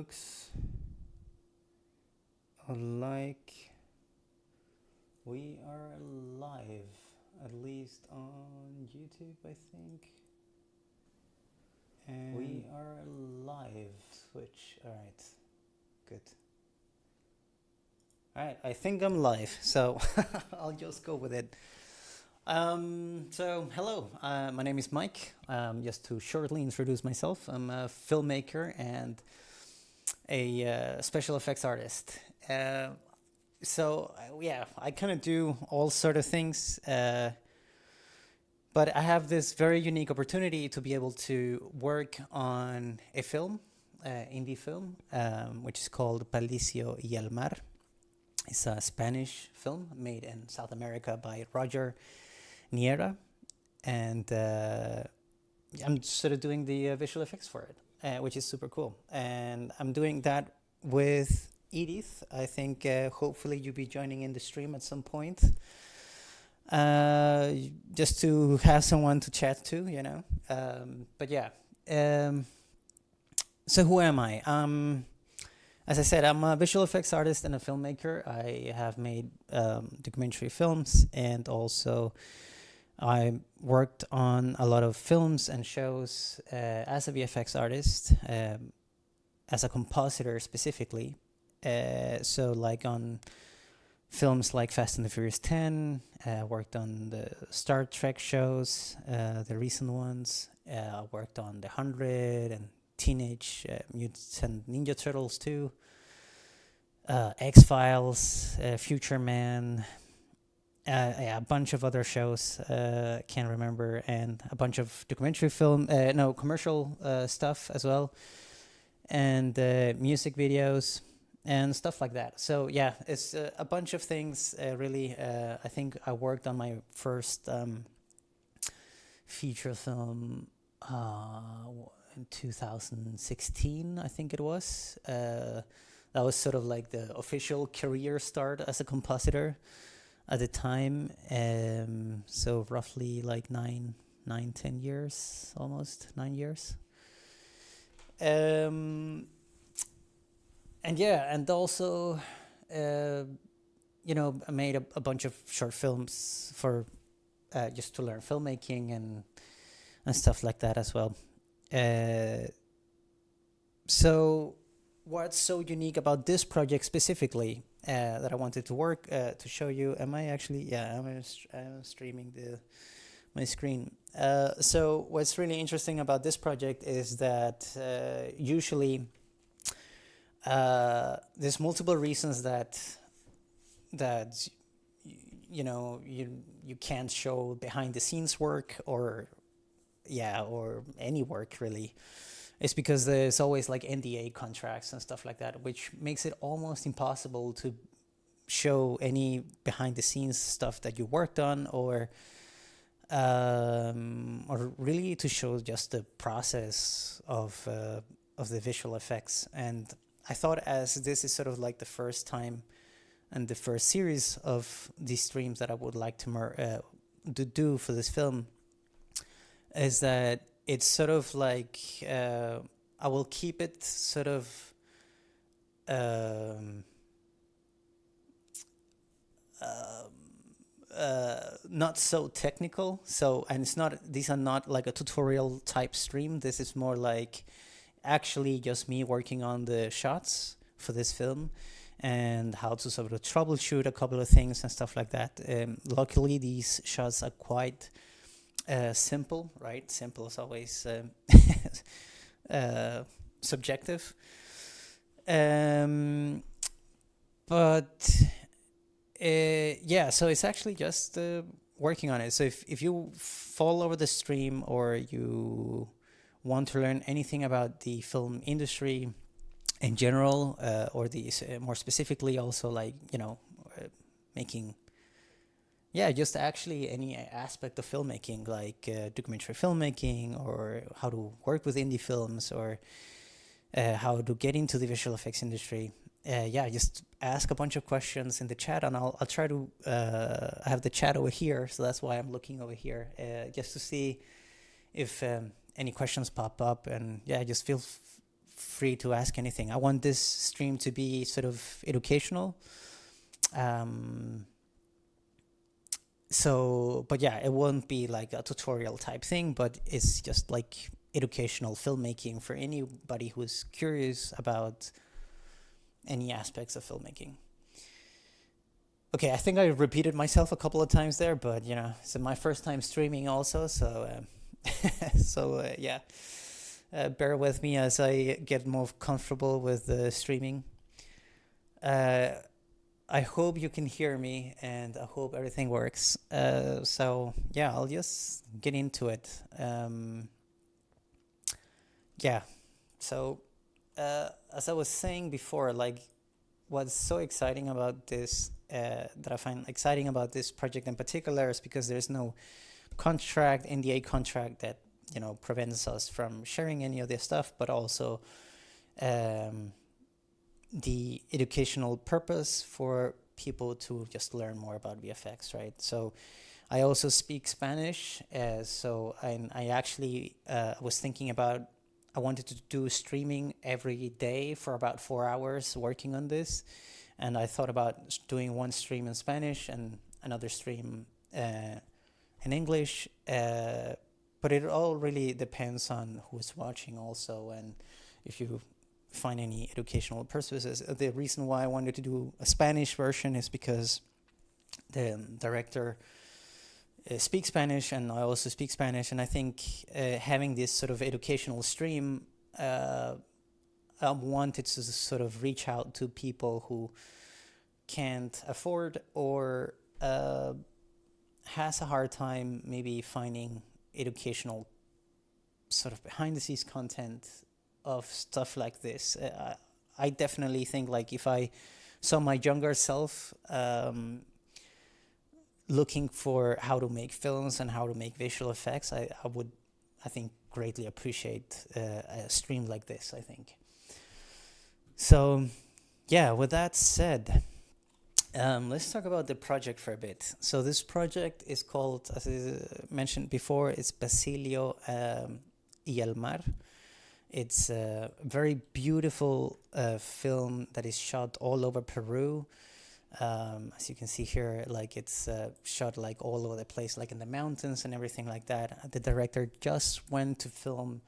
looks like we are live, at least on YouTube, I think. And we are live. Switch. All right. Good. All right. I think I'm live, so I'll just go with it. So hello. My name is Mike. Just to shortly introduce myself, I'm a filmmaker and a special effects artist. Yeah, I kind of do all sort of things. But I have this very unique opportunity to be able to work on a film, indie film, which is called Basilio y el Mar. It's a Spanish film made in South America by Roger Neira, and I'm sort of doing the visual effects for it, which is super cool. And I'm doing that with Edith. I think hopefully you'll be joining in the stream at some point. Just to have someone to chat to, you know. But yeah. So who am I? As I said, I'm a visual effects artist and a filmmaker. I have made documentary films, and also I worked on a lot of films and shows as a VFX artist, as a compositor specifically. So like on films like Fast and the Furious 10, worked on the Star Trek shows, the recent ones. Worked on The 100 and Teenage Mutant Ninja Turtles 2, X-Files, Future Man, a bunch of other shows, can't remember, and a bunch of documentary commercial stuff as well, and music videos and stuff like that. So yeah, it's a bunch of things, really. I think I worked on my first feature film in 2016, I think it was. That was sort of like the official career start as a compositor at the time. So roughly like 10 years, almost 9 years. And yeah, and also, I made a bunch of short films for just to learn filmmaking and stuff like that as well. So what's so unique about this project specifically that I wanted to work to show you? Am I actually? Yeah, I'm streaming my screen. So what's really interesting about this project is that usually there's multiple reasons that you can't show behind the scenes work or any work really. It's because there's always like NDA contracts and stuff like that, which makes it almost impossible to show any behind the scenes stuff that you worked on, or really to show just the process of the visual effects. And I thought, as this is sort of like the first time and the first series of these streams that I would like to do for this film, is that it's sort of like I will keep it sort of not so technical. So, and these are not like a tutorial type stream. This is more like actually just me working on the shots for this film and how to sort of troubleshoot a couple of things and stuff like that. Luckily, these shots are quite simple, right? Simple is always subjective. So it's actually just working on it. So if you fall over the stream, or you want to learn anything about the film industry in general, or these more specifically also, like, making, just actually any aspect of filmmaking, like documentary filmmaking, or how to work with indie films, or how to get into the visual effects industry, just ask a bunch of questions in the chat, and I'll try to I have the chat over here, so that's why I'm looking over here, just to see if any questions pop up. And just feel free to ask anything. I want this stream to be sort of educational. Um, but yeah, it won't be like a tutorial type thing, but it's just like educational filmmaking for anybody who's curious about any aspects of filmmaking. Okay, I think I repeated myself a couple of times there, but it's my first time streaming also, so yeah, bear with me as I get more comfortable with streaming. I hope you can hear me, and I hope everything works. So yeah, I'll just get into it. Yeah, so as I was saying before, like what's so exciting about this, that I find exciting about this project in particular, is because there's no NDA contract that prevents us from sharing any of this stuff, but also the educational purpose for people to just learn more about VFX, right? So I also speak Spanish, so I actually was thinking about, I wanted to do streaming every day for about 4 hours working on this, and I thought about doing one stream in Spanish and another stream in English, but it all really depends on who's watching also, and if you find any educational purposes. The reason why I wanted to do a Spanish version is because the director speaks Spanish, and I also speak Spanish, and I think having this sort of educational stream, I wanted to sort of reach out to people who can't afford or has a hard time maybe finding educational sort of behind the scenes content of stuff like this. I definitely think, like, if I saw my younger self looking for how to make films and how to make visual effects, I would, I think, greatly appreciate a stream like this, I think. So yeah, with that said, let's talk about the project for a bit. So this project is called, as I mentioned before, it's Basilio y el Mar. It's a very beautiful film that is shot all over Peru. As you can see here, like it's shot like all over the place, like in the mountains and everything like that. The director just went to film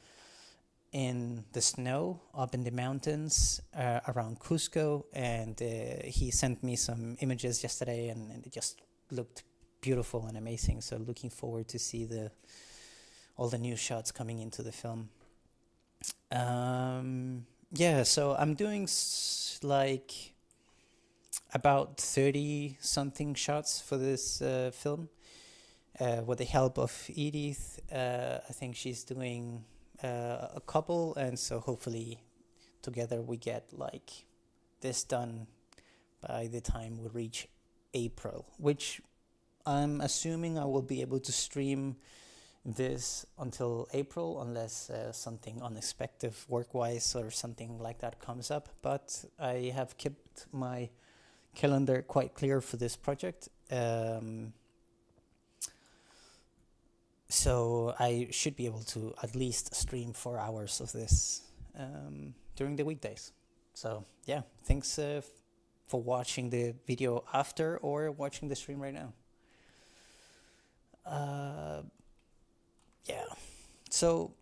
in the snow up in the mountains around Cusco, and he sent me some images yesterday, and it just looked beautiful and amazing. So looking forward to see all the new shots coming into the film. Yeah, so I'm doing like about 30 something shots for this film with the help of Edith. I think she's doing a couple, and so hopefully together we get like this done by the time we reach April, which I'm assuming I will be able to stream this until April, unless something unexpected work-wise or something like that comes up. But I have kept my calendar quite clear for this project, so I should be able to at least stream 4 hours of this during the weekdays. So yeah, thanks for watching the video after or watching the stream right now. Yeah, so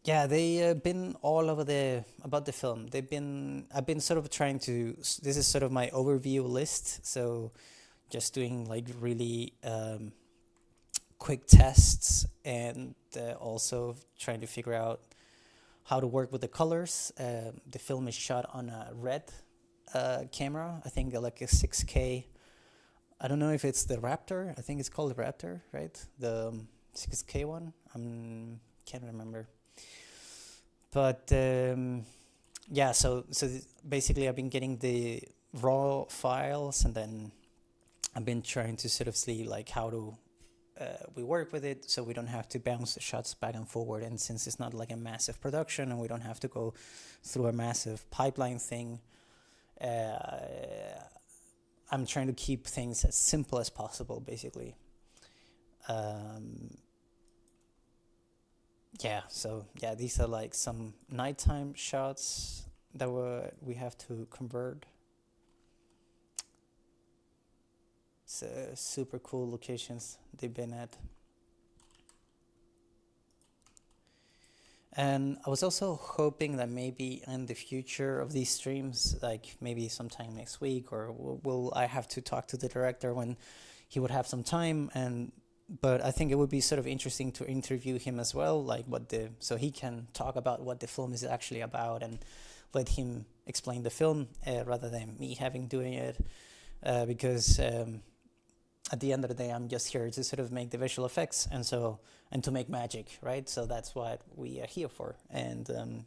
yeah, they've been all over about the film. I've been sort of trying to, this is sort of my overview list, so just doing like really quick tests, and also trying to figure out how to work with the colors. The film is shot on a red camera, I think like a 6K. I don't know if it's the Raptor. I think it's called the Raptor, right? The 6K one. Can't remember. But yeah, so basically I've been getting the raw files, and then I've been trying to sort of see like how to we work with it, so we don't have to bounce the shots back and forward. And since it's not like a massive production, and we don't have to go through a massive pipeline thing, I'm trying to keep things as simple as possible, basically. yeah, so yeah, these are like some nighttime shots that we have to convert. It's super cool locations they've been at. And I was also hoping that maybe in the future of these streams, like maybe sometime next week, or will I have to talk to the director when he would have some time? And but I think it would be sort of interesting to interview him as well, like so he can talk about what the film is actually about and let him explain the film rather than me having doing it, because at the end of the day, I'm just here to sort of make the visual effects and to make magic, right? So that's what we are here for. And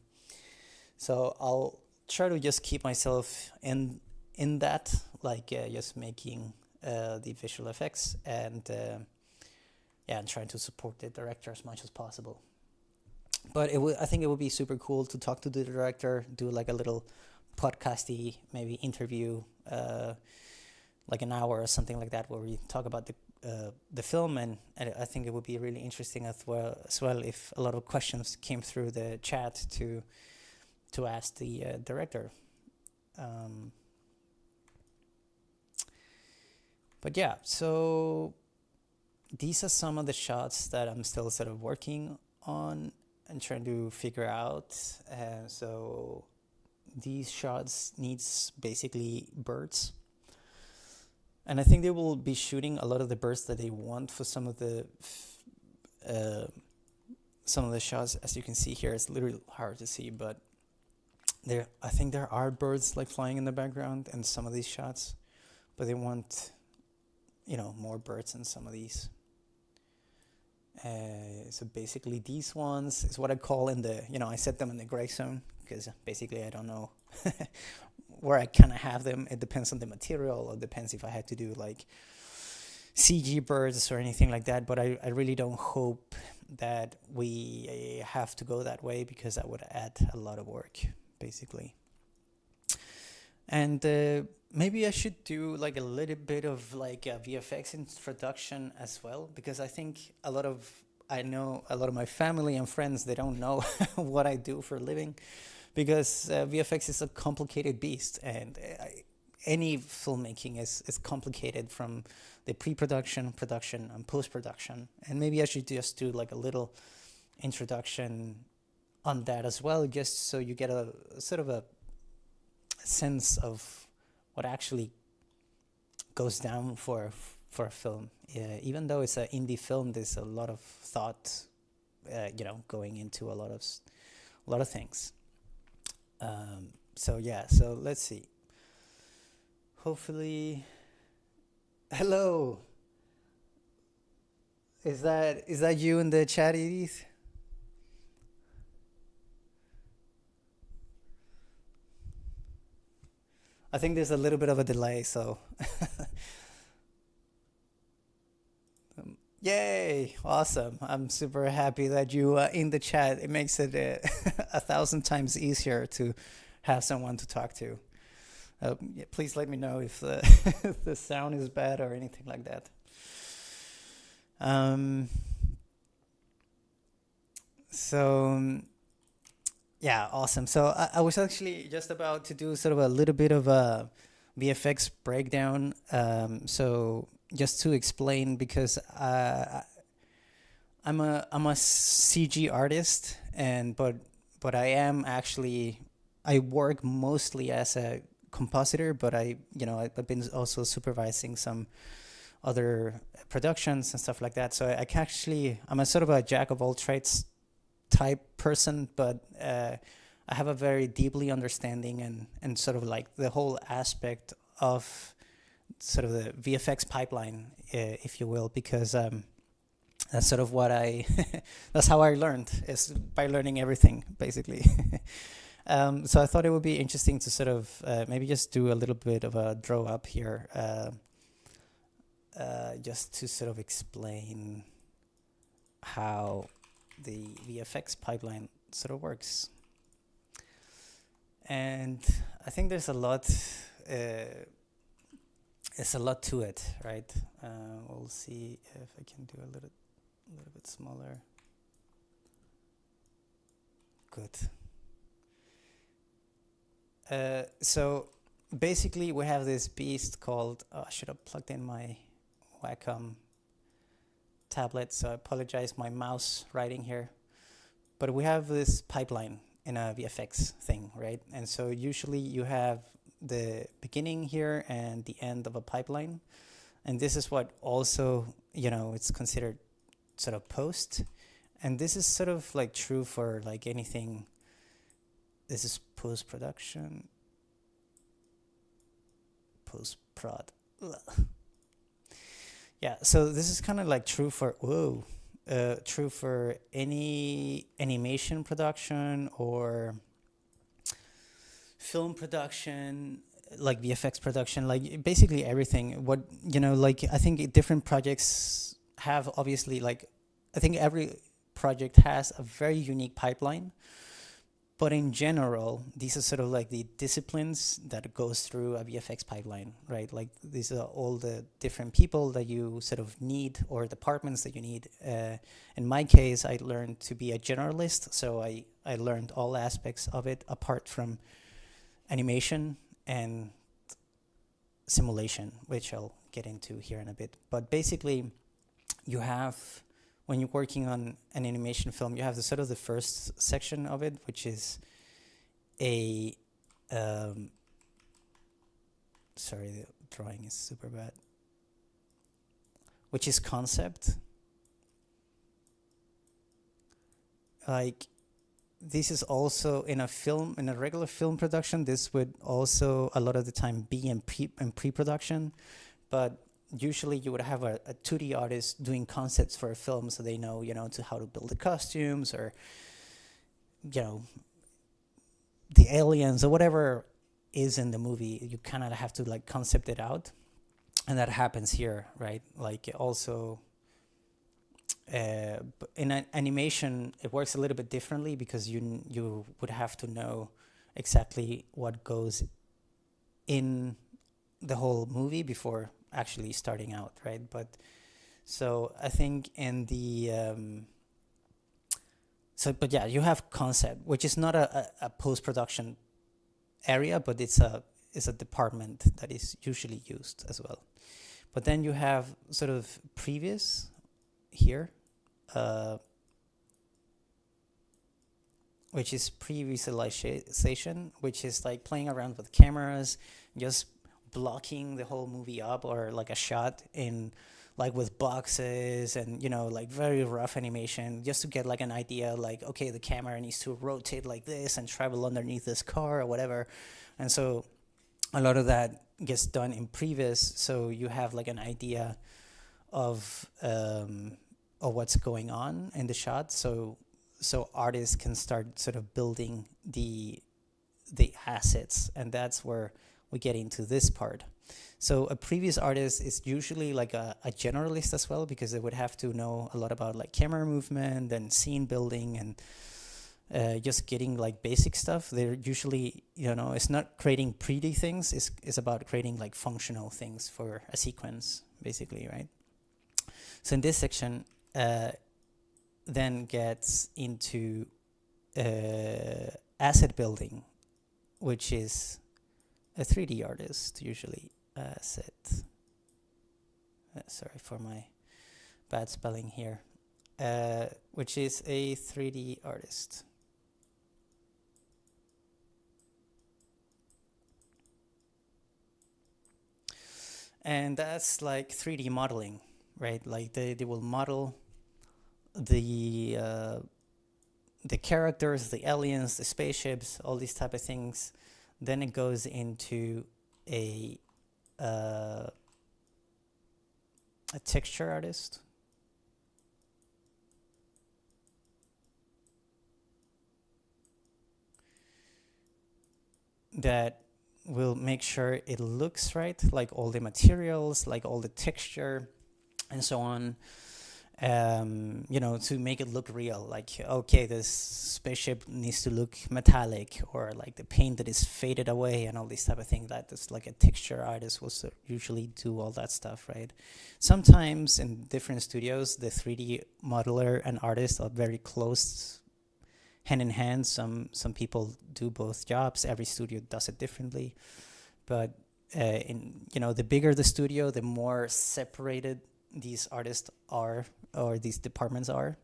so I'll try to just keep myself in that, like just making the visual effects and yeah, and trying to support the director as much as possible. But I think it would be super cool to talk to the director, do like a little podcasty maybe interview. Like an hour or something like that, where we talk about the film, and I think it would be really interesting as well if a lot of questions came through the chat to ask the director. But yeah, so these are some of the shots that I'm still sort of working on and trying to figure out. So these shots needs basically birds. And I think they will be shooting a lot of the birds that they want for some of the shots. As you can see here, it's literally hard to see, but I think there are birds like flying in the background in some of these shots, but they want, more birds in some of these. So basically these ones is what I call I set them in the gray zone, because basically I don't know where I kind of have them. It depends on the material, or depends if I had to do like CG birds or anything like that. But I really don't hope that we have to go that way, because that would add a lot of work, basically. And maybe I should do like a little bit of like a VFX introduction as well, because I think I know a lot of my family and friends, they don't know what I do for a living, because VFX is a complicated beast, and any filmmaking is complicated, from the pre-production, production, and post-production. And maybe I should just do like a little introduction on that as well, just so you get a sort of a sense of what actually goes down for a film. Even though it's an indie film, there's a lot of thought, going into a lot of things. So let's see. Hopefully, hello. Is that you in the chat, Edith? I think there's a little bit of a delay, so. Yay! Awesome. I'm super happy that you are in the chat. It makes it 1,000 times easier to have someone to talk to. Yeah, please let me know if if the sound is bad or anything like that. Yeah, awesome. So I was actually just about to do sort of a little bit of a VFX breakdown. So just to explain, because I'm a CG artist, but I am actually, I work mostly as a compositor, but I've been also supervising some other productions and stuff like that. So I'm a sort of a jack of all trades type person, but I have a very deeply understanding and sort of like the whole aspect of sort of the VFX pipeline, if you will, because that's sort of what that's how I learned, is by learning everything, basically. So I thought it would be interesting to sort of maybe just do a little bit of a draw up here, just to sort of explain how the VFX pipeline sort of works. And I think there's a lot to it, right? We'll see if I can do a little bit smaller. good. So basically, we have this beast called. I should have plugged in my Wacom tablet, so I apologize. My mouse writing here, but we have this pipeline in a VFX thing, right? And so usually you have the beginning here and the end of a pipeline, and this is what also it's considered sort of post, and this is sort of like true for like anything. This is post production, post prod. Yeah, so this is kind of like true for true for any animation production or film production, like VFX production, like basically everything. What like I think different projects have obviously like I think every project has a very unique pipeline. But in general, these are sort of like the disciplines that goes through a VFX pipeline, right? Like these are all the different people that you sort of need or departments that you need. In my case, I learned to be a generalist, so I learned all aspects of it apart from animation and simulation, which I'll get into here in a bit. But basically, you have, when you're working on an animation film, you have the sort of the first section of it, which is a sorry, the drawing is super bad, which is concept. Like this is also in a film, in a regular film production, this would also a lot of the time be in pre-production, but usually you would have a 2D artist doing concepts for a film, so they know, to how to build the costumes or, the aliens or whatever is in the movie. You kind of have to like concept it out, and that happens here, right? Like also, in an animation, it works a little bit differently because you would have to know exactly what goes in the whole movie before actually starting out, right? But so I think in the but yeah, you have concept, which is not a post-production area, but it's a department that is usually used as well. But then you have sort of previous here, which is pre-visualization, which is like playing around with cameras, just blocking the whole movie up, or like a shot in like with boxes and like very rough animation, just to get like an idea, like okay, the camera needs to rotate like this and travel underneath this car or whatever. And so a lot of that gets done in previs, so you have like an idea of what's going on in the shot, so artists can start sort of building the assets, and that's where we get into this part. So a previous artist is usually like a generalist as well, because they would have to know a lot about like camera movement and scene building and just getting like basic stuff. They're usually, it's not creating pretty things, it's about creating like functional things for a sequence, basically, right? So in this section, then gets into asset building, which is a 3D artist usually. Sorry for my bad spelling here. Which is a 3D artist. And that's like 3D modeling, right? Like they will model the characters, the aliens, the spaceships, all these type of things. Then it goes into a texture artist. That will make sure it looks right, like all the materials, like all the texture and so on, to make it look real. Like, okay, this spaceship needs to look metallic, or like the paint that is faded away and all these type of things. That is like a texture artist will usually do all that stuff, right? Sometimes in different studios, the 3D modeler and artist are very close hand in hand. Some people do both jobs. Every studio does it differently, but the bigger the studio, the more separated these artists are, or these departments are,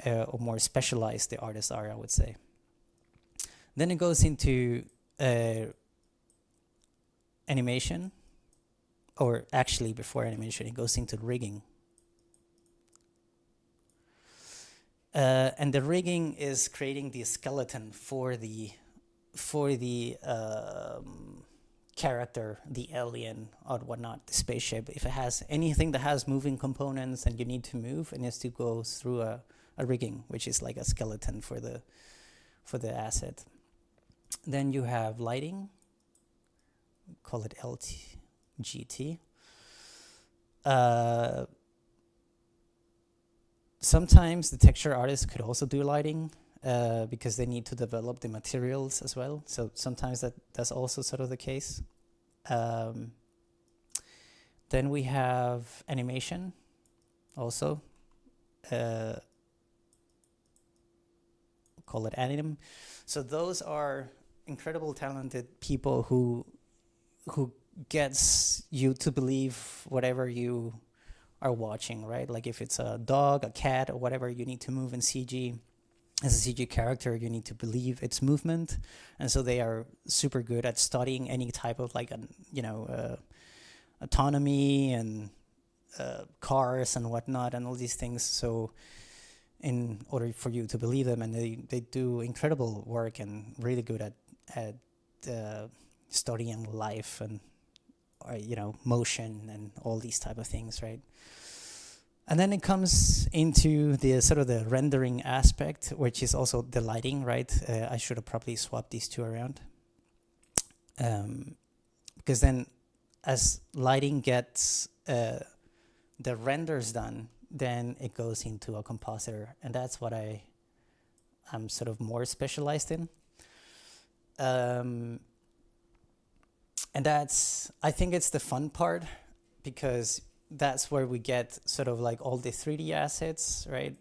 or more specialized the artists are, I would say. Then it goes into animation, or actually before animation, it goes into rigging. And the rigging is creating the skeleton for the character, the alien or whatnot, the spaceship. If it has anything that has moving components and you need to move, it needs to go through a rigging, which is like a skeleton for the asset. Then you have lighting, call it LGT. Sometimes the texture artists could also do lighting because they need to develop the materials as well. So sometimes that's also sort of the case. Then we have animation also. Call it anim. So those are incredible talented people who gets you to believe whatever you are watching, right? Like if it's a dog, a cat, or whatever you need to move in CG, as a CG character, you need to believe its movement. And so they are super good at studying any type of autonomy and cars and whatnot and all these things. So in order for you to believe them, and they do incredible work and really good at studying life and motion and all these type of things, right? And then it comes into the sort of the rendering aspect, which is also the lighting, right? I should have probably swapped these two around. Because then as lighting gets the renders done, then it goes into a compositor. And that's what I'm sort of more specialized in. And I think it's the fun part, because that's where we get sort of like all the 3D assets, right?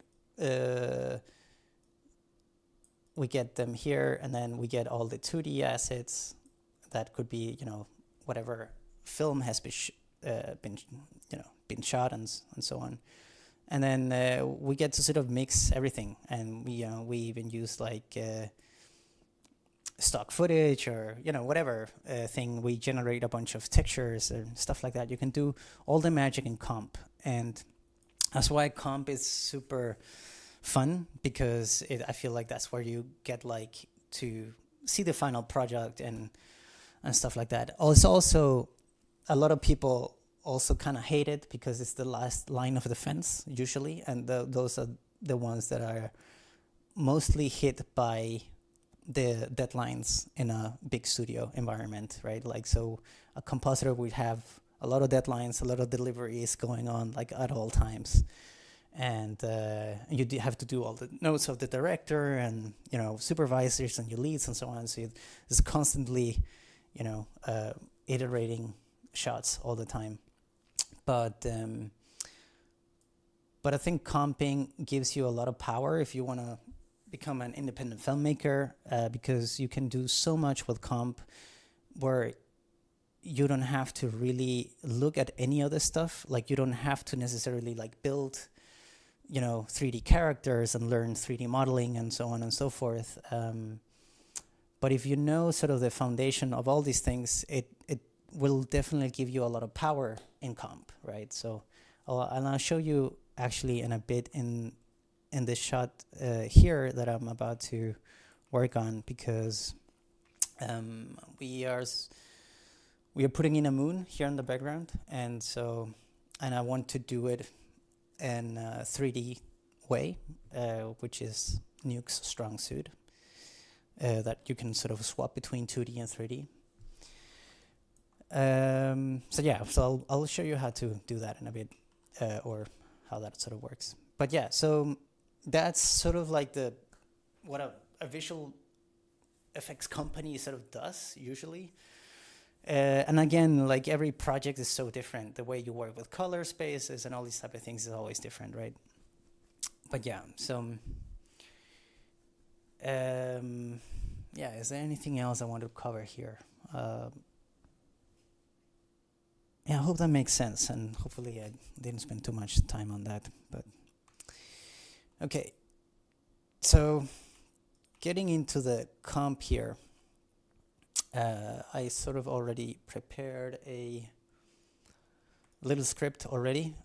We get them here, and then we get all the 2D assets. That could be, whatever film has been shot and so on. And then we get to sort of mix everything, and we even use like stock footage or whatever thing. We generate a bunch of textures and stuff like that. You can do all the magic in comp, and that's why comp is super fun, because I feel like that's where you get like to see the final project and stuff like that. It's also a lot of people also kind of hate it because it's the last line of defense usually, and those are the ones that are mostly hit by the deadlines in a big studio environment, right? Like, so a compositor would have a lot of deadlines, a lot of deliveries going on like at all times, and you have to do all the notes of the director and supervisors and your leads and so on. So it's constantly iterating shots all the time. But I think comping gives you a lot of power if you want to become an independent filmmaker, because you can do so much with comp where you don't have to really look at any other stuff. Like, you don't have to necessarily like build 3D characters and learn 3D modeling and so on and so forth. But if you know sort of the foundation of all these things, it will definitely give you a lot of power in comp, right? So I'll show you actually in a bit in this shot here that I'm about to work on, because we are putting in a moon here in the background, and I want to do it in a 3D way, which is Nuke's strong suit, that you can sort of swap between 2D and 3D. So I'll show you how to do that in a bit, or how that sort of works. But yeah, so that's sort of like what a visual effects company sort of does usually. And again, like every project is so different. The way you work with color spaces and all these type of things is always different, right? But yeah, so Yeah, is there anything else I want to cover here? Yeah, I hope that makes sense, and hopefully I didn't spend too much time on that. But okay, so getting into the comp here, I sort of already prepared a little script already.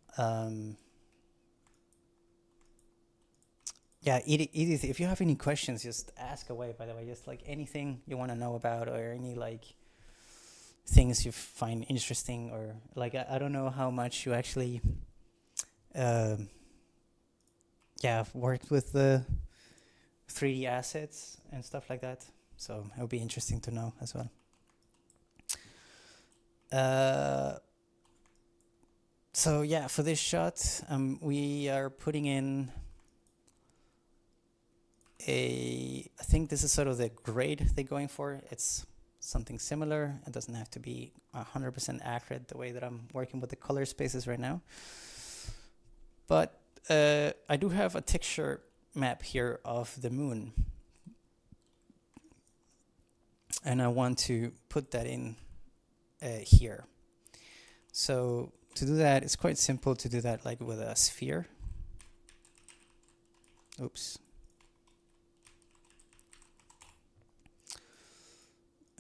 Yeah, Edith, if you have any questions, just ask away, by the way. Just like anything you want to know about, or any like things you find interesting, or like I don't know how much you actually worked with the 3D assets and stuff like that. So it would be interesting to know as well. So yeah, for this shot, we are putting in I think this is sort of the grade they're going for. It's something similar. It doesn't have to be 100% accurate the way that I'm working with the color spaces right now. But I do have a texture map here of the moon. And I want to put that in here. So to do that, it's quite simple to do that like with a sphere. Oops.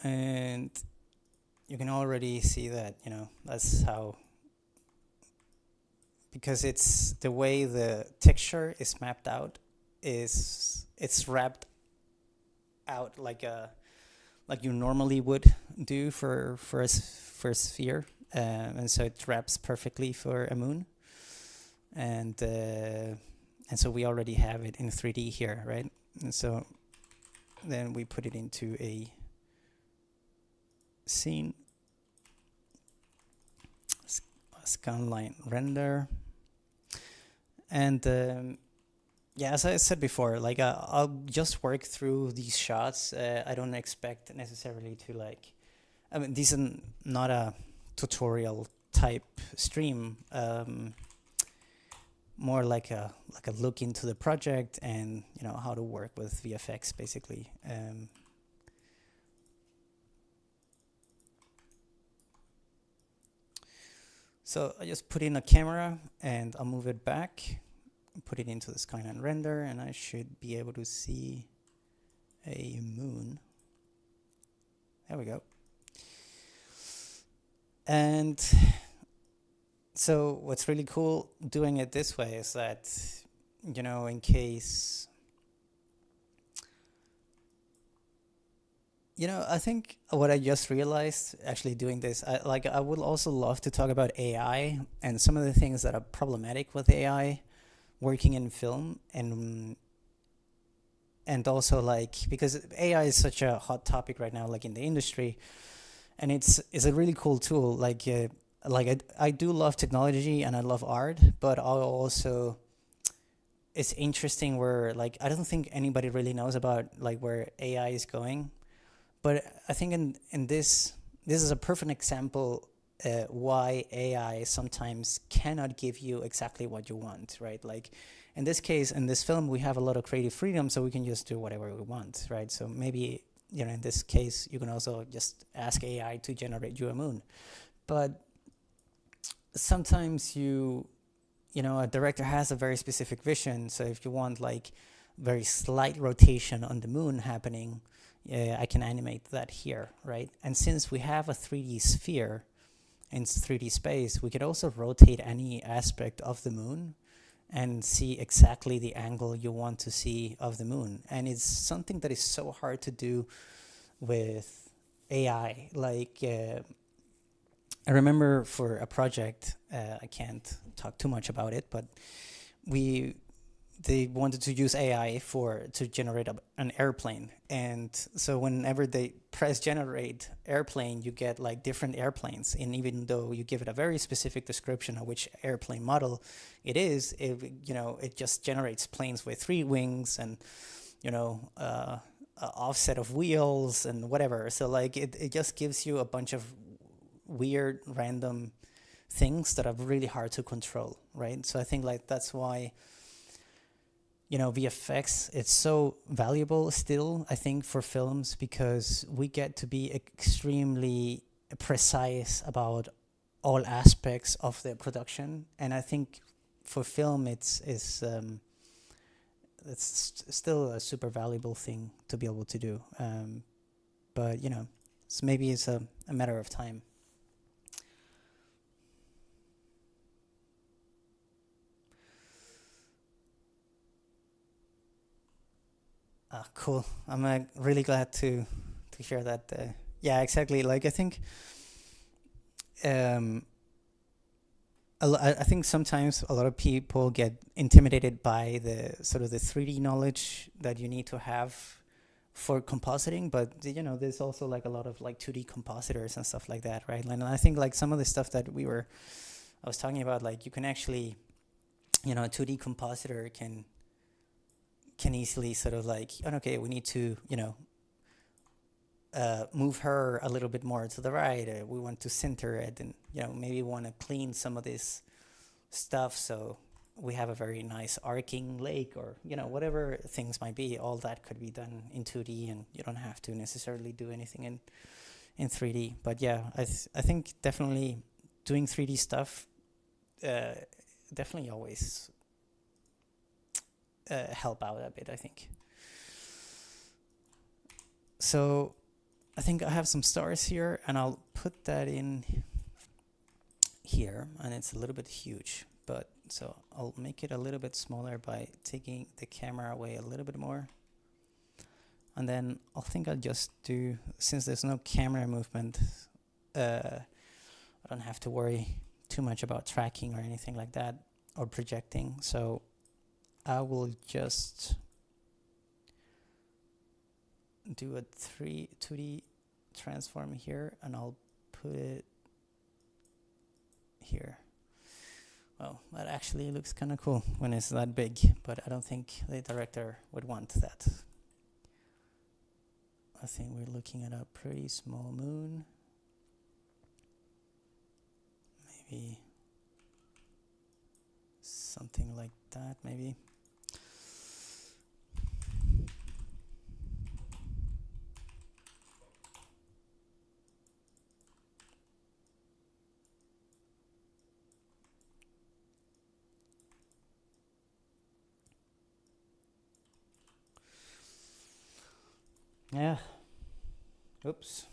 And you can already see that, that's how, because it's the way the texture is mapped out, it's wrapped out like you normally would do for a sphere, and so it wraps perfectly for a moon, and so we already have it in 3D here, right? And so then we put it into a scene, scanline render, and as I said before, like I'll just work through these shots. I don't expect necessarily to these are not a tutorial type stream, more like a look into the project and how to work with VFX basically. So I just put in a camera and I'll move it back, put it into the skyline render, and I should be able to see a moon. There we go. And so what's really cool doing it this way is that, in case, I think what I just realized actually doing this, I would also love to talk about AI and some of the things that are problematic with AI working in film, and also because AI is such a hot topic right now, in the industry, and it's a really cool tool. I do love technology and I love art, but it's interesting where I don't think anybody really knows about where AI is going. But I think in this is a perfect example why AI sometimes cannot give you exactly what you want, right? In this case, in this film, we have a lot of creative freedom, so we can just do whatever we want, right? So maybe, in this case, you can also just ask AI to generate you a moon. But sometimes a director has a very specific vision. So if you want very slight rotation on the moon happening, I can animate that here, right? And since we have a 3D sphere in 3D space, we could also rotate any aspect of the moon and see exactly the angle you want to see of the moon. And it's something that is so hard to do with AI. I remember for a project, I can't talk too much about it, but they wanted to use AI to generate an airplane. And so whenever they press generate airplane, you get different airplanes. And even though you give it a very specific description of which airplane model it is, it just generates planes with 3 wings and, offset of wheels and whatever. So it just gives you a bunch of weird random things that are really hard to control, right? So I think that's why VFX, it's so valuable still, I think, for films, because we get to be extremely precise about all aspects of the production. And I think for film, it's still a super valuable thing to be able to do. But maybe it's a matter of time. Cool. I'm really glad to hear that. Yeah, exactly. Like, I think I think sometimes a lot of people get intimidated by the sort of the 3D knowledge that you need to have for compositing, but there's also like a lot of like 2D compositors and stuff like that, right? And I think like some of the stuff that I was talking about, like you can actually, a 2D compositor can easily sort of like, okay, we need to, move her a little bit more to the right. We want to center it, and maybe want to clean some of this stuff so we have a very nice arcing lake, or whatever things might be. All that could be done in 2D, and you don't have to necessarily do anything in 3D. But yeah, I think definitely doing 3D stuff definitely always help out a bit, I think. So I think I have some stars here, and I'll put that in here, and it's a little bit huge, but so I'll make it a little bit smaller by taking the camera away a little bit more. And then I think I'll just do, since there's no camera movement, I don't have to worry too much about tracking or anything like that, or projecting. So I will just do a 2D transform here, and I'll put it here. Well, that actually looks kind of cool when it's that big, but I don't think the director would want that. I think we're looking at a pretty small moon. Maybe something like that, maybe. Yeah. Oops.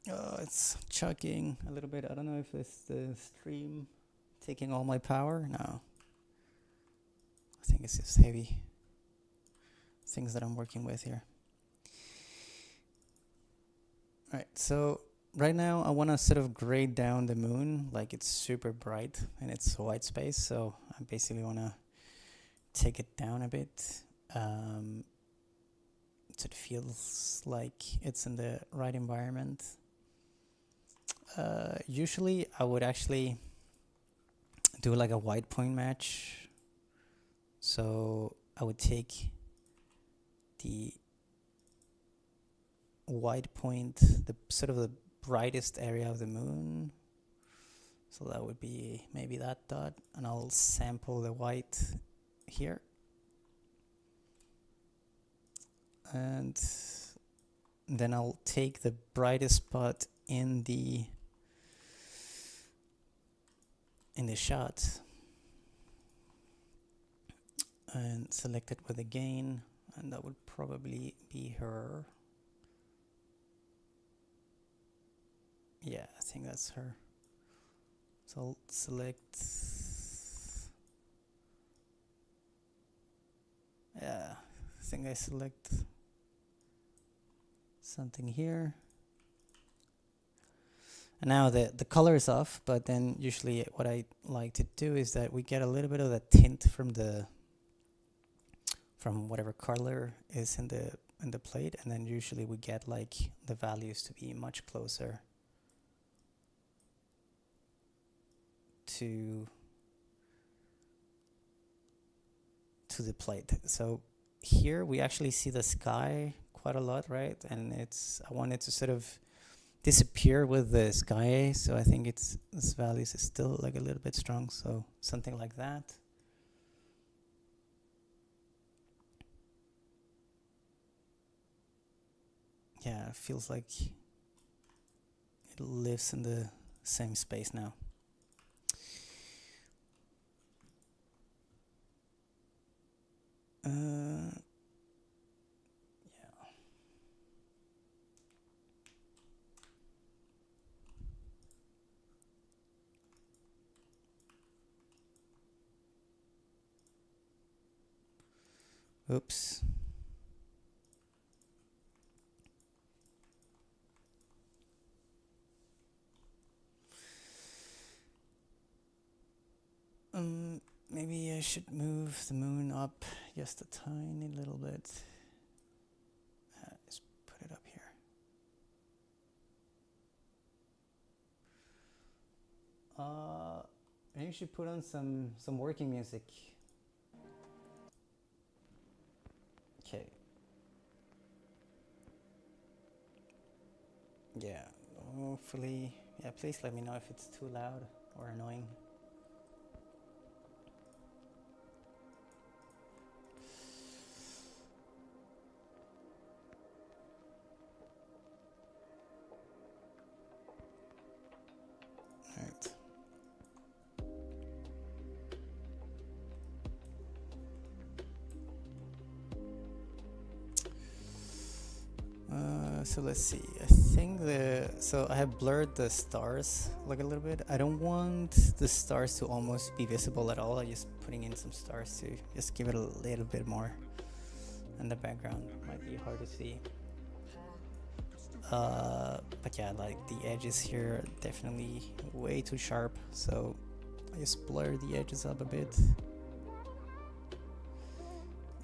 Oh, it's chugging a little bit. I don't know if it's the stream taking all my power. No. I think it's just heavy things that I'm working with here. All right, so right now I want to sort of grade down the moon, like it's super bright and it's white space, so I basically want to take it down a bit, so it feels like it's in the right environment. Usually I would actually do like a white point match, so I would take the white point, the sort of the brightest area of the moon, so that would be maybe that dot, and I'll sample the white here, and then I'll take the brightest spot in the shot and select it with a gain, and that would probably be her. Yeah, I think that's her. So I'll select, yeah, I think I select something here. And now the color is off, but then usually what I like to do is that we get a little bit of the tint from whatever color is in the plate, and then usually we get like the values to be much closer to the plate. So here we actually see the sky quite a lot, right? And I wanted to sort of disappear with the sky, so I think its values is still like a little bit strong, so something like that. Yeah, it feels like it lives in the same space now. Oops. Maybe I should move the moon up just a tiny little bit. Just put it up here. Maybe you should put on some working music. Okay. Yeah, hopefully. Yeah, please let me know if it's too loud or annoying. Alright. So let's see. I think so I have blurred the stars like a little bit. I don't want the stars to almost be visible at all. I'm just putting in some stars to just give it a little bit more. And the background might be hard to see. But yeah, like the edges here are definitely way too sharp. So I just blur the edges up a bit.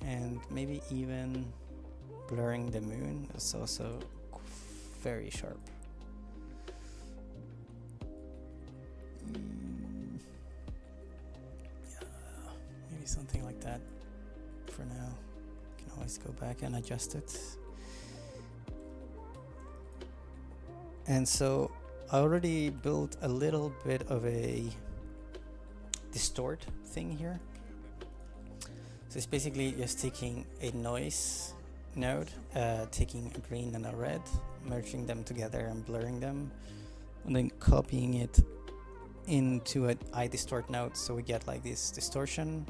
And maybe even blurring the moon is also very sharp. Yeah, maybe something like that for now. You can always go back and adjust it. And so I already built a little bit of a distort thing here. So it's basically just taking a noise node, taking a green and a red, merging them together and blurring them, and then copying it into an iDistort node, so we get like this distortion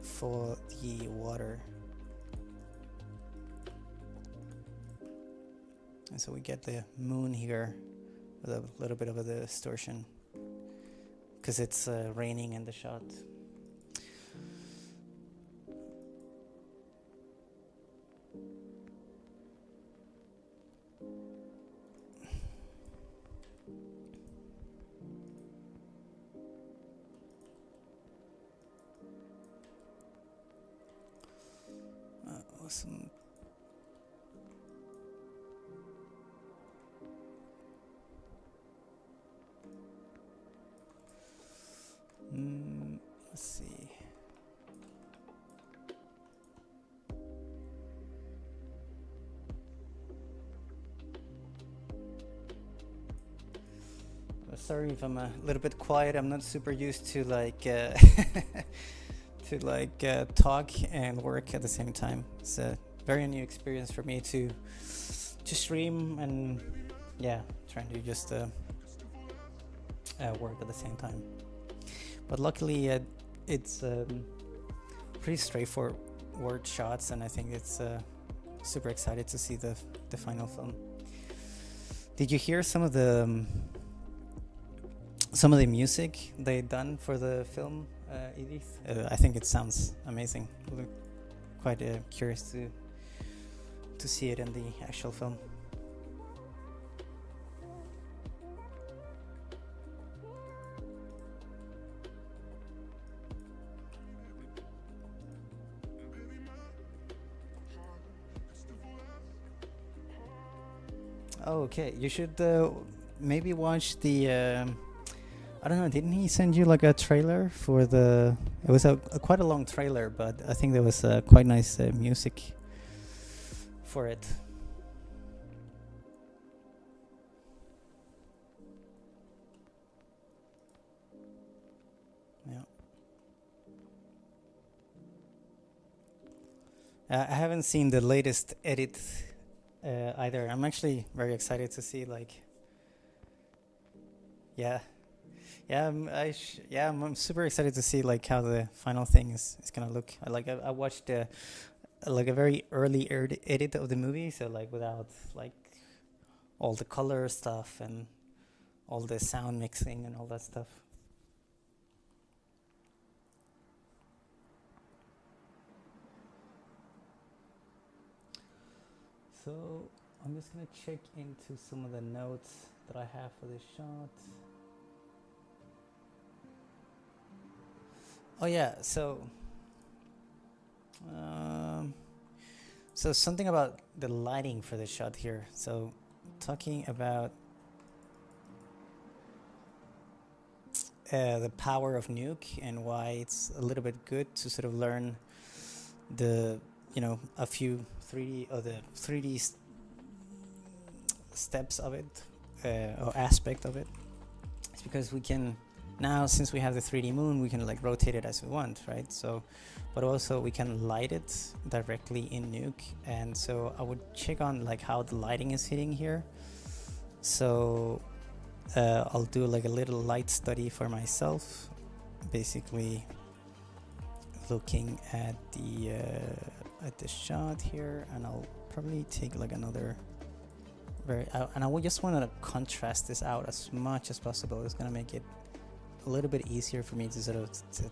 for the water. And so we get the moon here with a little bit of a distortion because it's raining in the shot. Awesome. Let's see. Sorry if I'm a little bit quiet. I'm not super used to talk and work at the same time. It's a very new experience for me to stream and trying to just work at the same time. But luckily it's pretty straightforward shots, and I think it's super excited to see the final film. Did you hear some of the music they done for the film, Edith? I think it sounds amazing. I'm quite curious to see it in the actual film. Oh, okay. You should maybe watch the. I don't know. Didn't he send you like a trailer for the? It was quite a long trailer, but I think there was quite nice music for it. I haven't seen the latest edit either. I'm actually very excited to see yeah, I'm super excited to see like how the final thing is gonna look. I watched like a very early edit of the movie, so like without like all the color stuff and all the sound mixing and all that stuff. So I'm just gonna check into some of the notes that I have for this shot. Oh yeah, um, so something about the lighting for the shot here. So talking about the power of Nuke and why it's a little bit good to sort of learn the a few 3D or the 3D steps of it or aspect of it. It's because we can now, since we have the 3D moon, we can like rotate it as we want, right? So but also we can light it directly in Nuke, and so I would check on like how the lighting is hitting here. So I'll do like a little light study for myself, basically looking at the shot here, and I'll probably take like another and I would just want to contrast this out as much as possible. It's gonna make it a little bit easier for me to sort of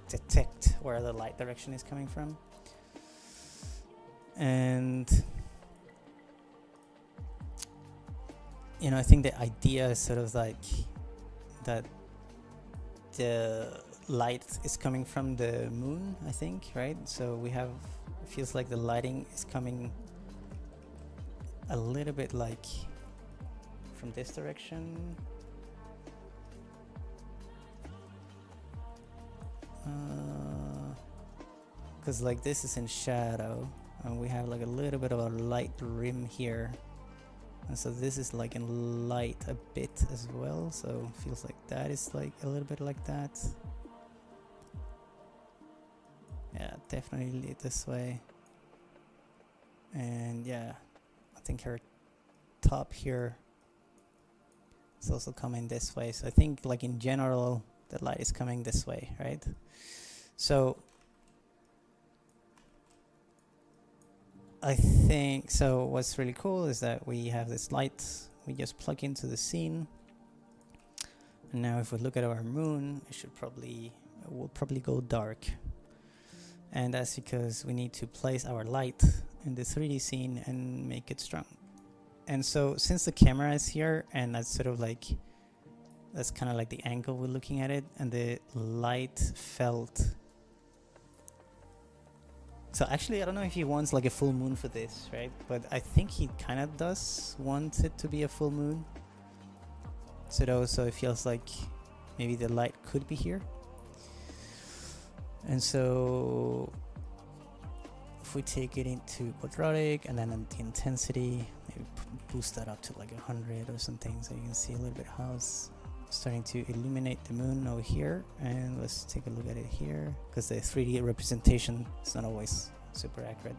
detect where the light direction is coming from. And I think the idea is sort of like that the light is coming from the moon, I think, right? So we have, it feels like the lighting is coming a little bit like from this direction. Because like this is in shadow, and we have like a little bit of a light rim here, and so this is like in light a bit as well, so it feels like that is like a little bit like that. Yeah, definitely lit this way. And yeah, I think her top here is also coming this way, so I think like in general the light is coming this way, right? So I think, so what's really cool is that we have this light we just plug into the scene, and now if we look at our moon, it will probably go dark, and that's because we need to place our light in the 3D scene and make it strong. And so since the camera is here, and that's sort of like, that's kind of like the angle we're looking at it, and the light felt. So actually, I don't know if he wants like a full moon for this, right? But I think he kind of does want it to be a full moon. So it feels like maybe the light could be here. And so if we take it into quadratic and then the intensity, maybe boost that up to like 100 or something, so you can see a little bit how it's starting to illuminate the moon over here. And let's take a look at it here, because the 3D representation is not always super accurate.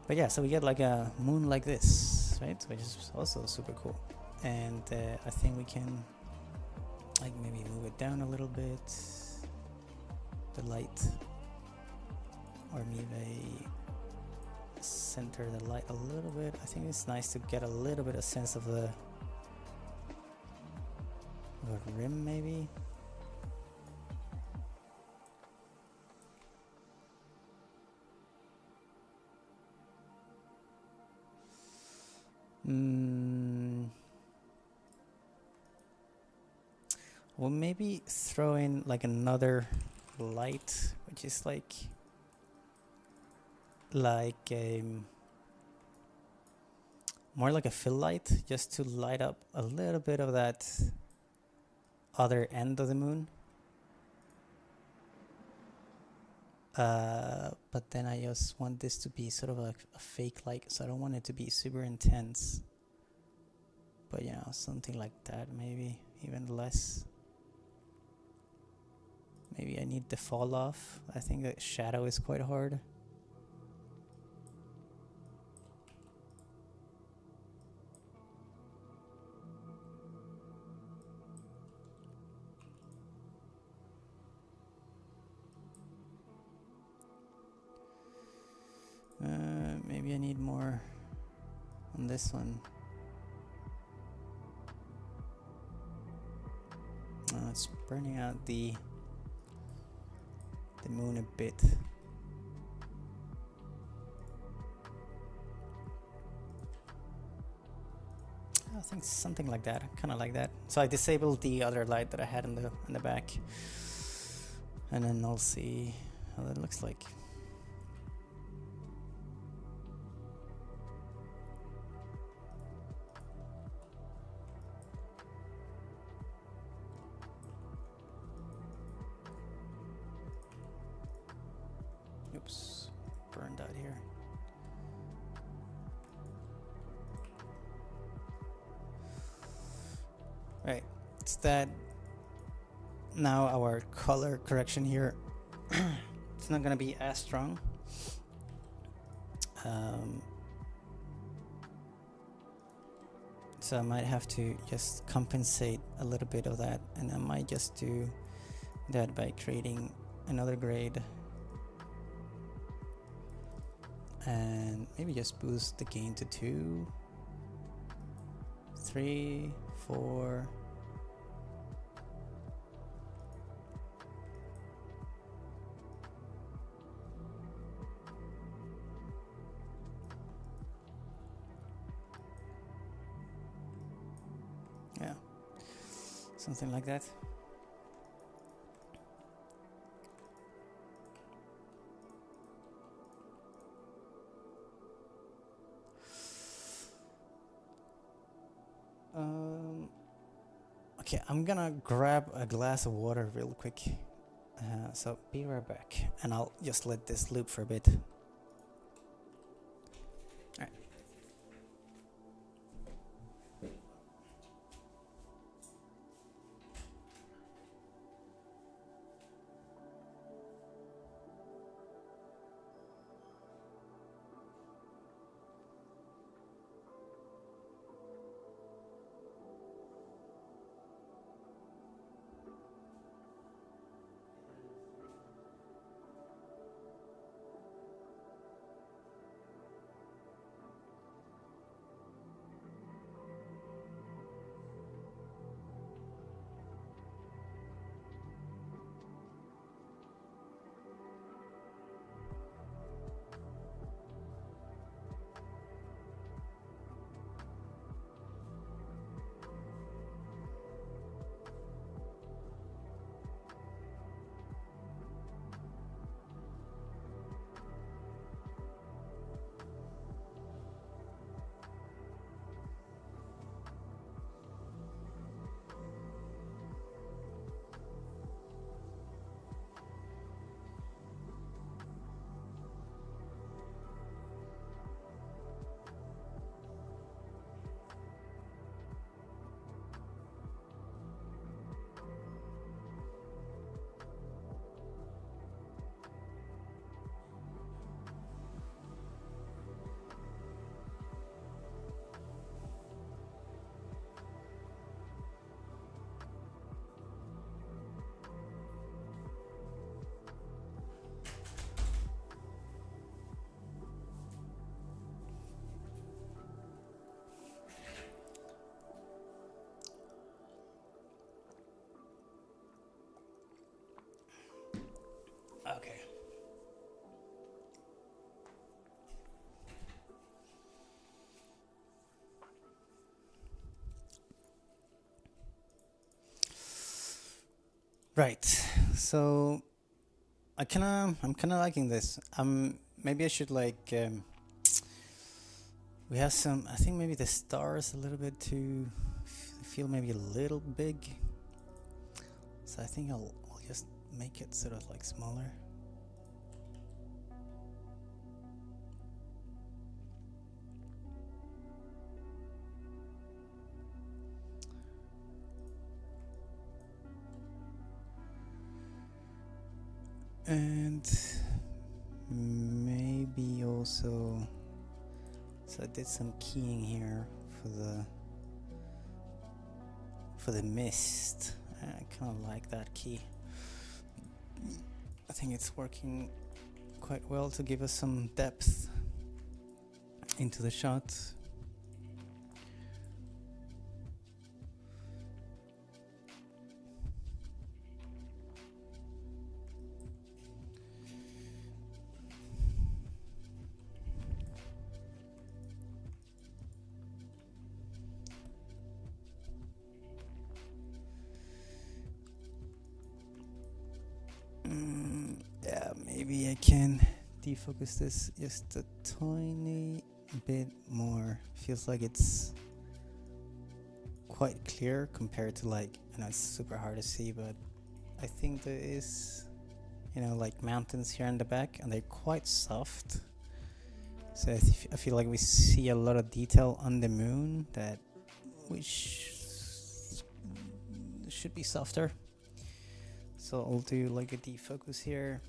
But yeah, so we get like a moon like this, right? Which is also super cool. And I think we can like maybe move it down a little bit, the light, or maybe center the light a little bit. I think it's nice to get a little bit of sense of the rim, maybe. Well, maybe throw in like another light, which is like more like a fill light, just to light up a little bit of that other end of the moon. But then I just want this to be sort of like a fake light, so I don't want it to be super intense. But something like that, maybe even less. Maybe I need the fall off. I think the shadow is quite hard. maybe I need more on this one. It's burning out the moon a bit. I think something like that, kind of like that. So I disabled the other light that I had in the back, and then I'll see how that looks like. Oops, burned out here. Right, it's that now our color correction here, it's not gonna be as strong. So I might have to just compensate a little bit of that, and I might just do that by creating another grade and maybe just boost the gain to 2, 3, 4. Yeah, something like that. Okay, I'm gonna grab a glass of water real quick. So be right back, and I'll just let this loop for a bit. Alright. Okay. Right. So I'm kind of liking this. Maybe I should we have some. I think maybe the stars a little bit too. Feel maybe a little big. So I think I'll just make it sort of like smaller. And maybe also, so I did some keying here for the mist. I kind of like that key. I think it's working quite well to give us some depth. into the shot. Yeah, maybe I can defocus this just a tiny bit more. Feels like it's quite clear compared to, like, I know it's super hard to see, but I think there is, like mountains here in the back, and they're quite soft. So I feel like we see a lot of detail on the moon that which should be softer. So I'll do like a defocus here.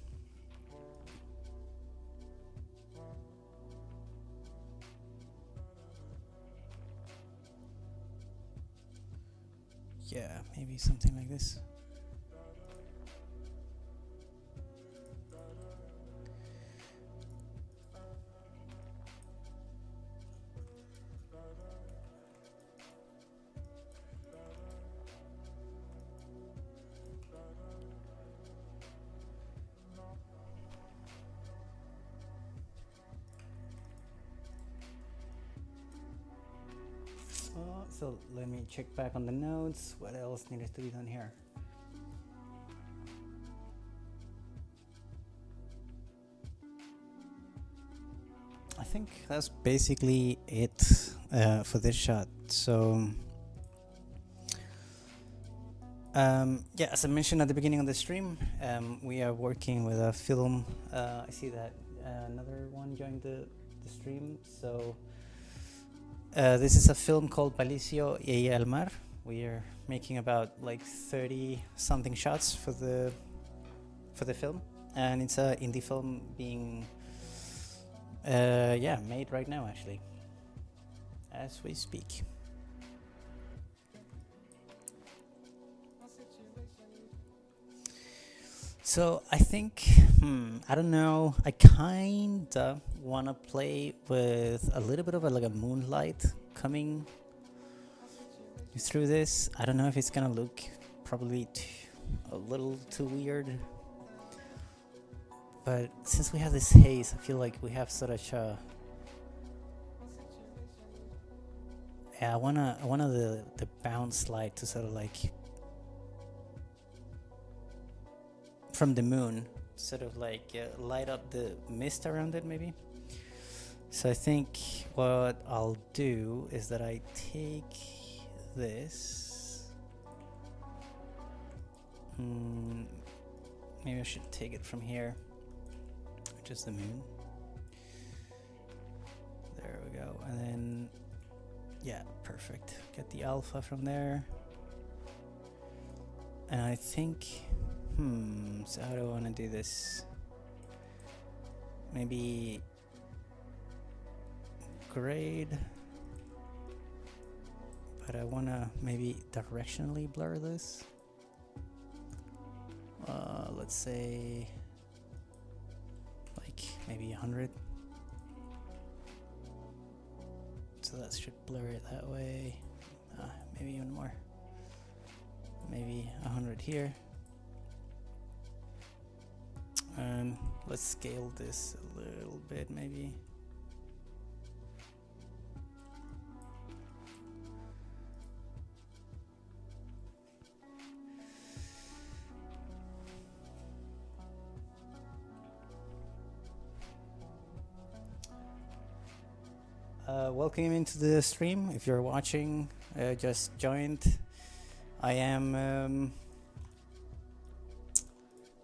Yeah, maybe something like this. So let me check back on the notes. What else needs to be done here? I think that's basically it for this shot. So yeah, as I mentioned at the beginning of the stream, we are working with a film. I see that another one joined the stream. So this is a film called Basilio y el Mar. We are making about like 30 something shots for the film, and it's a indie film being made right now, actually, as we speak. So I think, I don't know, I kinda wanna play with a little bit of like a moonlight coming through this. I don't know if it's gonna look probably a little too weird, but since we have this haze, I feel like we have sort of I wanna the bounce light to sort of like from the moon, sort of like light up the mist around it, maybe. So I think what I'll do is that I take this. Maybe I should take it from here, which is the moon. There we go. And then, yeah, perfect. Get the alpha from there. And I think, so how do I want to do this? Maybe grade, but I want to maybe directionally blur this. Let's say like maybe 100. So that should blur it that way. Maybe even more. Maybe 100 here. And let's scale this a little bit, maybe. Welcome into the stream. If you're watching, just joined. I am.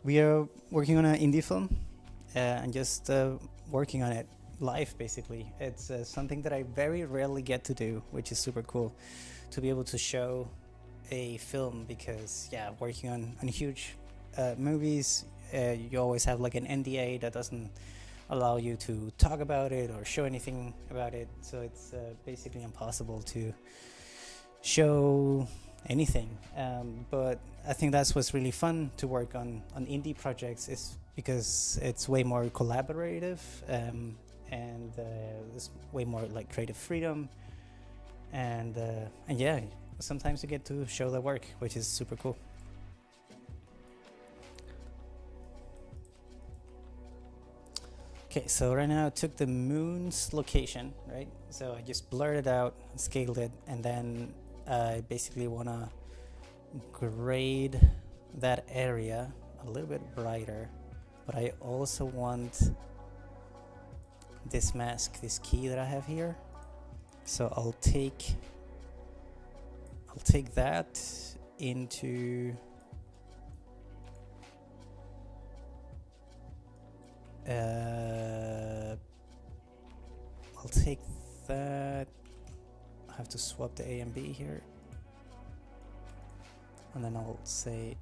We are working on an indie film, and just working on it live. Basically, it's something that I very rarely get to do, which is super cool, to be able to show a film. Because working on huge movies, you always have like an NDA that doesn't allow you to talk about it or show anything about it, so it's basically impossible to show anything. But I think that's what's really fun to work on indie projects, is because it's way more collaborative, and there's way more like creative freedom, and yeah, sometimes you get to show the work, which is super cool. Okay, so right now I took the moon's location, right? So I just blurred it out, scaled it, and then I basically want to grade that area a little bit brighter, but I also want this mask, this key that I have here. So I'll take that into I'll take that. I have to swap the A and B here, and then I'll say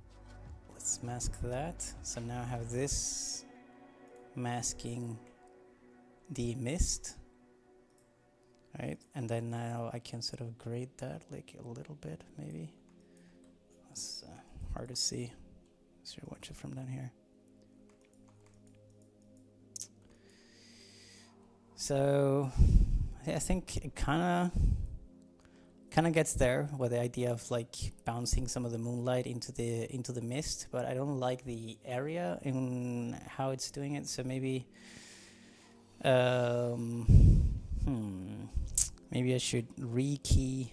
let's mask that. So now I have this masking the mist, right? And then now I can sort of grade that like a little bit, maybe. It's hard to see, so watch it from down here. So yeah, I think it kind of gets there with the idea of like bouncing some of the moonlight into the mist, but I don't like the area in how it's doing it. So maybe maybe I should rekey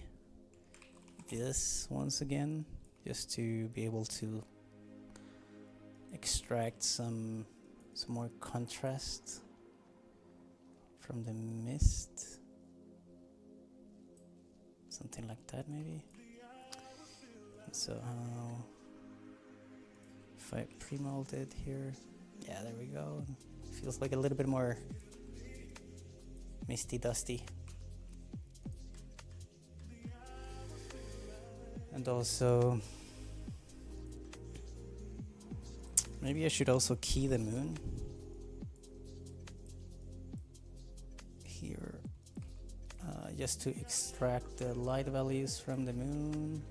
this once again, just to be able to extract some more contrast from the mist, something like that maybe. So if I pre-mold it here, yeah, there we go. Feels like a little bit more misty, dusty. And also maybe I should also key the moon here, just to extract the light values from the moon.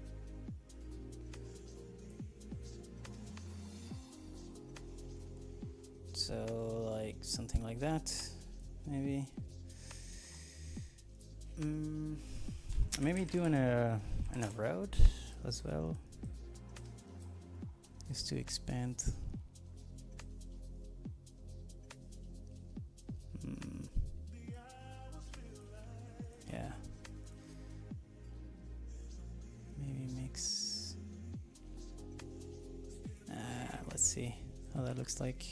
So like something like that, maybe. Maybe doing a road as well, just to expand. Yeah. Maybe mix. Let's see how that looks like.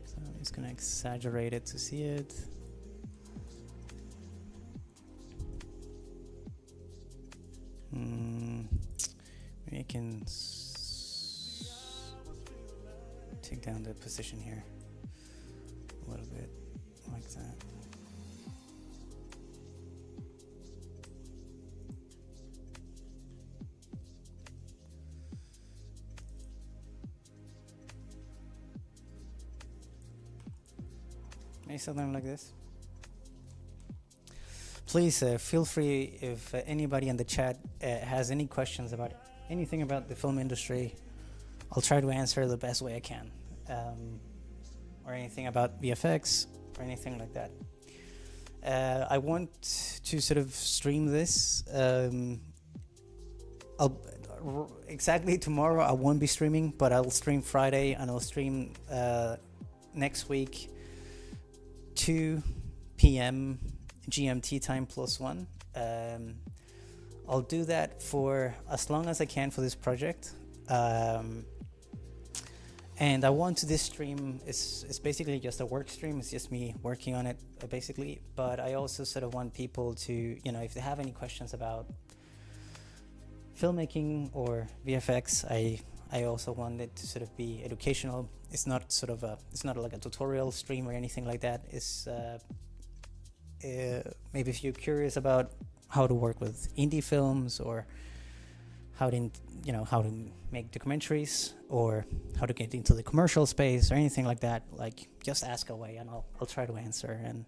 So I'm just gonna exaggerate it to see it. Maybe I can take down the position here a little bit, like that. Maybe something like this. Please feel free if anybody in the chat has any questions about anything about the film industry. I'll try to answer the best way I can, or anything about VFX or anything like that. I want to sort of stream this. Exactly tomorrow I won't be streaming, but I'll stream Friday, and I'll stream next week 2 p.m. GMT time +1. I'll do that for as long as I can for this project. And I want this stream, it's basically just a work stream. It's just me working on it, basically. But I also sort of want people to, you know, if they have any questions about filmmaking or VFX, I also want it to sort of be educational. It's not sort of it's not like a tutorial stream or anything like that. It's maybe if you're curious about how to work with indie films, or how to make documentaries, or how to get into the commercial space or anything like that, like just ask away and I'll try to answer, and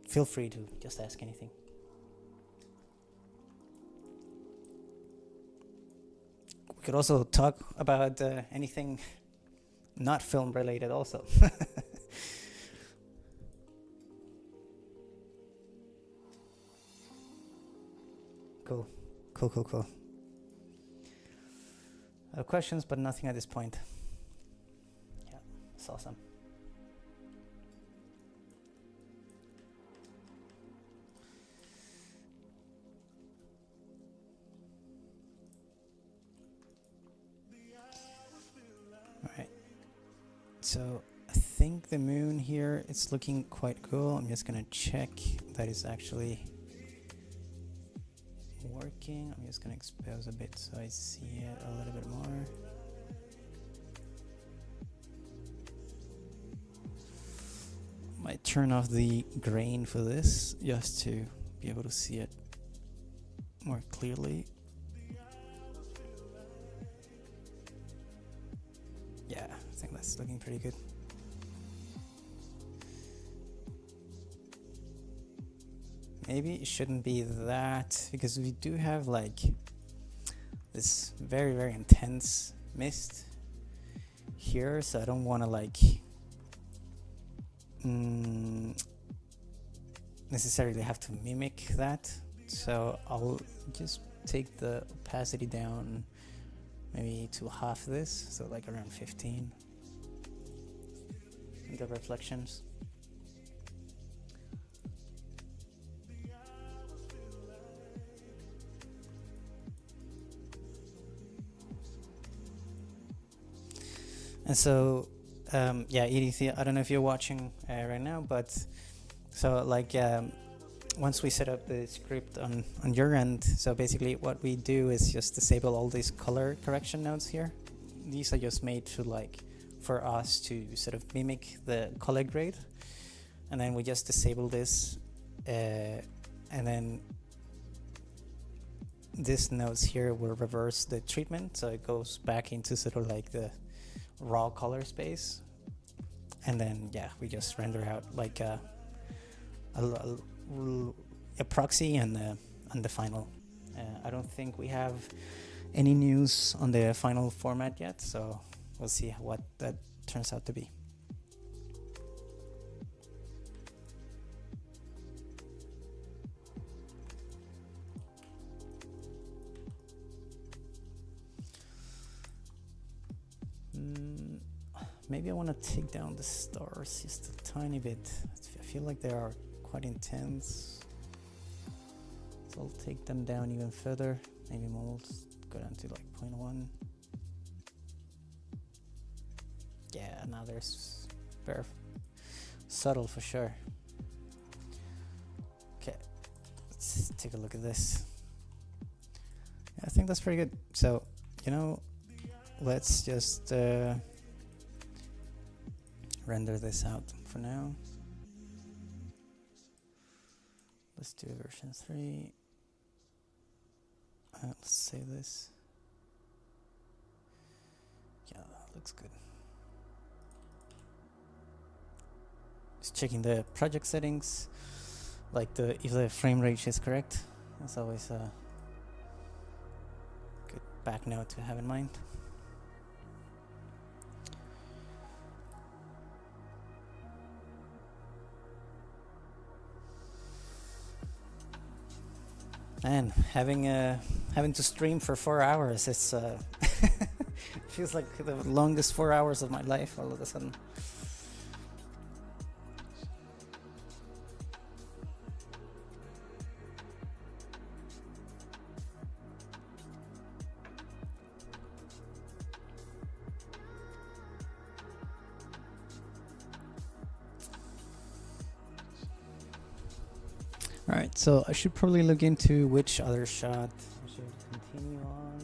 feel free to just ask anything. could also talk about anything not film related also. Cool. Cool. Questions, but nothing at this point. Yeah, it's awesome. Alright. So I think the moon here is looking quite cool. I'm just gonna check that it's actually working. I'm just gonna expose a bit so I see it a little bit more. Might turn off the grain for this just to be able to see it more clearly. Yeah, I think that's looking pretty good. Maybe it shouldn't be that, because we do have like this very, very intense mist here, so I don't want to like necessarily have to mimic that. So I'll just take the opacity down maybe to half this, so like around 15, and the reflections. And so, yeah, Edith, I don't know if you're watching right now, but so like once we set up the script on your end, so basically what we do is just disable all these color correction nodes here. These are just made to like for us to sort of mimic the color grade, and then we just disable this, and then this nodes here will reverse the treatment, so it goes back into sort of like the raw color space, and then yeah, we just render out like a proxy and the final. I don't think we have any news on the final format yet, so we'll see what that turns out to be. Maybe I want to take down the stars just a tiny bit. I feel like they are quite intense. So I'll take them down even further. Maybe we'll go down to like 0.1. Yeah, now there's very subtle for sure. Okay, let's take a look at this. Yeah, I think that's pretty good. So, you know, let's just render this out for now. Let's do version 3. Let's save this. Yeah, that looks good. Just checking the project settings, like if the frame rate is correct. That's always a good back note to have in mind. Man, having to stream for 4 hours, it's feels like the longest 4 hours of my life all of a sudden. Alright, so I should probably look into which other shot I should continue on.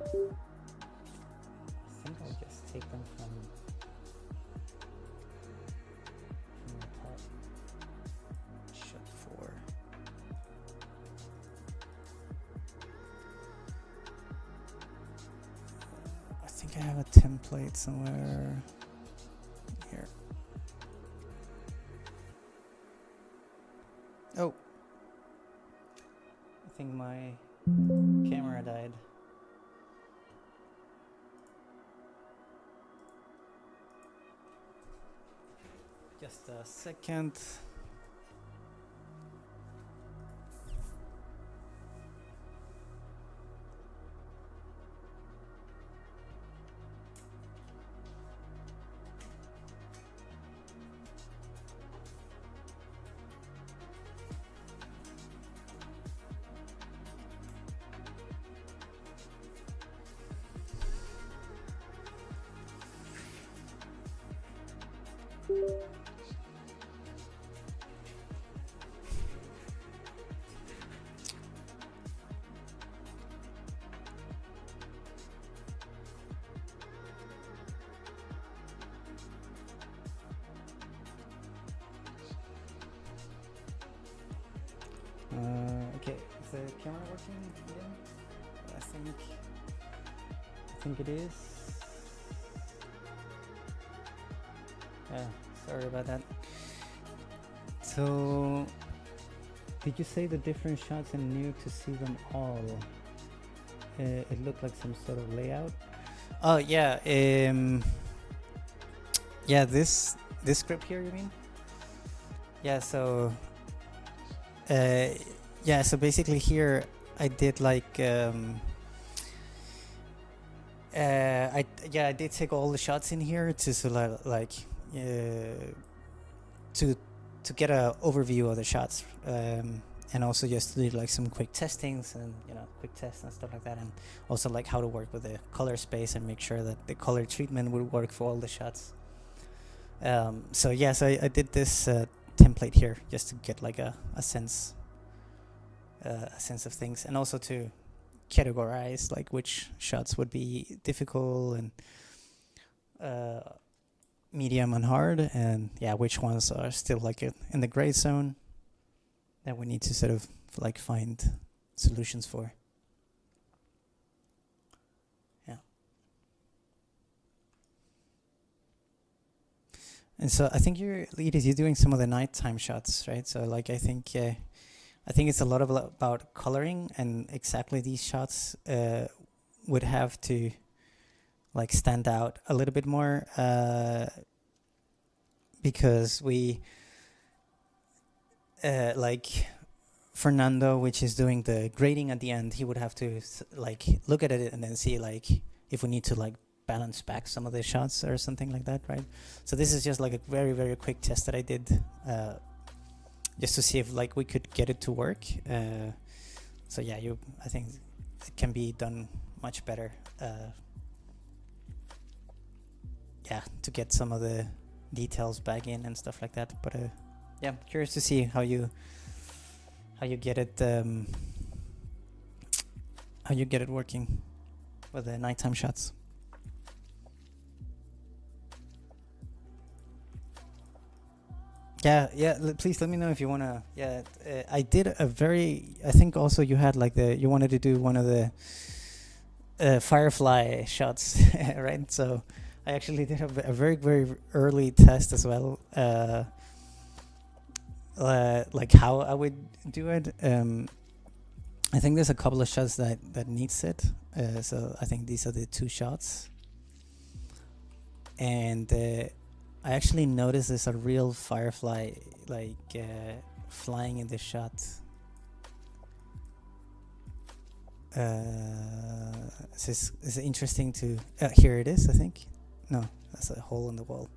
I think I'll just take them from the top. Shot 4. I think I have a template somewhere here. think my camera died. Just a second. Okay, is the camera working again? I think it is. Yeah, sorry about that. So, did you say the different shots and new to see them all? It looked like some sort of layout. Oh yeah, yeah. This script here, you mean? Yeah. So, yeah. So basically here, I did like I did take all the shots in here to sort of like to get a overview of the shots, and also just to do like some quick testings and quick tests and stuff like that, and also like how to work with the color space and make sure that the color treatment would work for all the shots. So yes, I did this template here just to get like a sense of things, and also to categorize like which shots would be difficult and medium and hard, and which ones are still like in the gray zone that we need to sort of like find solutions for. Yeah. And so I think you're doing some of the nighttime shots, right? So like I think it's a lot about coloring, and exactly these shots would have to like stand out a little bit more, because we like Fernando, which is doing the grading at the end, he would have to like look at it and then see like if we need to like balance back some of the shots or something like that, right? So this is just like a very, very quick test that I did, just to see if like we could get it to work. So yeah, I think it can be done much better. To get some of the details back in and stuff like that. But I'm curious to see how you get it working with the nighttime shots. Please let me know if you wanna. I did a I think also you had like you wanted to do one of the firefly shots, right? So I actually did a very, very early test as well, like how I would do it. I think there's a couple of shots that needs it, so I think these are the two shots, and I actually noticed there's a real firefly like flying in the shot. This is interesting to here it is, I think. No, that's a hole in the wall.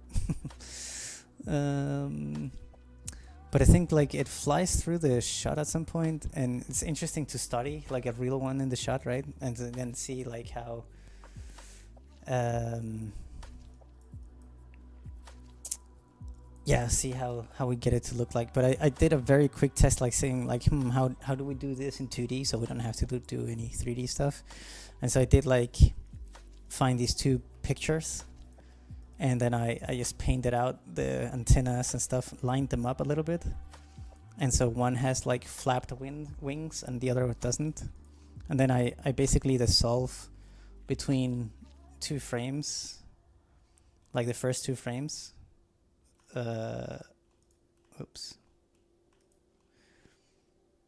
But I think like it flies through the shot at some point, and it's interesting to study like a real one in the shot, right? And then see like how see how we get it to look like. But I did a very quick test, like saying like how do we do this in 2D so we don't have to do any 3D stuff. And so I did like find these two pictures, and then I just painted out the antennas and stuff, lined them up a little bit, and so one has like flapped wings and the other doesn't. And then I basically dissolve between two frames, like the first two frames. Oops.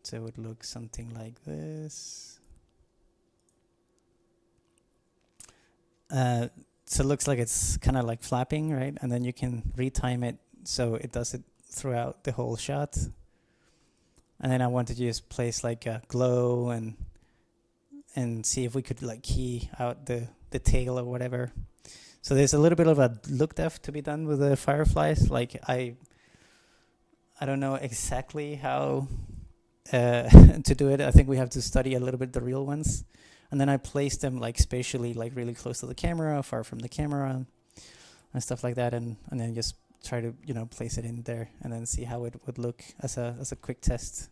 So it would look something like this. So it looks like it's kind of like flapping, right? And then you can retime it so it does it throughout the whole shot. And then I wanted to just place like a glow and see if we could like key out the tail or whatever. So there's a little bit of a look depth to be done with the fireflies. Like I don't know exactly how to do it. I think we have to study a little bit the real ones. And then I placed them like spatially, like really close to the camera, far from the camera, and stuff like that. And then just try to, you know, place it in there and then see how it would look as a quick test.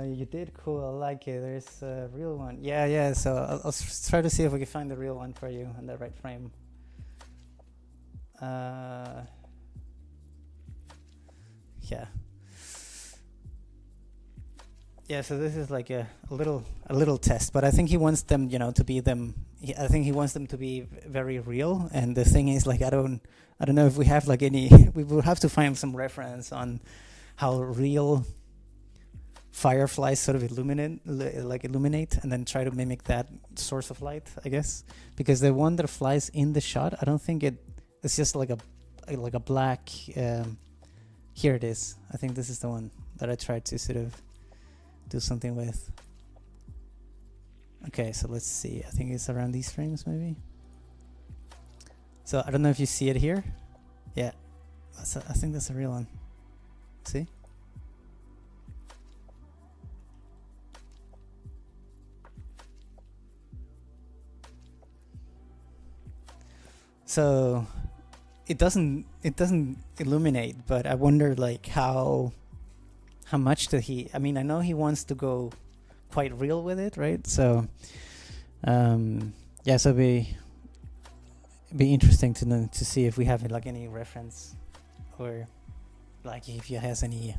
You did cool. I like it. There's a real one. Yeah. So I'll try to see if we can find the real one for you in the right frame. Yeah. Yeah. So this is like a little test, but I think he wants them, you know, to be them. I think he wants them to be very real. And the thing is, like, I don't know if we have like any. We will have to find some reference on how real fireflies sort of illuminate, and then try to mimic that source of light, I guess. Because the one that flies in the shot, I don't think it's just like a black. Here it is. I think this is the one that I tried to sort of do something with. Okay, so let's see. I think it's around these frames, maybe. So I don't know if you see it here. Yeah, I think that's a real one. See? So it doesn't illuminate, but I wonder like how much did he? I mean, I know he wants to go quite real with it, right? So yeah, so it'd be interesting to know, to see if we have like any reference or like if he has any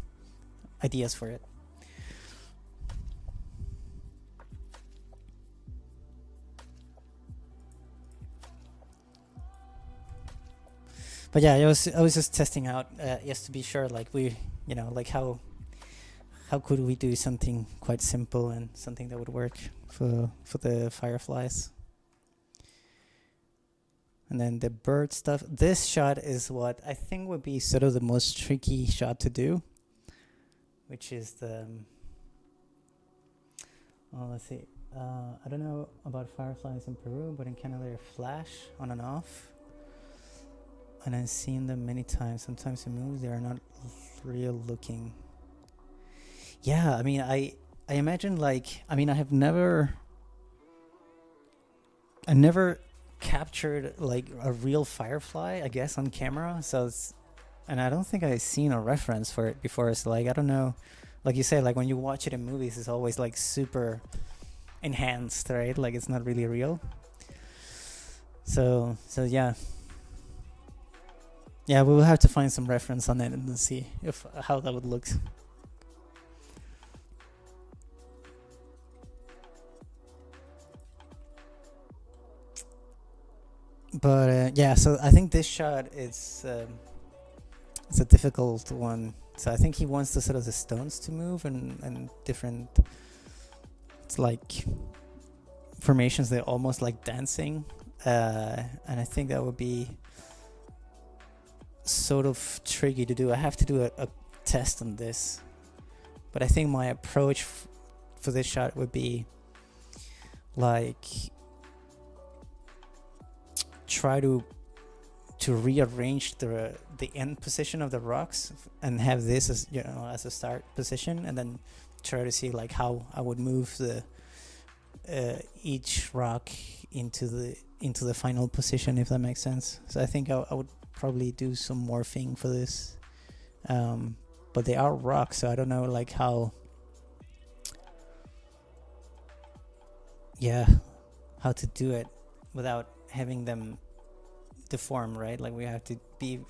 ideas for it. But yeah, I was just testing out just to be sure, like we, you know, like how could we do something quite simple and something that would work for the fireflies. And then the bird stuff. This shot is what I think would be sort of the most tricky shot to do, which is the. Well, let's see. I don't know about fireflies in Peru, but in Canada they flash on and off. And I've seen them many times. Sometimes in movies they are not real looking. Yeah, I mean, I imagine like, I mean, I never captured like a real firefly, I guess, on camera. So and I don't think I've seen a reference for it before. So like, I don't know, like you say, like when you watch it in movies, it's always like super enhanced, right? Like it's not really real. So yeah. Yeah, we will have to find some reference on it and see if how that would look. But yeah, so I think this shot is it's a difficult one. So I think he wants the sort of the stones to move and different. It's like formations. They're almost like dancing, and I think that would be sort of tricky to do. I have to do a test on this, but I think my approach for this shot would be like try to rearrange the end position of the rocks and have this as, you know, as a start position, and then try to see like how I would move the each rock into the final position, if that makes sense. So I think I would probably do some morphing for this, but they are rocks, so I don't know like how to do it without having them deform, right? Like we have to be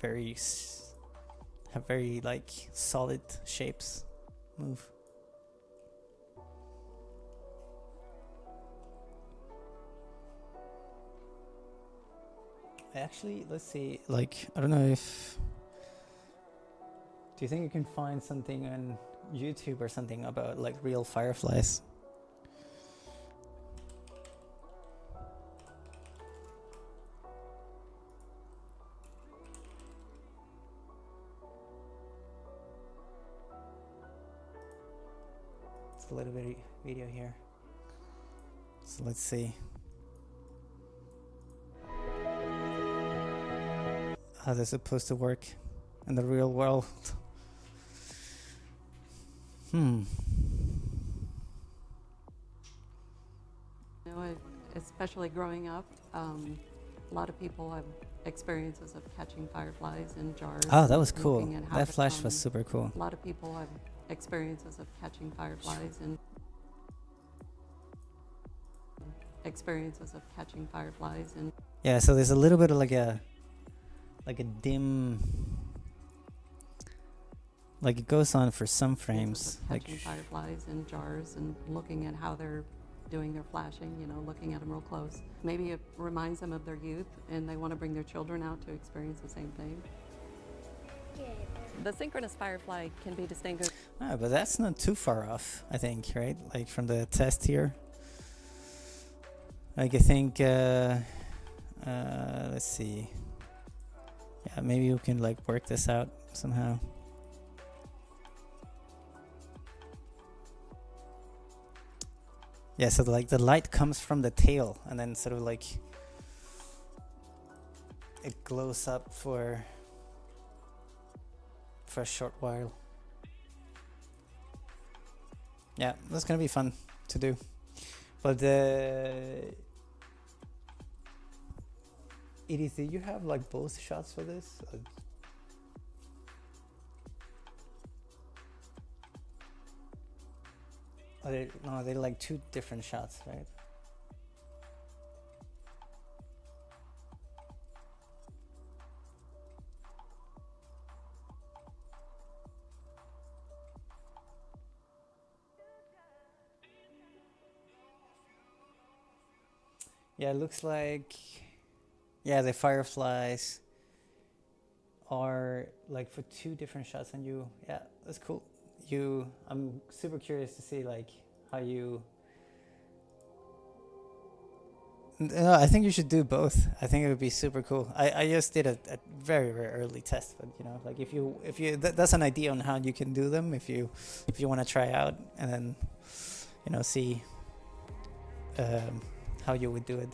have very like solid shapes move. Actually, let's see. Like, I don't know if. Do you think you can find something on YouTube or something about like real fireflies? It's a little bit video here. So let's see. How they're supposed to work in the real world. You know, especially growing up, a lot of people have experiences of catching fireflies in jars. Oh, that was cool. looking at how That to, flash was super cool. A lot of people have experiences of catching fireflies and Yeah, so there's a little bit of like a dim, like it goes on for some frames, like catching fireflies in jars and looking at how they're doing their flashing, you know, looking at them real close. Maybe it reminds them of their youth and they want to bring their children out to experience the same thing. The synchronous firefly can be distinguished. but that's not too far off, I think, right? Like from the test here. Like I think, let's see. Yeah, maybe you can like work this out somehow. Yeah, so like the light comes from the tail and then sort of like it glows up for a short while. Yeah, that's gonna be fun to do. But Edith, do you have like both shots for this? No, they're like two different shots, right? Yeah, it looks like, yeah, the fireflies are like for two different shots, and yeah, that's cool. I'm super curious to see like how you. No, I think you should do both. I think it would be super cool. I just did a very very early test, but you know, like if you that's an idea on how you can do them if you want to try out and then see how you would do it.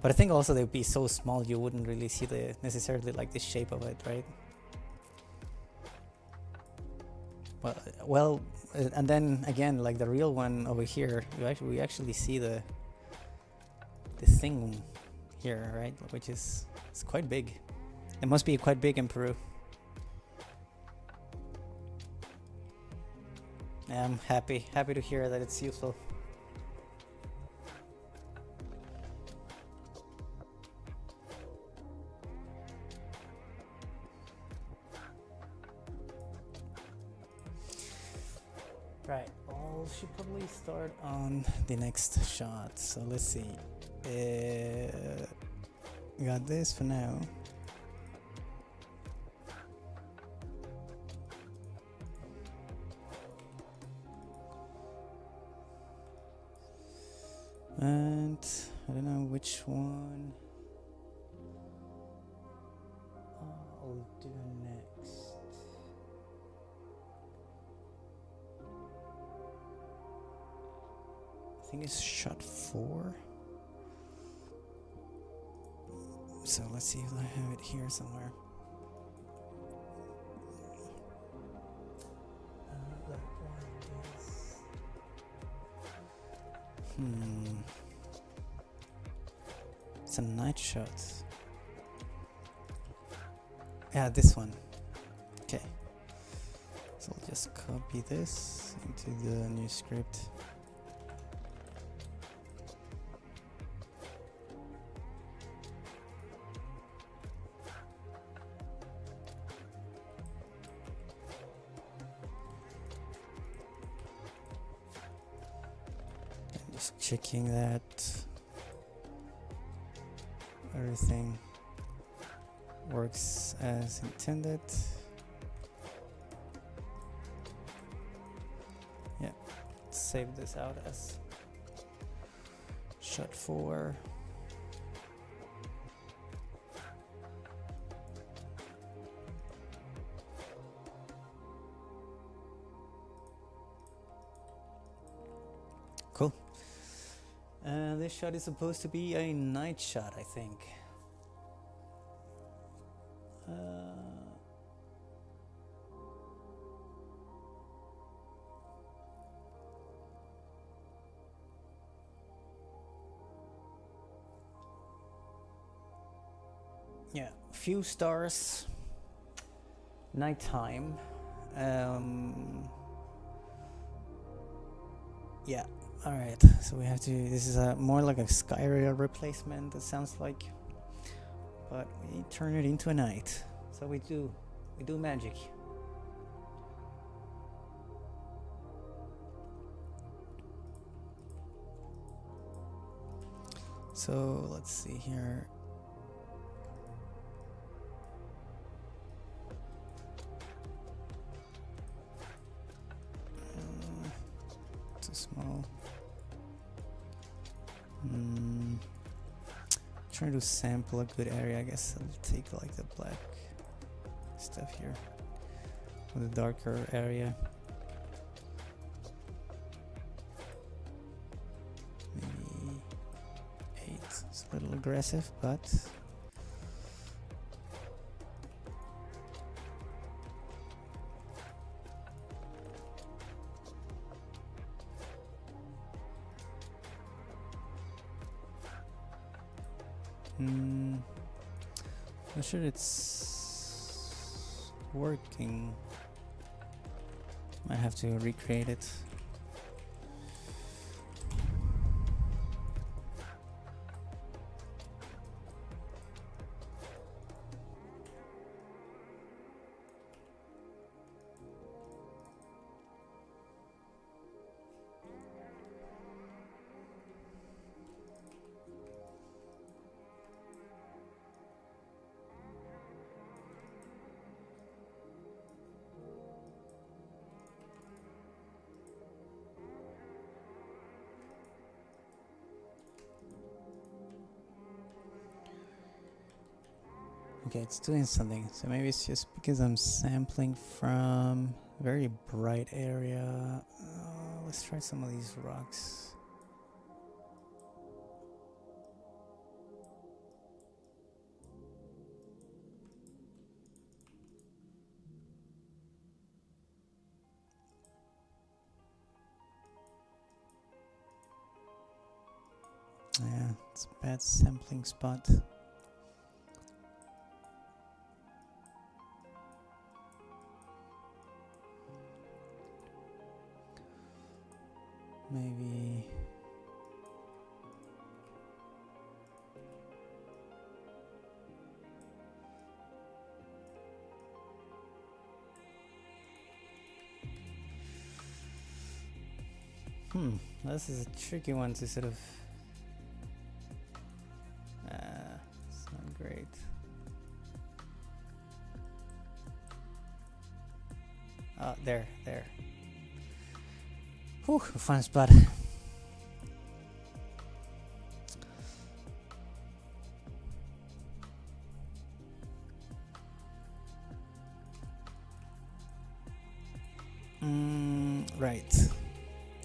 But I think also they would be so small you wouldn't really see necessarily like the shape of it, right? Well, and then again, like the real one over here, we actually see the thing here, right? Which it's quite big. It must be quite big in Peru. Yeah, I'm happy to hear that it's useful. Right, I should probably start on the next shot. So let's see. Got this for now. And I don't know which one I'll do next. I think it's shot 4. So let's see if I have it here somewhere. That one is... It's a night shot. Yeah, this one. Okay. So I'll just copy this into the new script. Just checking that everything works as intended. Yeah, save this out as shot 4. Cool. This shot is supposed to be a night shot, I think. Yeah, few stars, nighttime. Yeah, all right. So we have to. This is a more like a sky rail replacement. It sounds like, but we turn it into a night. So we do magic. So let's see here. Too small. Trying to sample a good area. I guess I'll take like the black stuff here, or the darker area. Maybe 8. It's a little aggressive, but not sure it's working. Might have to recreate it. Okay, it's doing something. So maybe it's just because I'm sampling from a very bright area. Let's try some of these rocks. Yeah, it's a bad sampling spot. Maybe this is a tricky one to sort of it's not great. There. Whew, fun spot. Right.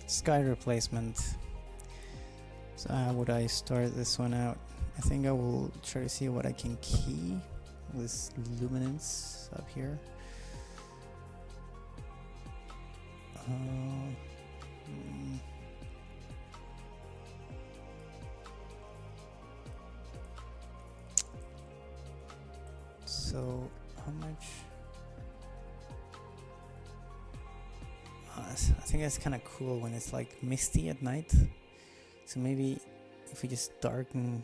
Sky replacement. So how would I start this one out? I think I will try to see what I can key with luminance up here. So how much? I think that's kind of cool when it's like misty at night. So maybe if we just darken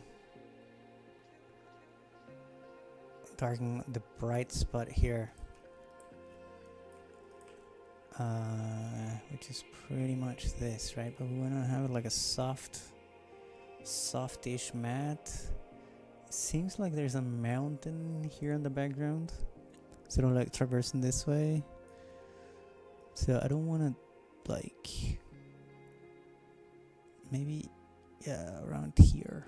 the bright spot here, which is pretty much this, right? But we want to have it like a softish matte. seems like there's a mountain here in the background, sort of like traversing this way. So I don't want to, like, maybe, yeah, around here.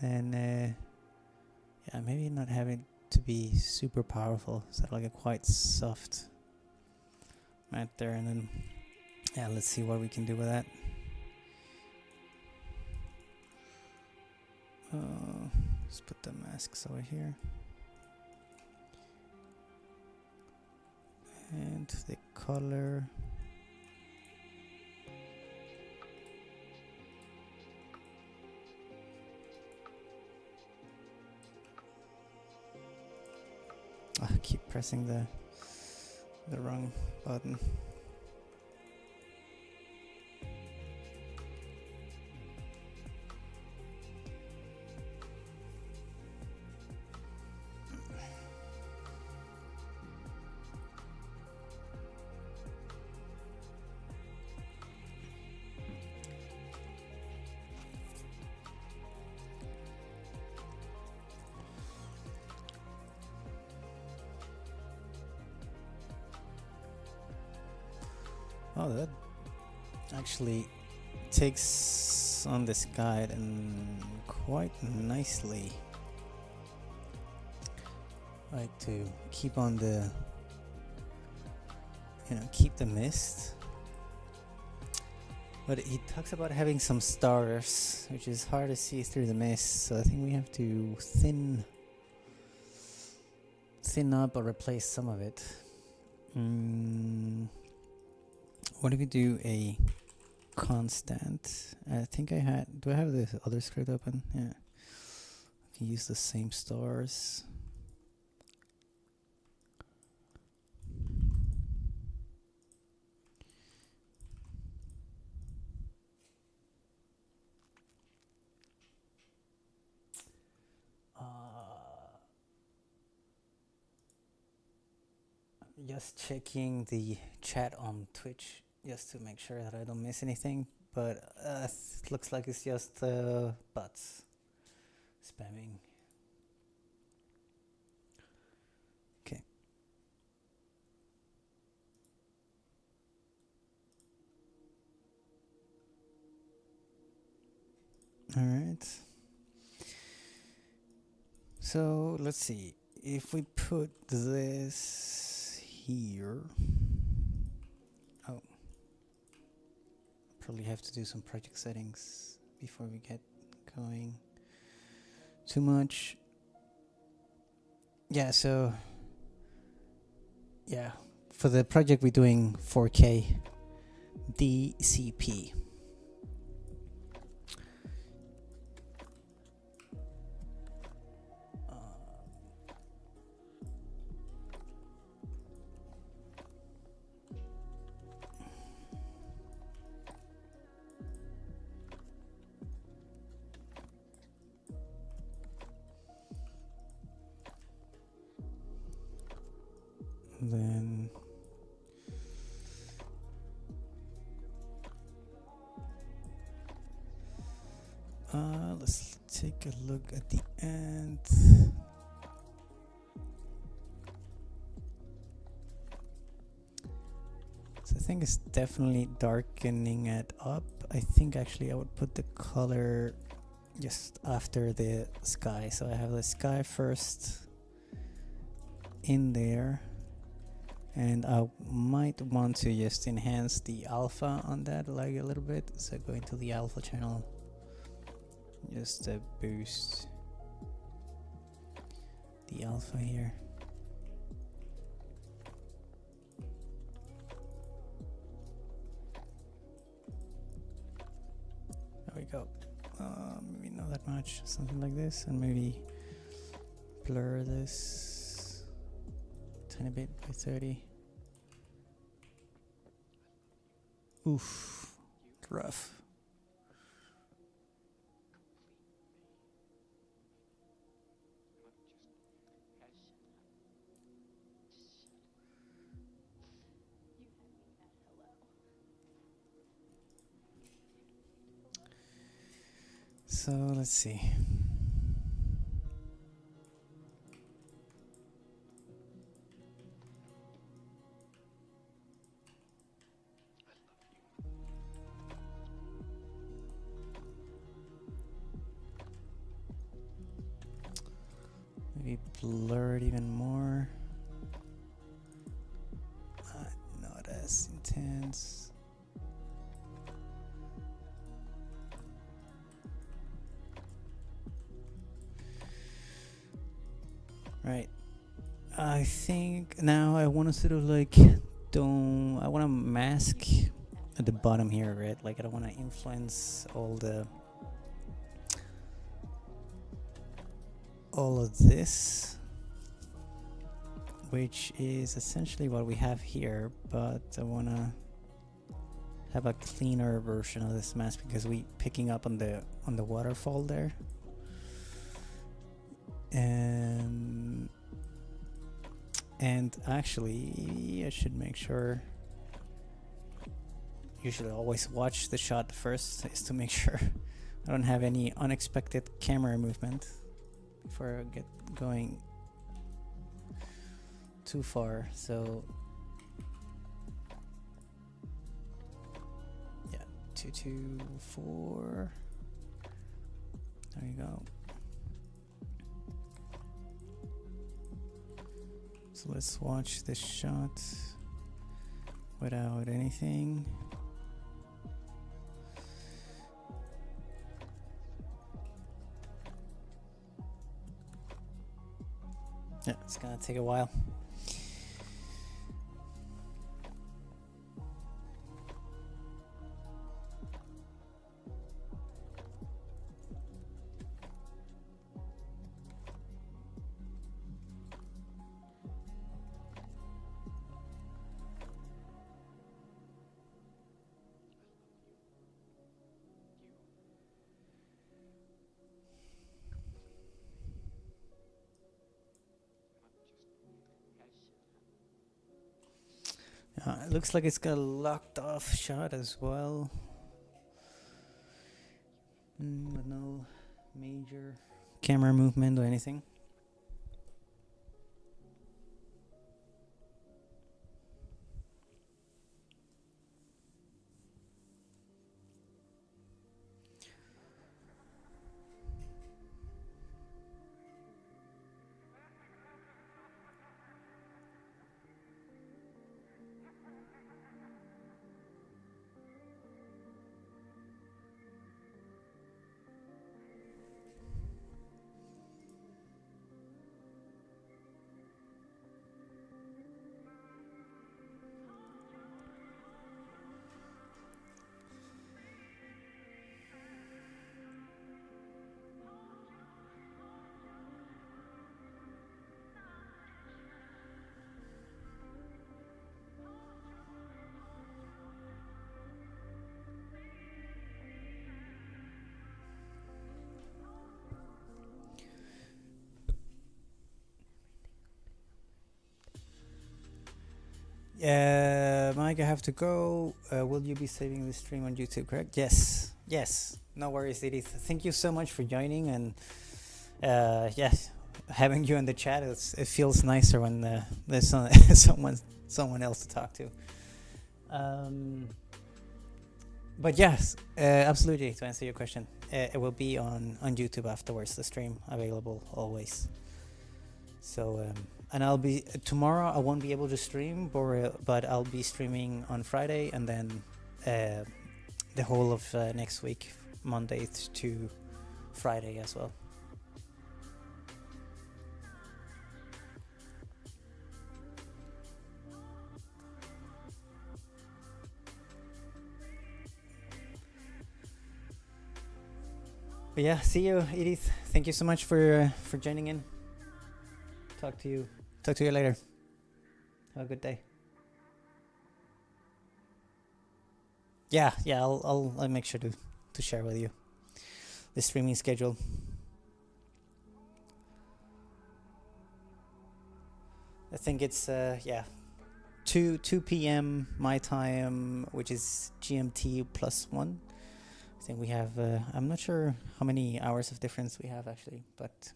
And yeah, maybe not having to be super powerful, so like a quite soft mat there, and then yeah, let's see what we can do with that. Let's put the masks over here, and the color. I keep pressing the wrong button. Oh, that actually takes on this guide and quite nicely. Like to keep on the, keep the mist. But he talks about having some stars, which is hard to see through the mist. So I think we have to thin up or replace some of it. What if we do a constant? I think do I have the other script open? Yeah. I can use the same stars. Just checking the chat on Twitch just to make sure that I don't miss anything, but it looks like it's just bots spamming. Okay. All right. So let's see if we put this here. Oh, probably have to do some project settings before we get going too much. Yeah, so yeah, for the project we're doing 4K DCP. Then let's take a look at the end. So I think it's definitely darkening it up. I think actually I would put the color just after the sky. So I have the sky first in there. And I might want to just enhance the alpha on that like a little bit. So go into the alpha channel, just boost the alpha here. There we go. Maybe not that much, something like this, and maybe blur this tiny bit by 30. Oof, rough. So let's see. blur it even more. Not as intense. Right. I think now I want to sort of like I want to mask at the bottom here, right? Like I don't want to influence all of this, which is essentially what we have here, but I want to have a cleaner version of this mask because we picking up on the waterfall there. And actually I should make sure, you should always watch the shot first, is to make sure I don't have any unexpected camera movement before I get going too far. So yeah, 2, 2, 4. There you go. So let's watch this shot without anything. Yeah, it's gonna take a while. It looks like it's got a locked off shot as well. But no major camera movement or anything. Mike, I have to go. Will you be saving the stream on YouTube, correct? Yes. Yes. No worries, Edith. Thank you so much for joining. And yes, having you in the chat, it feels nicer when there's someone else to talk to. But yes, absolutely, to answer your question, it will be on YouTube afterwards, the stream available always. So and I'll be tomorrow. I won't be able to stream, but I'll be streaming on Friday, and then the whole of next week, Monday to Friday as well. But yeah, see you, Edith. Thank you so much for joining in. Talk to you later. Have a good day. Yeah, I'll make sure to share with you the streaming schedule. I think it's 2 p.m. my time, which is GMT +1. I think we have I'm not sure how many hours of difference we have actually, but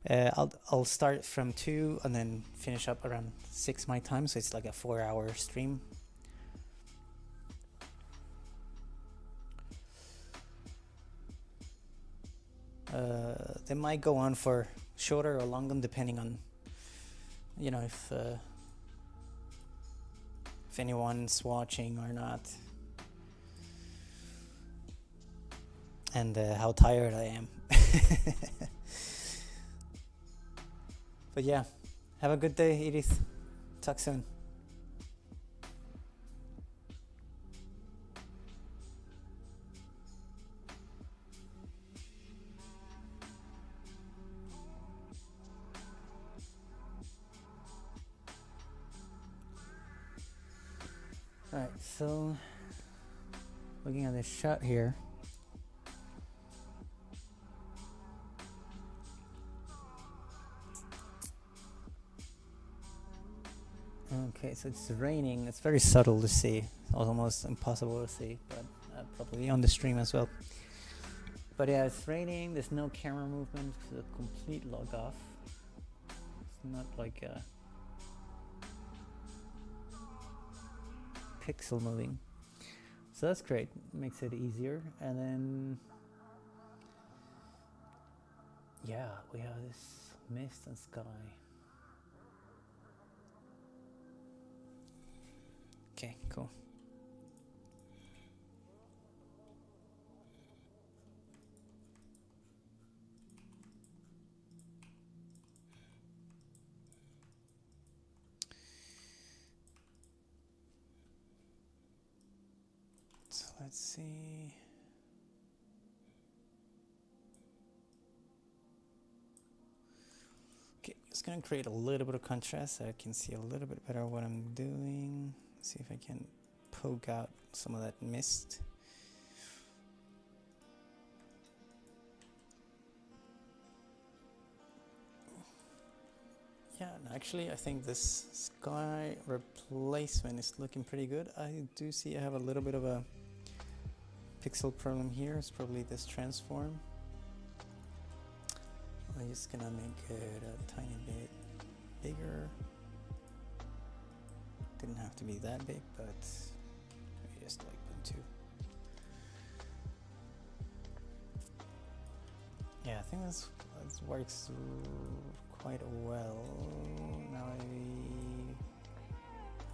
I'll start from 2 and then finish up around 6 my time, so it's like a 4-hour stream. They might go on for shorter or longer, depending on, you know, if anyone's watching or not, and how tired I am. But yeah, have a good day, Edith. Talk soon. Alright, so looking at this shot here, okay, so it's raining. It's very subtle to see, almost impossible to see, but probably on the stream as well. But yeah, it's raining. There's no camera movement. It's a complete log off. It's not like a pixel moving, so that's great. Makes it easier. And then yeah, we have this mist and sky. Okay, cool. So let's see. Okay, just gonna create a little bit of contrast so I can see a little bit better what I'm doing. See if I can poke out some of that mist. Yeah, and actually I think this sky replacement is looking pretty good. I do see I have a little bit of a pixel problem here. It's probably this transform. I'm just gonna make it a tiny bit bigger. Didn't have to be that big, but maybe just like 1, 2. Yeah, I think that works quite well. Now I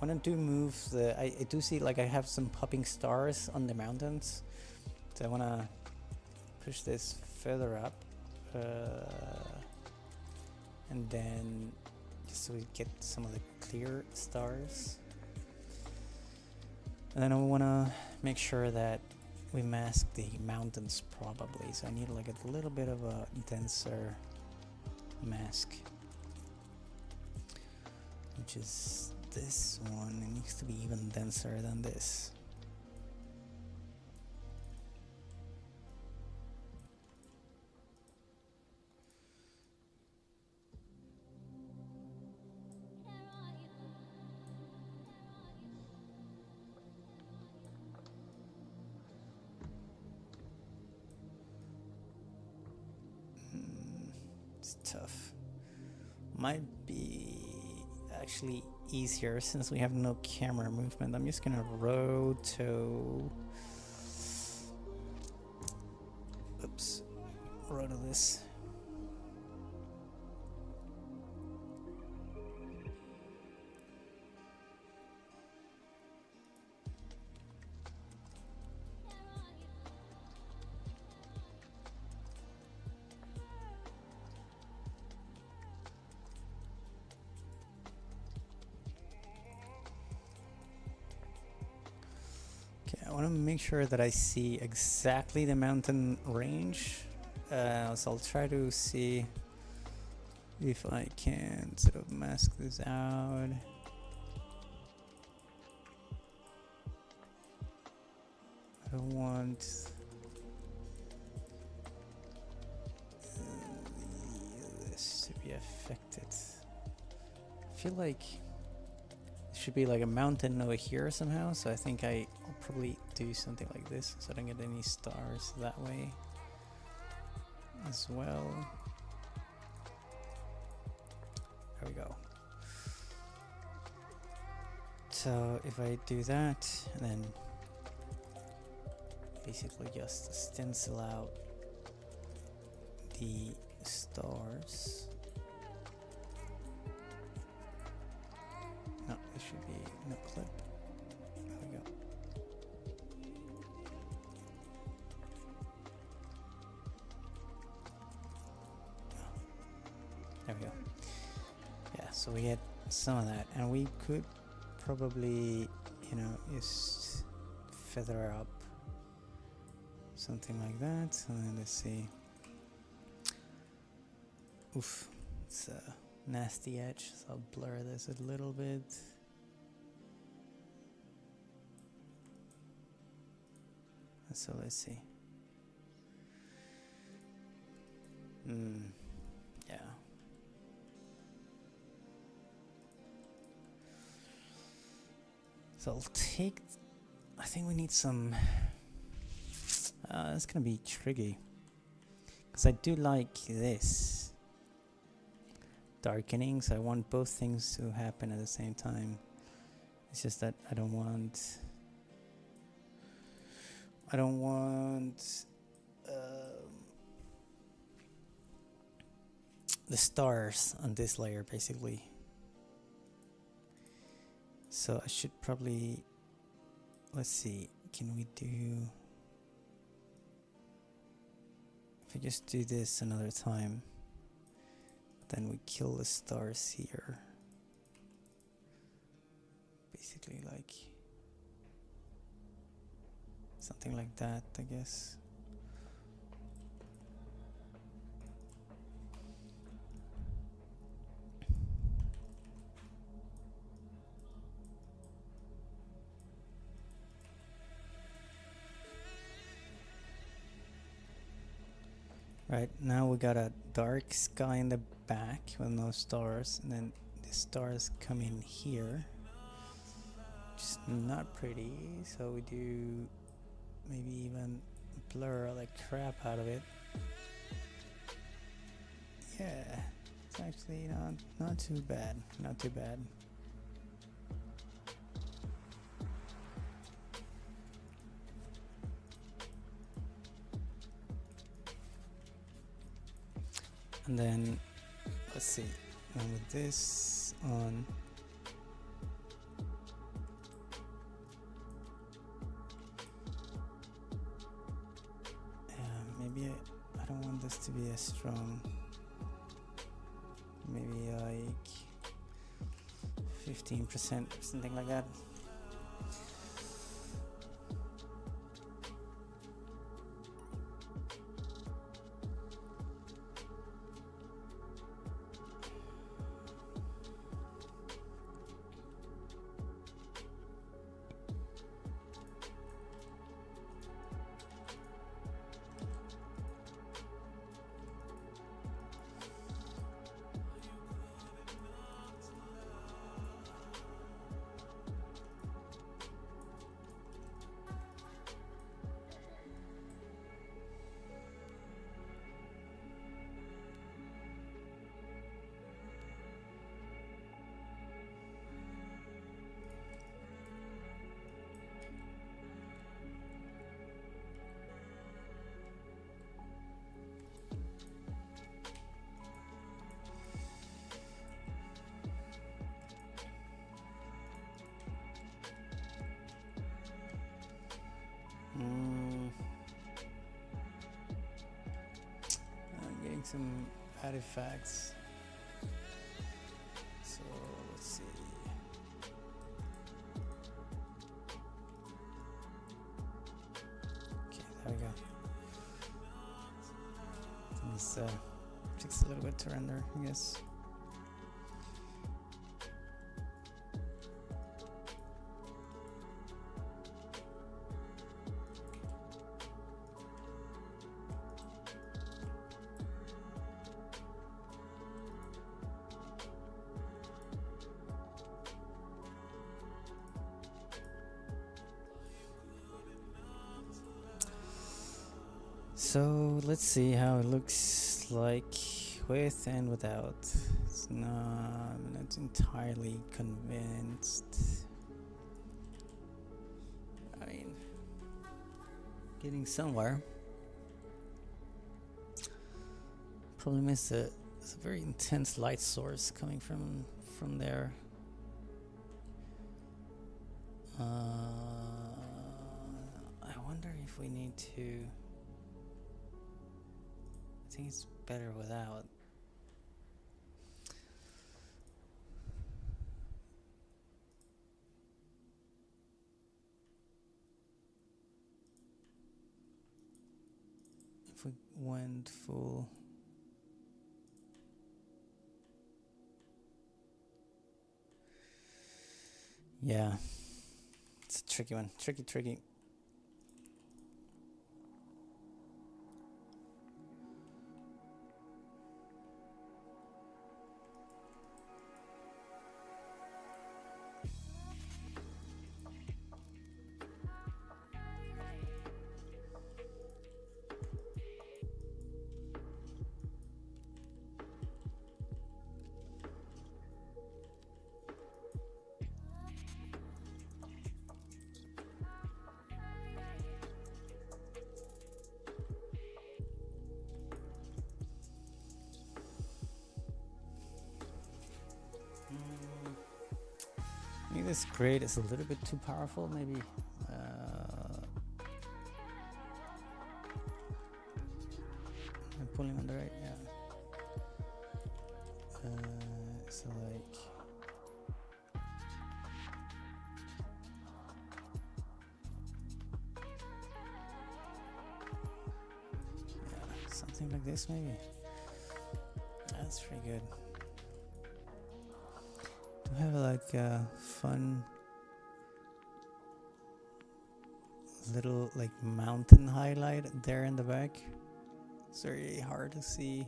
want to move the. I do see like I have some popping stars on the mountains, so I want to push this further up, and then just so we get some of the clear stars. And then I want to make sure that we mask the mountains probably. So I need like a little bit of a denser mask, which is this one. It needs to be even denser than this. It's tough. Might be actually easier since we have no camera movement. I'm just gonna roto. Oops. Roto this. I want to make sure that I see exactly the mountain range, so I'll try to see if I can sort of mask this out. I don't want this to be affected. I feel like should be like a mountain over here somehow, so I think I'll probably do something like this so I don't get any stars that way as well. There we go. So if I do that, and then basically just stencil out the stars. This should be no clip. There we go. There we go. Yeah, so we get some of that, and we could probably, you know, just feather up something like that. And then let's see. Oof, it's a nasty edge, so I'll blur this a little bit. So let's see. Yeah. So I'll take. I think we need some. It's gonna be tricky, because I do like this darkening, so I want both things to happen at the same time. It's just that I don't want the stars on this layer, basically. So I should probably, let's see, can we do, if I just do this another time, then we kill the stars here. Basically like something like that, I guess. Right, now we got a dark sky in the back with no stars, and then the stars come in here, which is not pretty, so we do maybe even blur the crap out of it. Yeah, it's actually not too bad, not too bad. And then let's see, and with this on, maybe I don't want this to be as strong. Maybe like 15% or something like that. I'm getting some artifacts. So let's see. Okay, there we go. This takes a little bit to render, I guess. So let's see how it looks like with and without. I'm not entirely convinced. I mean, getting somewhere. Problem is that it's a very intense light source coming from there. I wonder if we need to. I think it's better without. If we went full. Yeah, it's a tricky one. Tricky. I think this grade is a little bit too powerful, maybe. I'm pulling on the right, yeah. So like. Yeah, something like this, maybe. That's pretty good. Do have like a fun little like mountain highlight there in the back. It's very hard to see.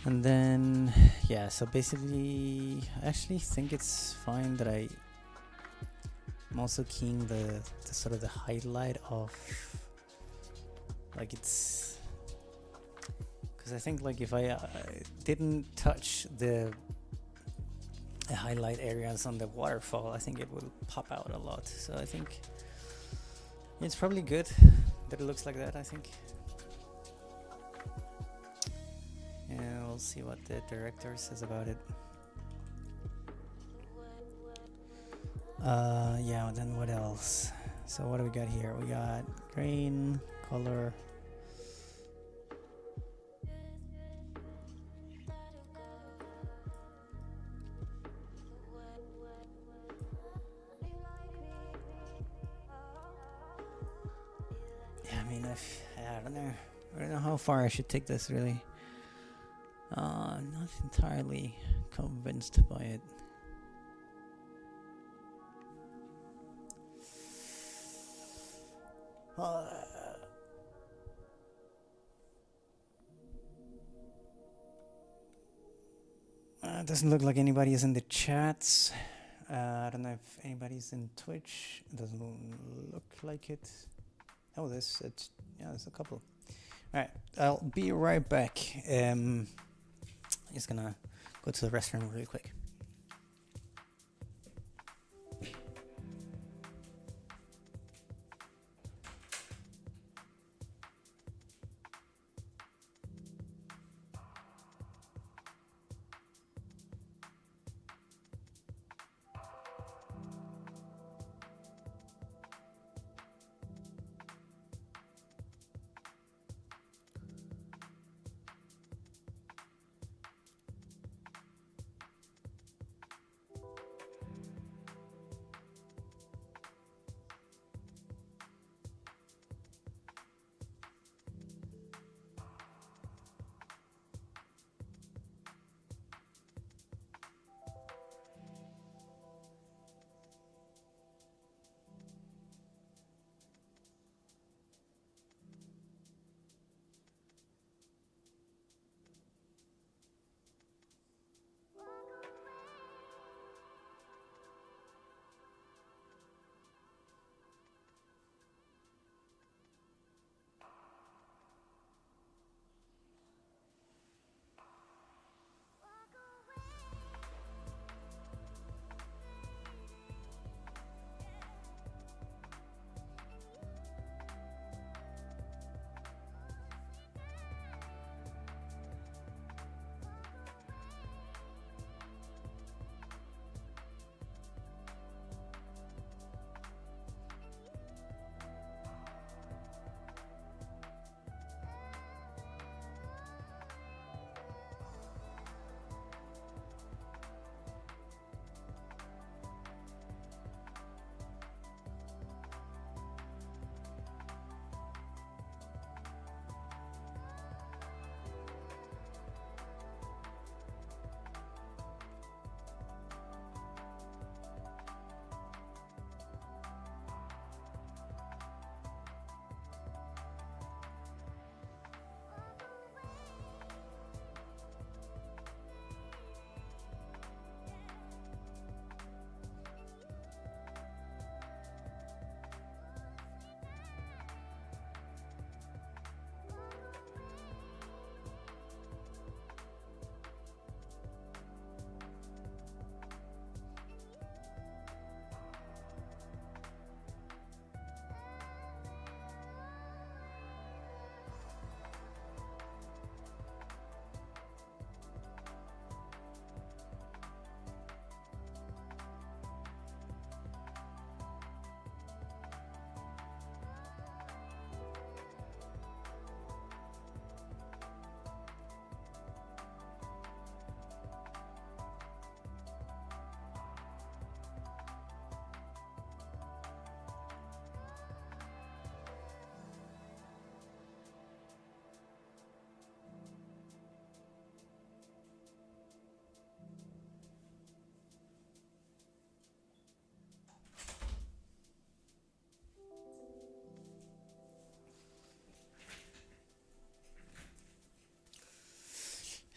And then, yeah, so basically, I actually think it's fine that I'm also keying the sort of the highlight of, like it's, because I think like if I didn't touch the highlight areas on the waterfall, I think it will pop out a lot. So I think it's probably good that it looks like that, I think. Yeah, we'll see what the director says about it. Yeah, then what else? So what do we got here? We got grain, color. Yeah, I mean, I don't know. I don't know how far I should take this, really. I'm not entirely convinced by it. It doesn't look like anybody is in the chats. I don't know if anybody's in Twitch. It doesn't look like it. Oh, there's a couple. All right, I'll be right back. Just gonna go to the restroom really quick.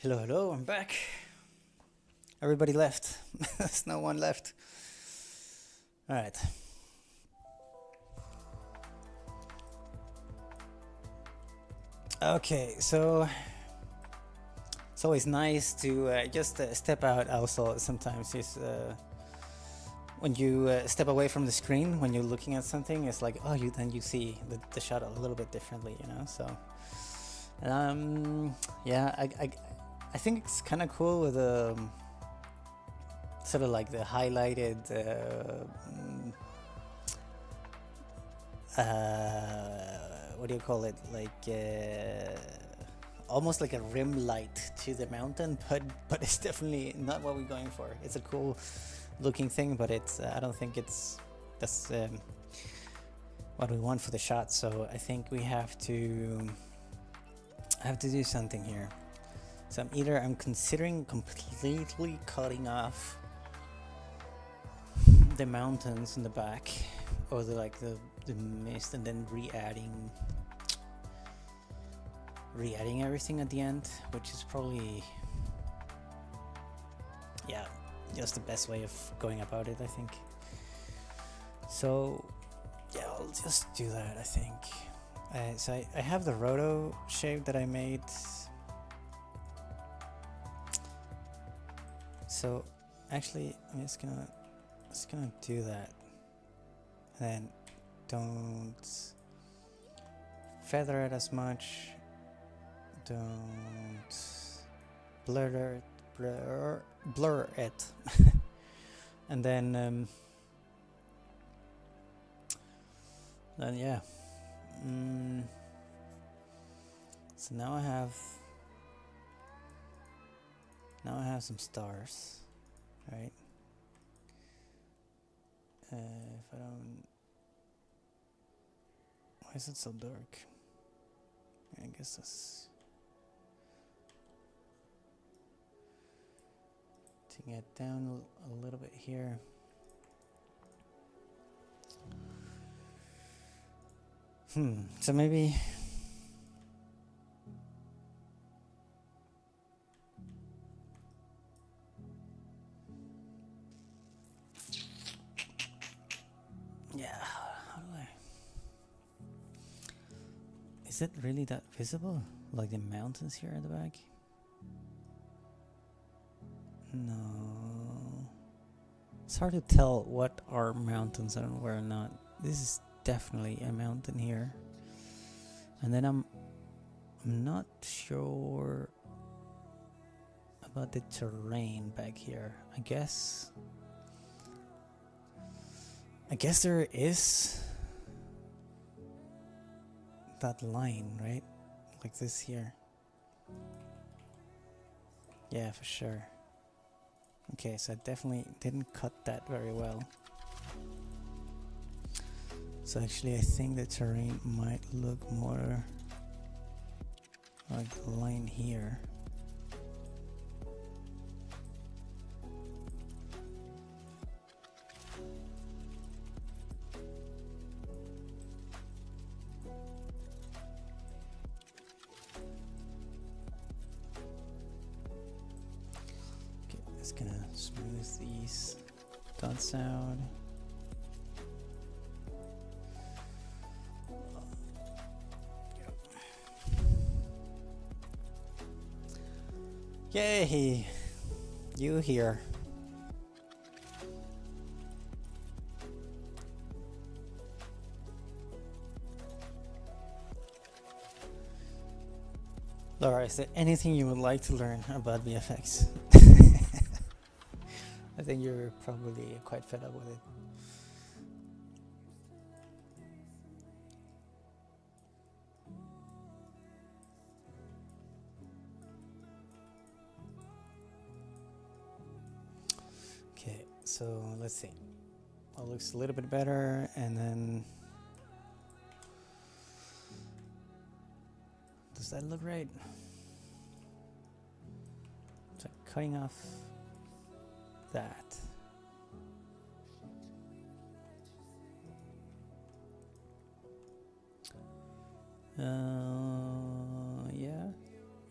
Hello, hello, I'm back. Everybody left. There's no one left. All right. Okay, so it's always nice to just step out also sometimes. Just, when you step away from the screen, when you're looking at something, it's like, oh, you see the shot a little bit differently, you know? So, yeah, I think it's kind of cool with sort of like the highlighted what do you call it, like almost like a rim light to the mountain, but it's definitely not what we're going for. It's a cool looking thing, but it's I don't think that's what we want for the shot. So I think we have to do something here. So I'm considering completely cutting off the mountains in the back, or the mist, and then re-adding everything at the end, which is probably, yeah, just the best way of going about it, I think. So yeah, I'll just do that, I think. So I have the roto shape that I made. So actually I'm just gonna do that, and then don't feather it as much, don't blur it and then yeah, so now I have some stars, right? If I don't, why is it so dark? I guess this, taking it down a little bit here. So maybe yeah, how do I, is it really that visible, like the mountains here in the back? No, it's hard to tell what are mountains and where not. This is definitely a mountain here, and then I'm not sure about the terrain back here. I guess there is that line, right? Like this here. Yeah, for sure. Okay, so I definitely didn't cut that very well. So actually I think the terrain might look more like the line here. Okay, just gonna smooth these dots out. Yay! You here. Laura, is there anything you would like to learn about VFX? I think you're probably quite fed up with it. Okay, so let's see. It looks a little bit better, and then does that look right? So cutting off that.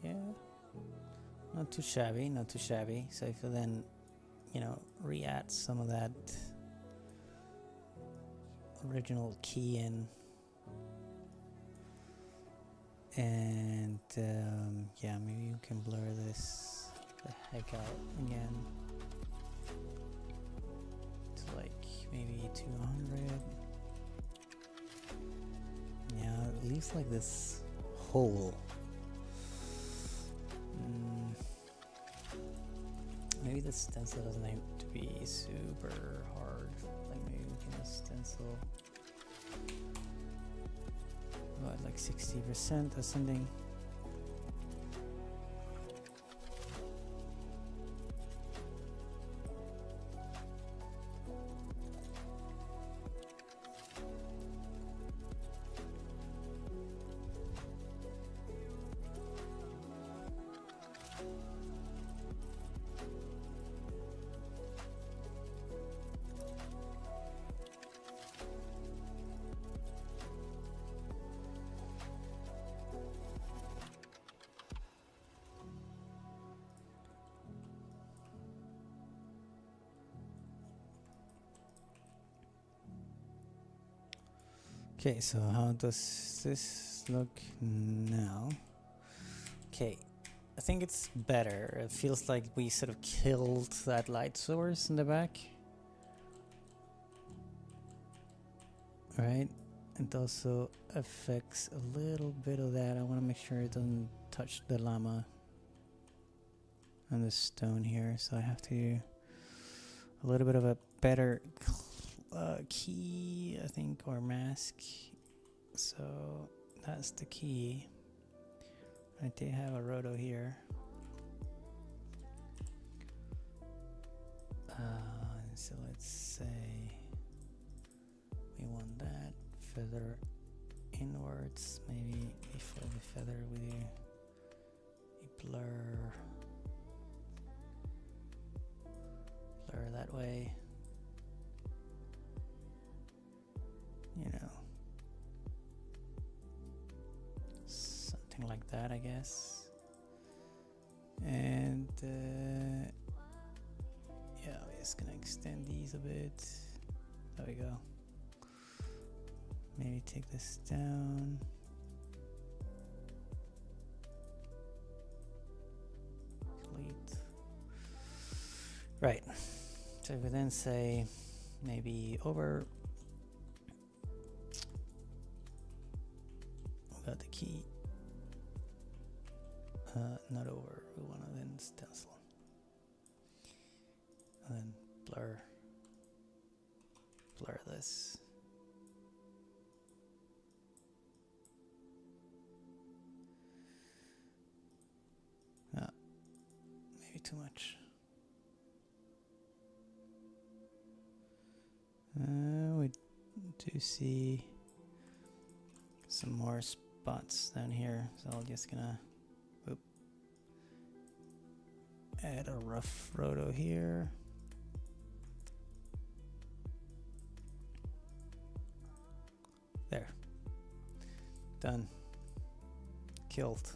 Yeah. Not not too shabby, not too shabby. So if you then, re-add some of that original key in, and yeah, maybe you can blur this the heck out again to like maybe 200. Yeah, it leaves like this hole. Maybe the stencil doesn't have to be super hard. Like maybe we can just stencil about like 60% or something. Okay, so how does this look now? Okay, I think it's better. It feels like we sort of killed that light source in the back. Right? It also affects a little bit of that. I want to make sure it doesn't touch the llama and the stone here, so I have to do a little bit of a better key, I think, or mask. So that's the key. I do have a roto here. So let's say we want that feather inwards. Maybe before the feather we do a blur that way. Something like that, I guess. And yeah, we're just gonna extend these a bit. There we go. Maybe take this down. Delete. Right. So we then say maybe over. Got the key. Not over. We want to then stencil. And then blur this. Maybe too much. We do see some more spots down here, so I'm just gonna add a rough roto here. There. Done. Killed.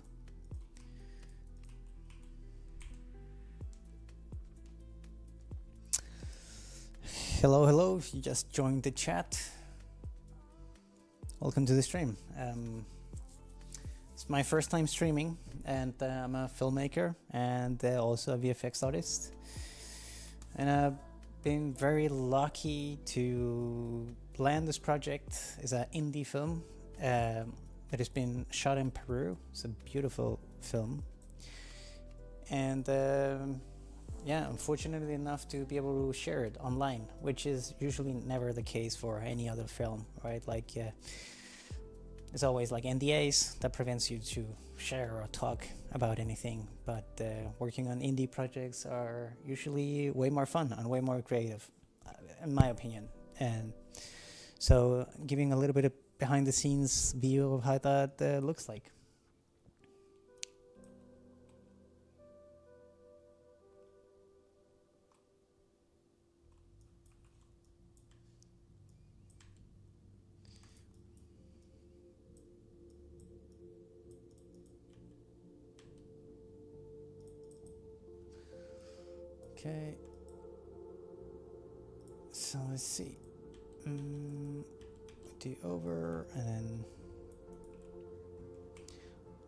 Hello, if you just joined the chat. Welcome to the stream. It's my first time streaming, and I'm a filmmaker and also a VFX artist. And I've been very lucky to land this project. It's an indie film that has been shot in Peru. It's a beautiful film. And yeah, I'm fortunate enough to be able to share it online, which is usually never the case for any other film, right? Like, it's always like NDAs that prevents you to share or talk about anything. But working on indie projects are usually way more fun and way more creative, in my opinion. And so giving a little bit of behind the scenes view of how that looks like. Okay. So let's see. Do over and then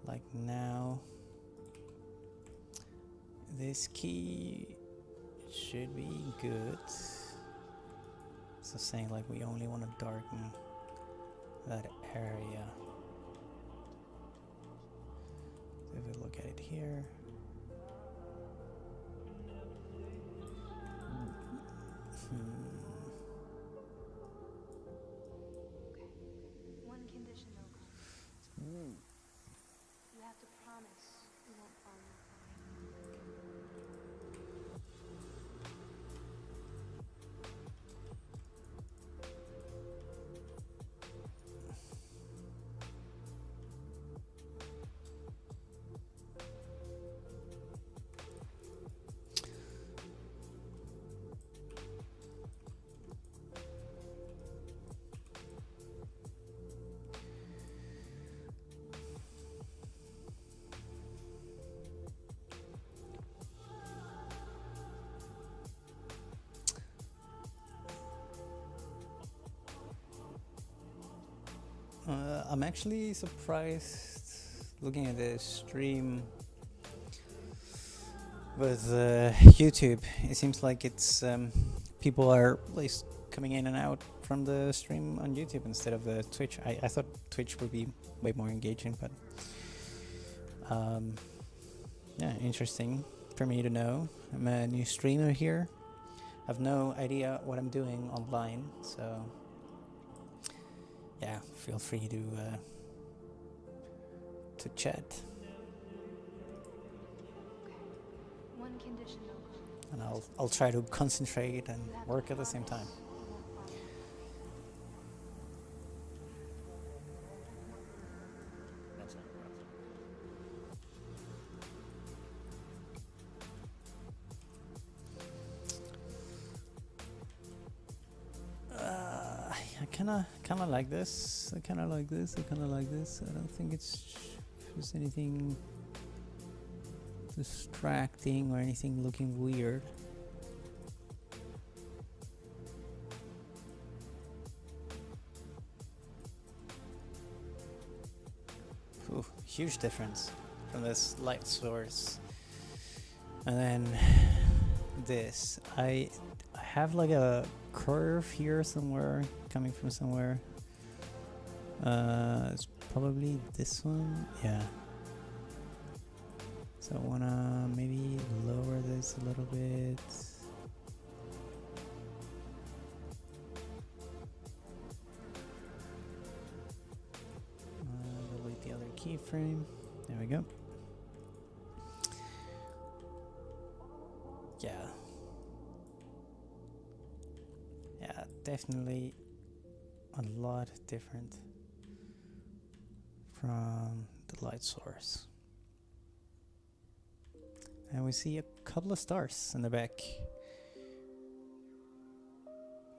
like now. This key should be good. So saying like we only want to darken that area. So if we look at it here. One condition, though. You have to promise you won't follow your plan. I'm actually surprised looking at the stream with YouTube. It seems like it's people are at least coming in and out from the stream on YouTube instead of the Twitch. I thought Twitch would be way more engaging, but yeah, interesting for me to know. I'm a new streamer here. I have no idea what I'm doing online, so yeah, feel free to chat. One condition, though. And I'll try to concentrate and work at the same time. You won't follow. I kind of like this. I kind of like this. I kind of like this. I don't think there's anything distracting or anything looking weird. Ooh, huge difference from this light source. And then this. I have like a curve here somewhere, coming from somewhere. It's probably this one. Yeah. So I wanna maybe lower this a little bit. Delete the other keyframe. There we go. Yeah. Yeah, definitely a lot different from the light source. And we see a couple of stars in the back.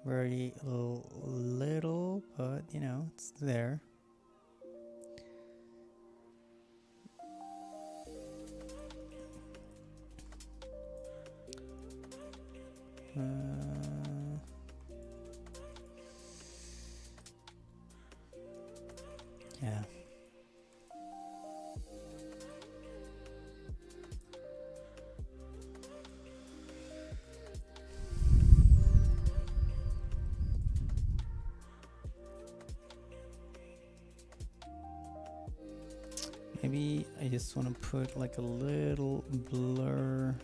Very little, but you know, it's there. Yeah. Maybe I just want to put like a little blur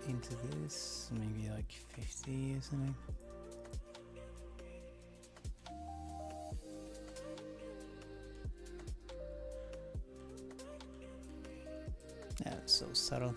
into this, maybe like 50 or something. Yeah, it's so subtle.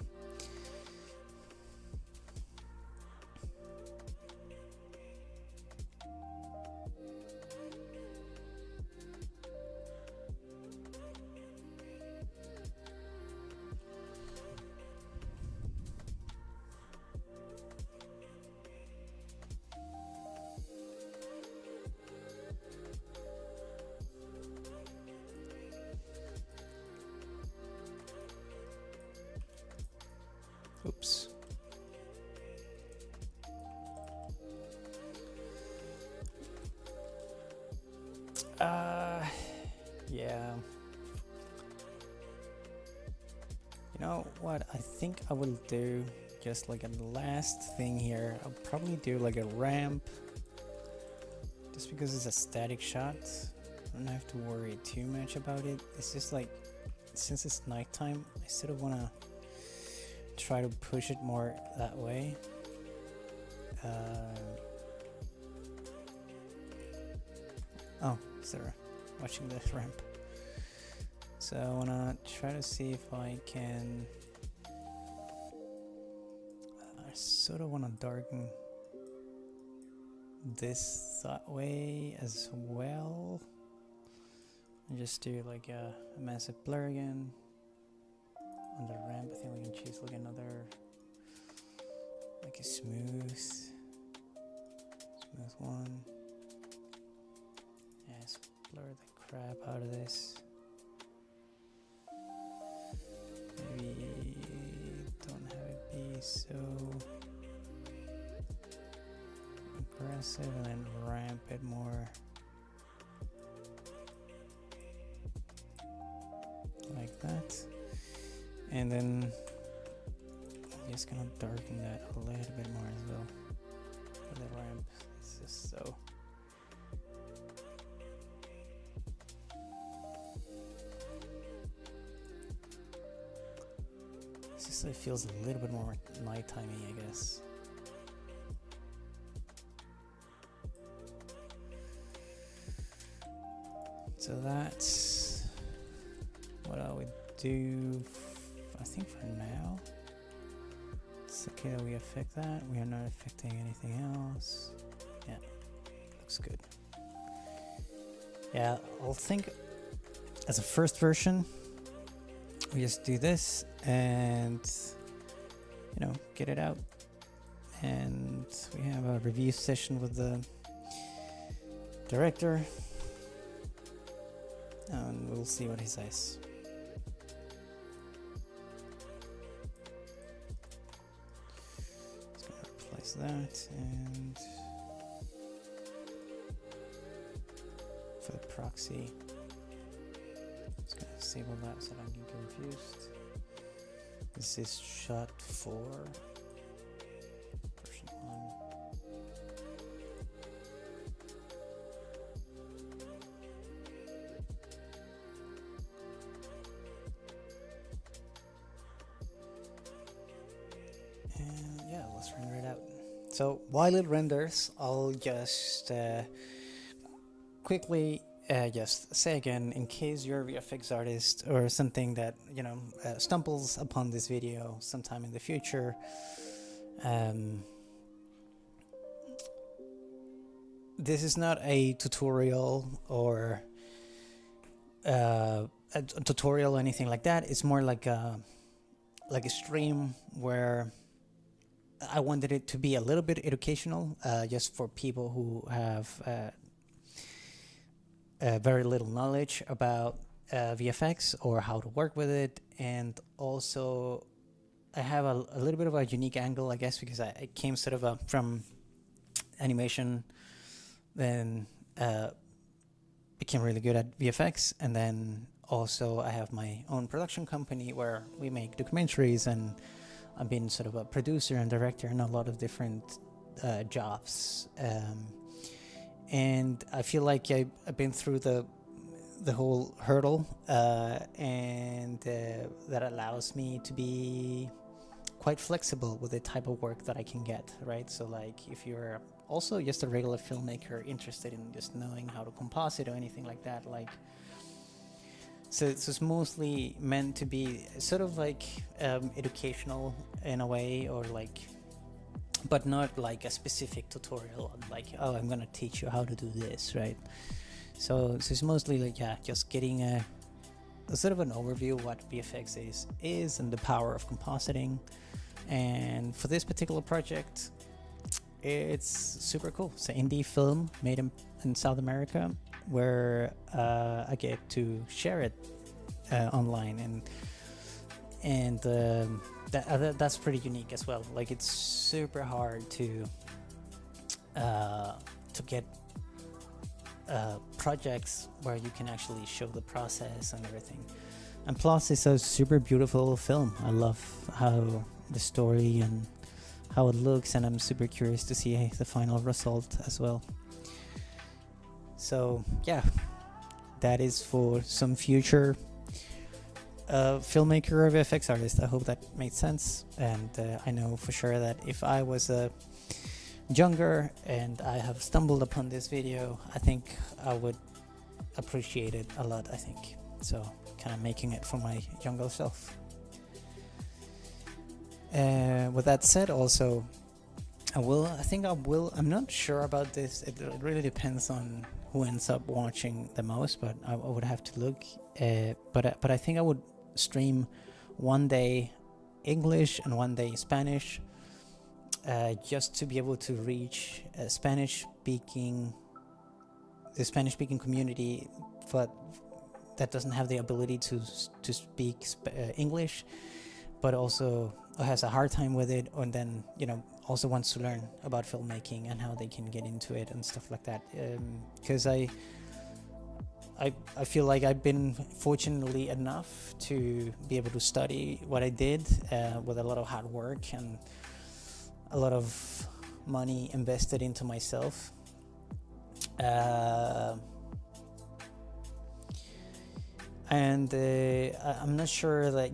Yeah. You know what? I think I will do just like a last thing here. I'll probably do like a ramp. Just because it's a static shot, I don't have to worry too much about it. It's just like, since it's nighttime, I sort of want to try to push it more that way. Oh, Sarah, watching the ramp. So I want to try to see if I can... I sort of want to darken this that way as well. And just do like a massive blur again. On the ramp, I think we can choose like another, like a smooth one. Yeah, let's blur the crap out of this. Maybe don't have it be so aggressive, and then ramp it more like that. And then I'm just gonna darken that a little bit more as well. For the ramp, it's just so. It's just, it feels a little bit more nighttime-y, I guess. So that's what I would do. I think for now, it's okay that we affect that. We are not affecting anything else. Yeah, looks good. Yeah, I'll think as a first version, we just do this and, you know, get it out. And we have a review session with the director, and we'll see what he says. That, and for the proxy, just gonna disable that so I don't get confused. This is shot 4, version 1. And yeah, let's render it out. So while it renders, I'll just quickly just say again, in case you're a VFX artist or something that, you know, stumbles upon this video sometime in the future, this is not a tutorial or a tutorial or anything like that. It's more like a stream where I wanted it to be a little bit educational, just for people who have very little knowledge about VFX or how to work with it. And also I have a little bit of a unique angle, I guess, because I came sort of from animation, then became really good at VFX, and then also I have my own production company where we make documentaries, and I've been sort of a producer and director in a lot of different jobs, and I feel like I've been through the whole hurdle, and that allows me to be quite flexible with the type of work that I can get, right? So like if you're also just a regular filmmaker interested in just knowing how to composite or anything like that, like, so it's mostly meant to be sort of like educational in a way, or like, but not like a specific tutorial on like, oh, I'm gonna teach you how to do this, right? So it's mostly like, yeah, just getting a sort of an overview of what VFX is and the power of compositing. And for this particular project, it's super cool. It's an indie film made in South America, where I get to share it online, and that's pretty unique as well. Like, it's super hard to get projects where you can actually show the process and everything. And plus, it's a super beautiful film. I love how the story and how it looks, and I'm super curious to see the final result as well. So yeah, that is for some future filmmaker or VFX artist. I hope that made sense, and I know for sure that if I was younger and I have stumbled upon this video, I think I would appreciate it a lot. I think so, kind of making it for my younger self. With that said, also I'm not sure about this. It really depends on who ends up watching the most, but I would have to look. But I think I would stream one day English and one day Spanish, just to be able to reach the Spanish speaking community, but that doesn't have the ability to speak English, but also has a hard time with it, and then also wants to learn about filmmaking and how they can get into it and stuff like that. Because I feel like I've been fortunately enough to be able to study what I did with a lot of hard work and a lot of money invested into myself. And I'm not sure that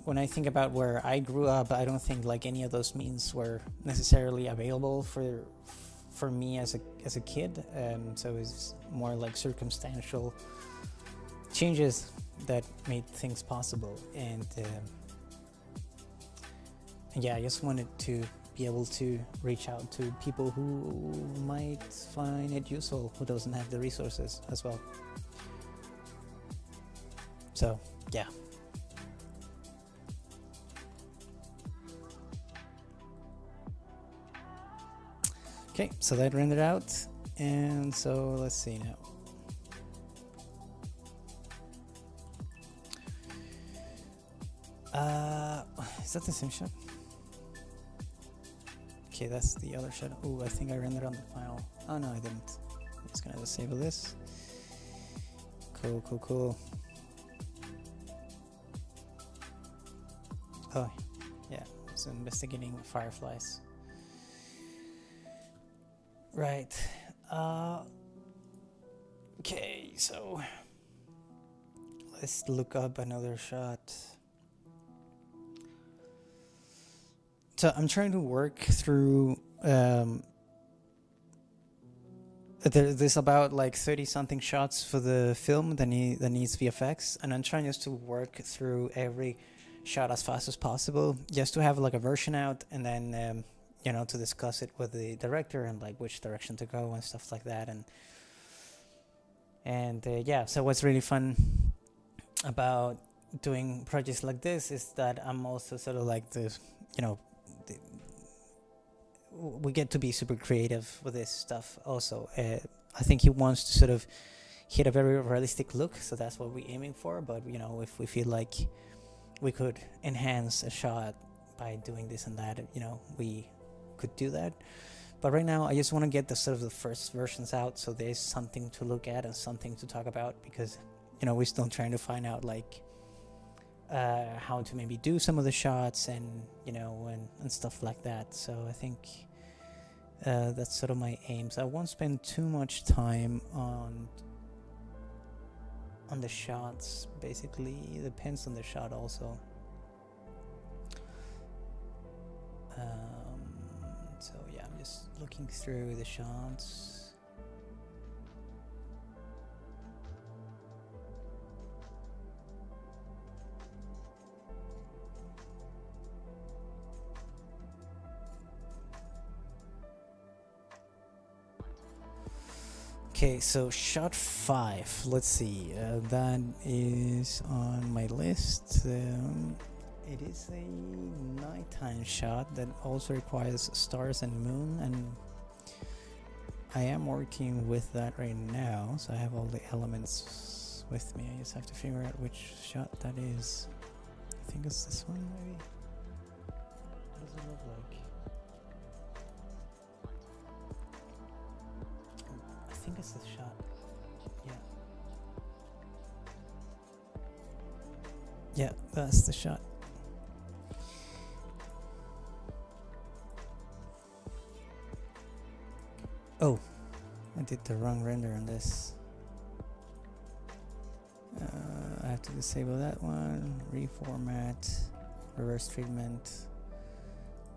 when I think about where I grew up, I don't think like any of those means were necessarily available for me as a kid. So it's more like circumstantial changes that made things possible. And yeah, I just wanted to be able to reach out to people who might find it useful, who doesn't have the resources as well. So yeah. Okay, so that rendered out, and so let's see now. Is that the same shot? Okay, that's the other shot. Oh, I think I rendered on the file. Oh no, I didn't. I'm just gonna disable this. Cool. Oh, yeah, it's investigating fireflies. Right. Okay, so let's look up another shot. So I'm trying to work through there's about like 30 something shots for the film that needs VFX, and I'm trying just to work through every shot as fast as possible, just to have like a version out, and then to discuss it with the director and like which direction to go and stuff like that. And yeah, so what's really fun about doing projects like this is that I'm also sort of like we get to be super creative with this stuff also. I think he wants to sort of hit a very realistic look, so that's what we're aiming for. But if we feel like we could enhance a shot by doing this and that, we could do that. But right now I just want to get the sort of the first versions out, so there's something to look at and something to talk about, because we're still trying to find out like how to maybe do some of the shots and and stuff like that. So I think that's sort of my aims. I won't spend too much time on the shots. Basically, it depends on the shot also. So yeah, I'm just looking through the shots. Okay, so shot 5. Let's see. That is on my list. It is a nighttime shot that also requires stars and moon, and I am working with that right now. So I have all the elements with me. I just have to figure out which shot that is. I think it's this one, maybe. What does it look like? I think it's the shot. Yeah. Yeah, that's the shot. Oh, I did the wrong render on this. I have to disable that one. Reformat. Reverse treatment.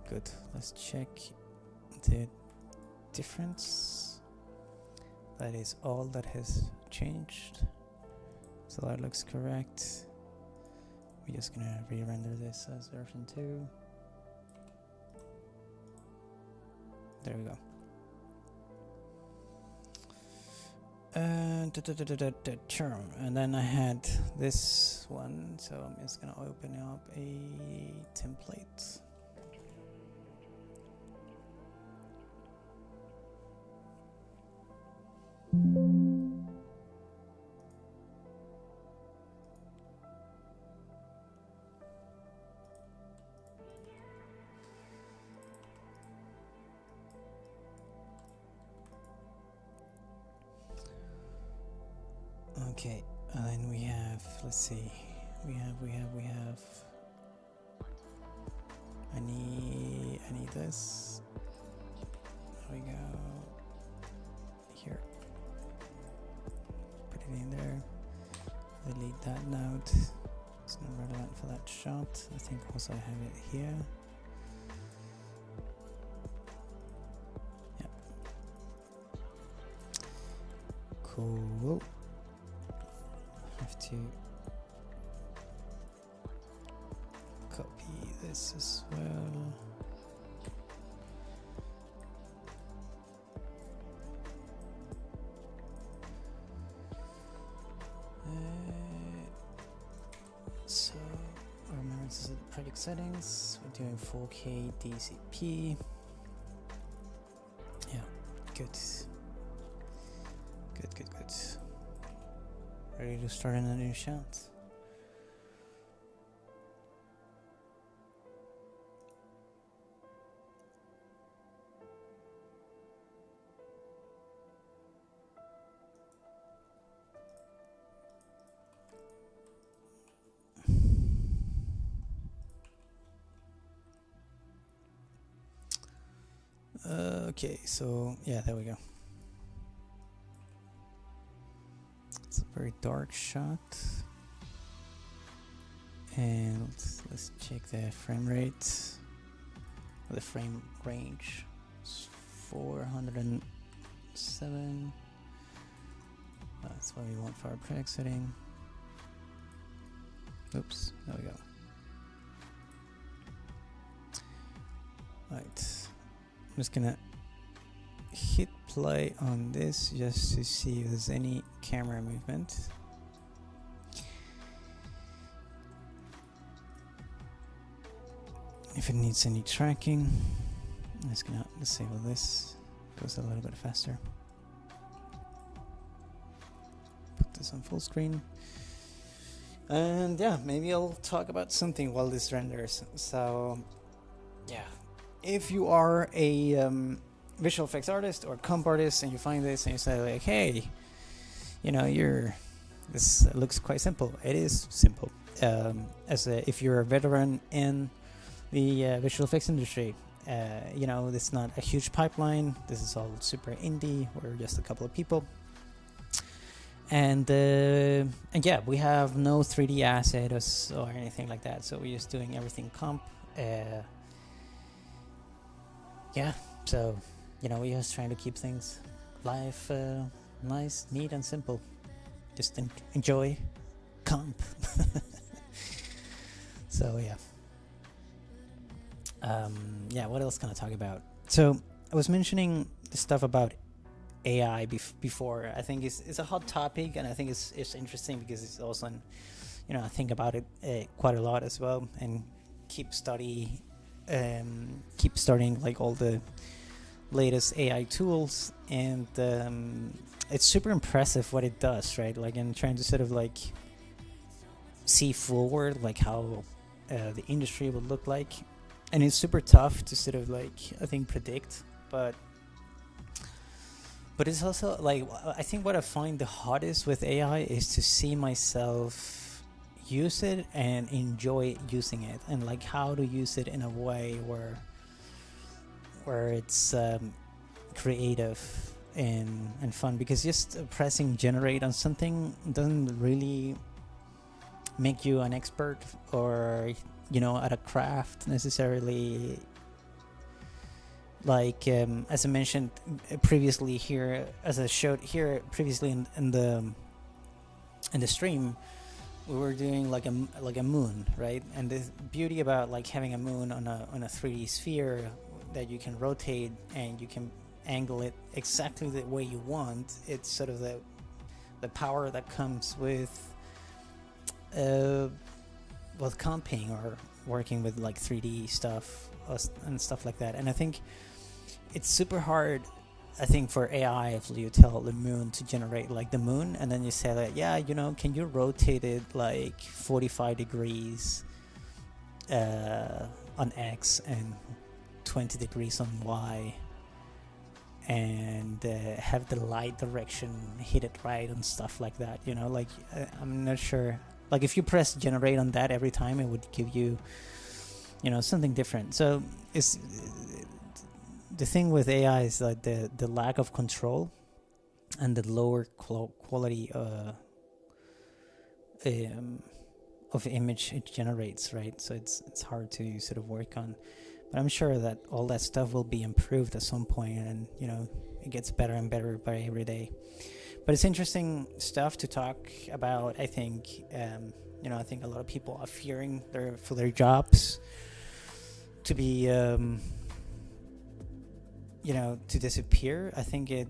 Good. Let's check the difference. That is all that has changed. So that looks correct. We're just gonna re-render this as version 2. There we go. Term, and then I had this one, so I'm just gonna open up a template. Okay, and then we have, let's see, we have, I need this, there we go, here, put it in there, delete that note, it's not relevant for that shot, I think also I have it here, yeah, cool. Have to copy this as well. So remember, this is the project settings. We're doing 4K DCP. Yeah, good. Good. Ready to start in a new shot. Okay, so yeah, there we go. It's a very dark shot, and let's check the frame rate, or the frame range. It's 407. That's what we want for our project setting. Oops, there we go. Right, I'm just gonna hit play on this just to see if there's any camera movement. If it needs any tracking, I'm just gonna disable this. Goes a little bit faster. Put this on full screen. And yeah, maybe I'll talk about something while this renders. So yeah, if you are a visual effects artist or comp artist and you find this and you say like, hey, you know, this looks quite simple. It is simple. If you're a veteran in the visual effects industry, you know, this is not a huge pipeline. This is all super indie. We're just a couple of people. And yeah, we have no 3D assets or anything like that. So we're just doing everything comp. Yeah, so, you know, we're just trying to keep things life nice, neat, and simple. Just enjoy comp. So yeah. Yeah, what else can I talk about? So I was mentioning the stuff about AI before. I think it's a hot topic, and I think it's interesting because it's also, you know, I think about it quite a lot as well, and keep starting like all the latest AI tools, and it's super impressive what it does, right? Like, in trying to sort of like see forward, like how the industry would look like, and it's super tough to sort of like, I think, predict, but But it's also like, I think what I find the hardest with AI is to see myself use it and enjoy using it, and like how to use it in a way where it's creative and fun, because just pressing generate on something doesn't really make you an expert or at a craft necessarily. Like as I mentioned previously here, as I showed here previously in the stream, we were doing like a moon, right? And the beauty about like having a moon on a 3D sphere that you can rotate and you can angle it exactly the way you want. It's sort of the power that comes with comping or working with like 3D stuff and stuff like that. And I think it's super hard, I think, for AI if you tell the moon to generate like the moon, and then you say that, can you rotate it like 45 degrees on X and 20 degrees on Y, and have the light direction hit it right and stuff like that. I'm not sure. Like if you press generate on that every time, it would give you something different. So it's the thing with AI is like the lack of control and the lower quality of image it generates, right? So it's hard to sort of work on, but I'm sure that all that stuff will be improved at some point, and it gets better and better by every day. But it's interesting stuff to talk about. I think I think a lot of people are fearing for their jobs to be to disappear. I think it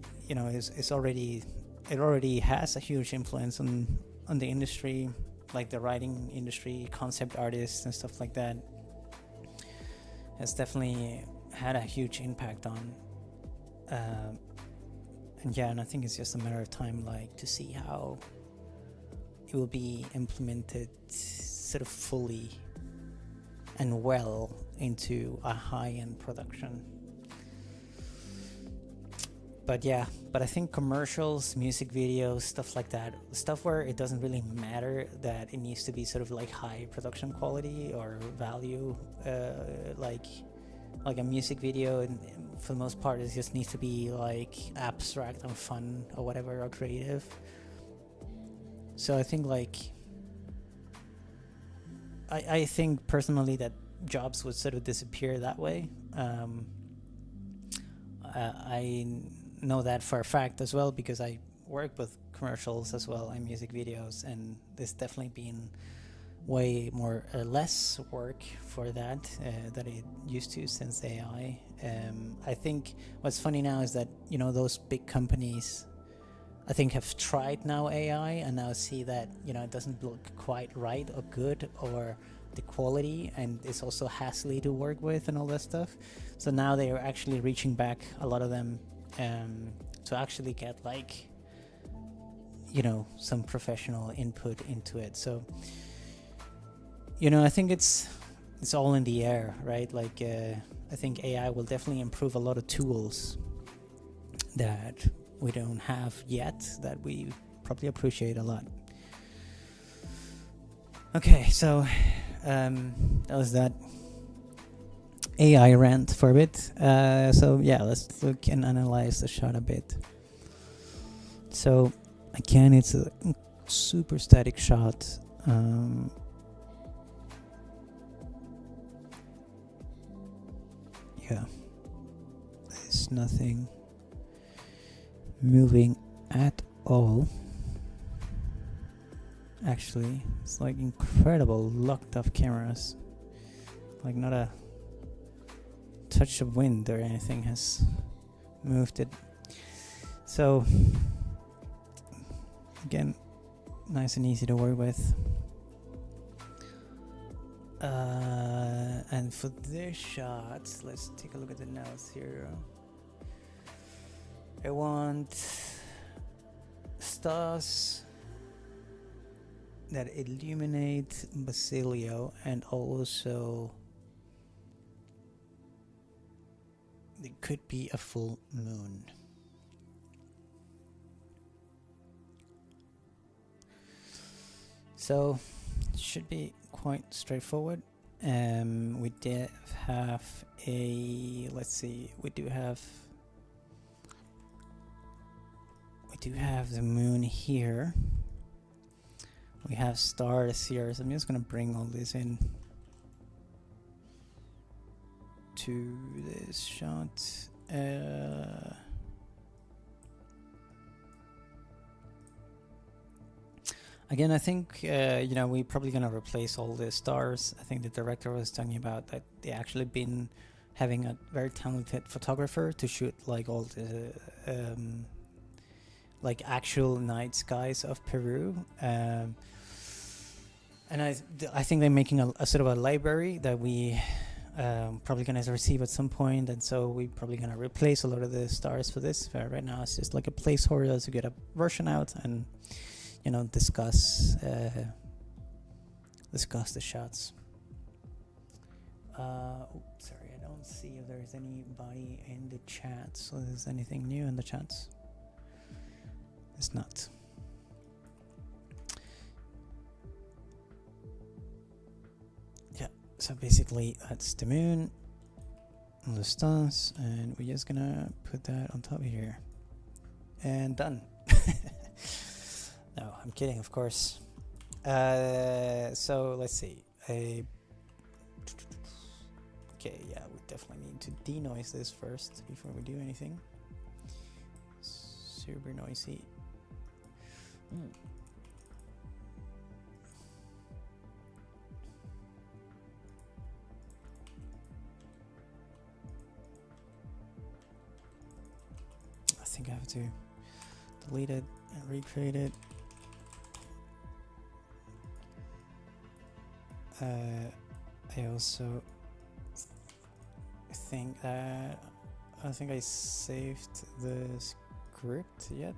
already has a huge influence on the industry, like the writing industry, concept artists and stuff like that. Has definitely had a huge impact on and I think it's just a matter of time, like, to see how it will be implemented sort of fully and well into a high-end production. But I think commercials, music videos, stuff like that, stuff where it doesn't really matter that it needs to be sort of like high production quality or value, like a music video, and for the most part it just needs to be like abstract and fun or whatever, or creative. So I think I think personally that jobs would sort of disappear that way. I know that for a fact as well, because I work with commercials as well and music videos, and there's definitely been way more less work for that than it used to since AI. I think what's funny now is that those big companies, I think, have tried now AI and now see that it doesn't look quite right or good, or the quality, and it's also hassly to work with and all that stuff. So now they are actually reaching back, a lot of them, to actually get some professional input into it. So I think it's all in the air, right? I think AI will definitely improve a lot of tools that we don't have yet, that we probably appreciate a lot. Okay, so that was that AI rant for a bit. So let's look and analyze the shot a bit. So again, it's a super static shot. There's nothing moving at all. Actually, it's like incredible locked off cameras. Like not a touch of wind or anything has moved it. So again, nice and easy to work with. And for this shot, let's take a look at the notes here. I want stars that illuminate Basilio, and also it could be a full moon. So it should be quite straightforward. We did have a, let's see, we do have the moon here. We have stars here, so I'm just gonna bring all this in to this shot. Again, I think we're probably gonna replace all the stars. I think the director was talking about that they actually been having a very talented photographer to shoot like all the like actual night skies of Peru. And I think they're making a sort of a library that we probably gonna receive at some point, and so we're probably gonna replace a lot of the stars for this. Right now, it's just like a placeholder to get a version out and discuss the shots. Sorry, I don't see if there's anybody in the chat. So there's anything new in the chats? It's not. Yeah, so basically that's the moon and the stars, and we're just gonna put that on top here. And done. No, I'm kidding, of course. So let's see. Okay, yeah, we definitely need to denoise this first before we do anything. Super noisy. I think I have to delete it and recreate it. I also think that I don't think I saved the script yet.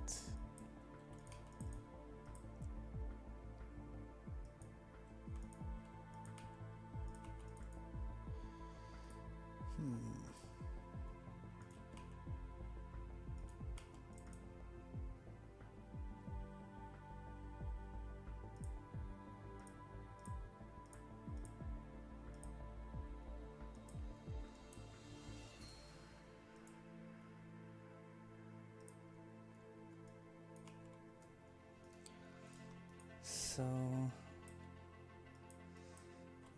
So I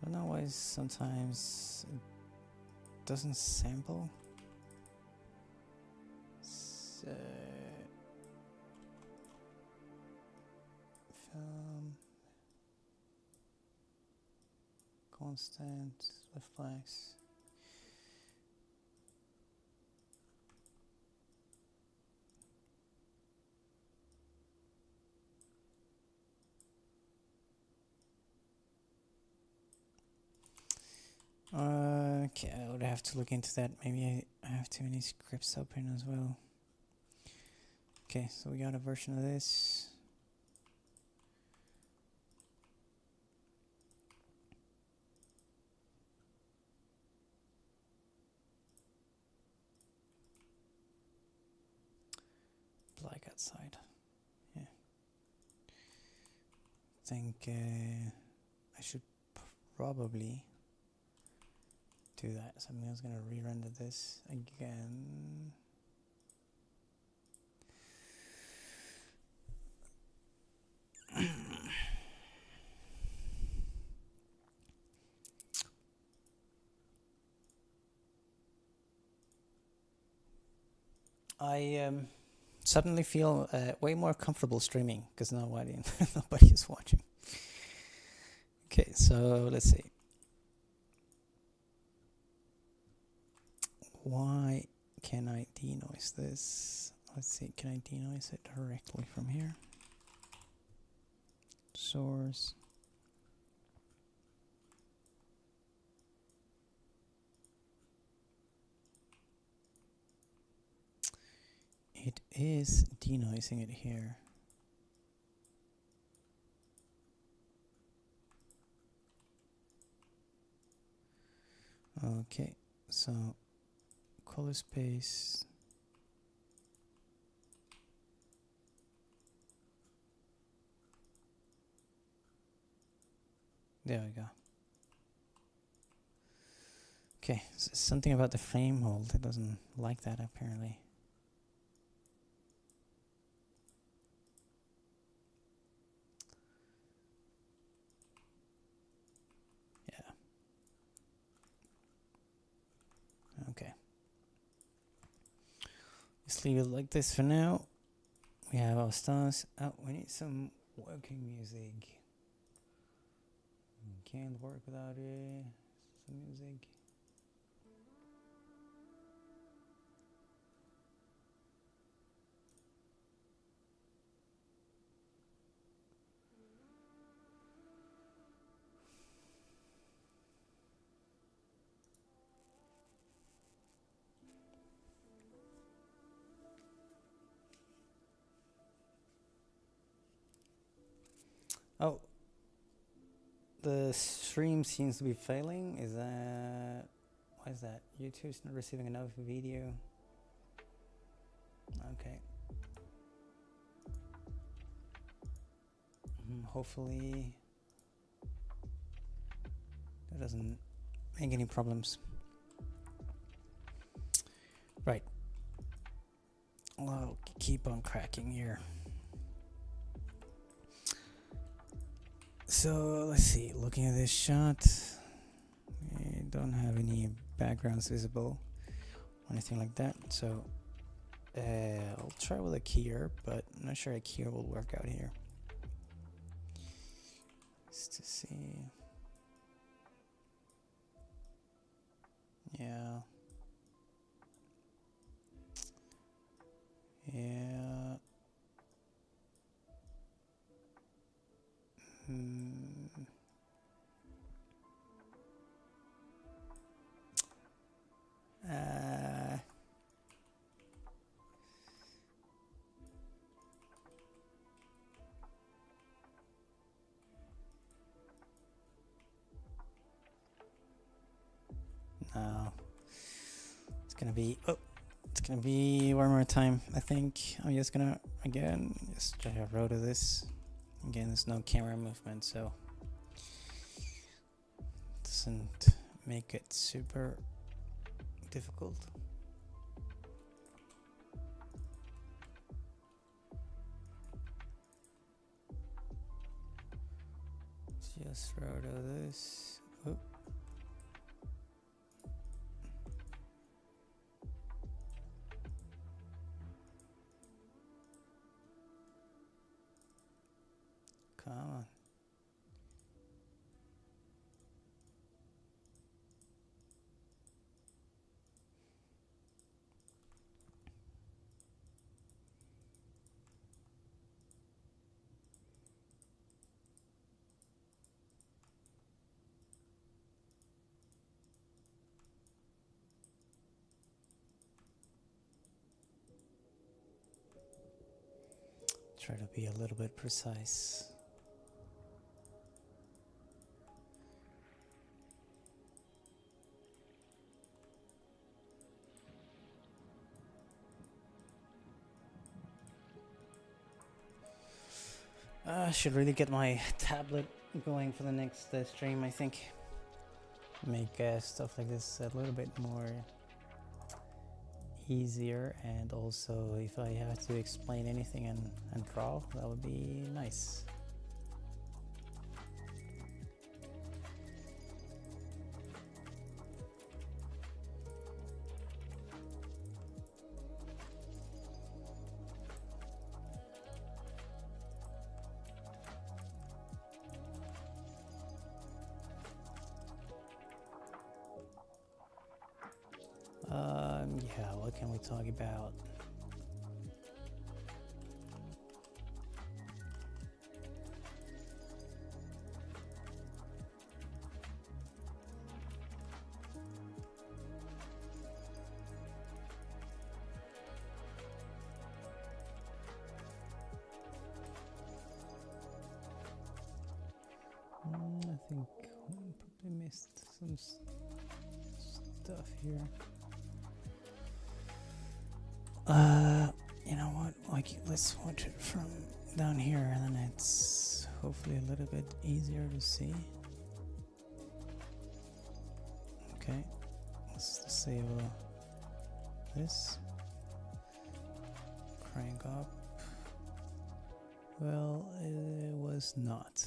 don't know why sometimes it doesn't sample. So film constant with flags. Okay, I would have to look into that. Maybe I have too many scripts open as well. Okay, so we got a version of this. Black outside. Yeah. I think I should probably do that. So I'm just gonna re-render this again. I suddenly feel way more comfortable streaming because nobody is watching. Okay, so let's see. Why can I denoise this? Let's see, can I denoise it directly from here? Source. It is denoising it here. Okay, so color space. There we go. Okay, something about the frame hold. It doesn't like that apparently. Yeah. Okay. Let's leave it like this for now. We have our stars. Oh, we need some working music. We can't work without it. Some music. Oh, the stream seems to be failing. Is that... Why is that? YouTube's not receiving enough video. Okay. Hopefully that doesn't make any problems. Right. I'll keep on cracking here. So let's see, looking at this shot, we don't have any backgrounds visible or anything like that, so I'll try with a keyer, but I'm not sure a keyer will work out here. Just to see. Yeah. Yeah. No. It's gonna be one more time, I think. I'm just gonna, again, just try to roll to this. Again, there's no camera movement, so it doesn't make it super difficult. Just roll to this. Oh. Come on. Try to be a little bit precise. I should really get my tablet going for the next stream, I think. Make stuff like this a little bit more easier, and also if I have to explain anything and draw, that would be nice. Yeah, what can we talk about? I think we probably missed some stuff here. You know what? Like, let's watch it from down here, and then it's hopefully a little bit easier to see. Okay, let's disable this. Crank up. Well, it was not.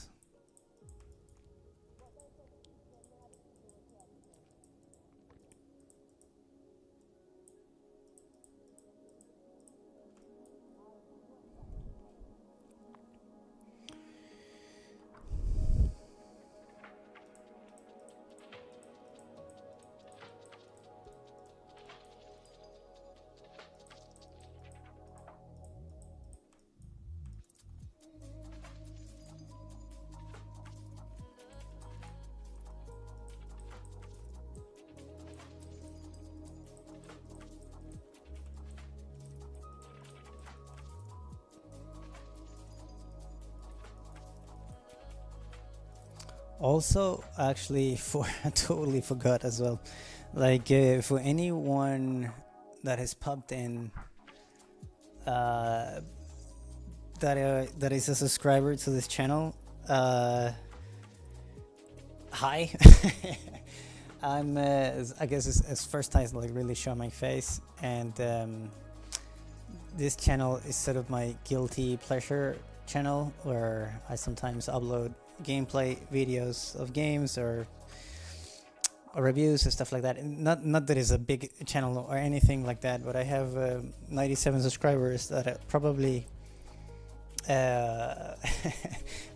Also, actually, for I totally forgot as well. Like for anyone that has popped in, that is a subscriber to this channel, hi. I'm I guess it's first time like really show my face, and this channel is sort of my guilty pleasure channel where I sometimes upload gameplay videos of games or reviews and stuff like that. Not that it's a big channel or anything like that, but I have 97 subscribers that are probably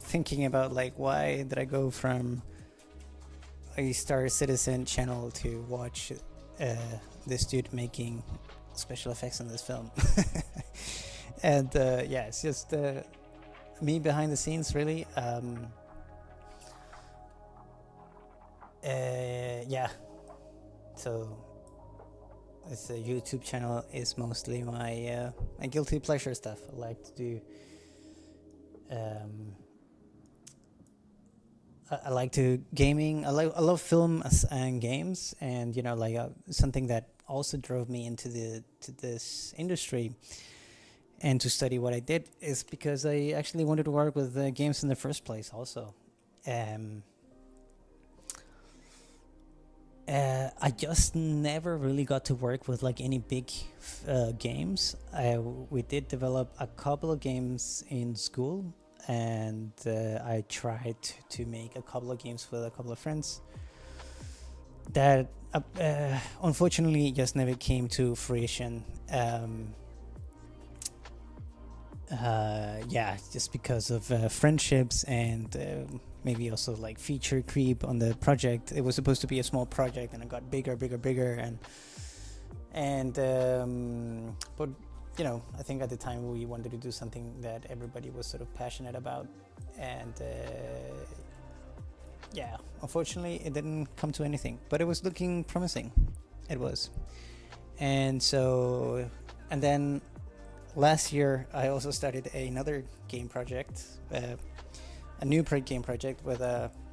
thinking about like, why did I go from a Star Citizen channel to watch this dude making special effects in this film. And yeah, it's just me behind the scenes, really. Yeah, so this YouTube channel is mostly my my guilty pleasure stuff. I like to do I like to gaming. I love film and games, and you know, like something that also drove me into this industry and to study what I did is because I actually wanted to work with games in the first place. Also, I just never really got to work with like any big games. We did develop a couple of games in school, and I tried to make a couple of games with a couple of friends that unfortunately just never came to fruition. Yeah, just because of friendships and maybe also like feature creep on the project. It was supposed to be a small project, and it got bigger, and but you know, I think at the time we wanted to do something that everybody was sort of passionate about, and yeah, unfortunately it didn't come to anything, but it was looking promising. It was. And so, and then last year I also started another game project, a new game project with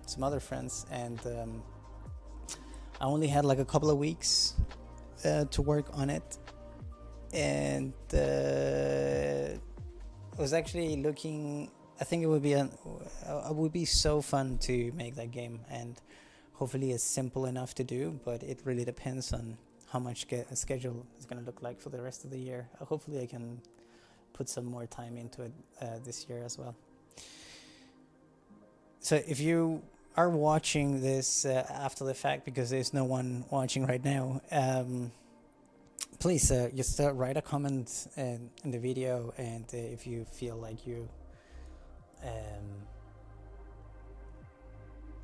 some other friends, and I only had like a couple of weeks to work on it, and it was actually looking, I think it would be so fun to make that game, and hopefully it's simple enough to do, but it really depends on how much a schedule is going to look like for the rest of the year. Hopefully I can put some more time into it this year as well. So if you are watching this after the fact, because there's no one watching right now, please just write a comment in the video, and if you feel like you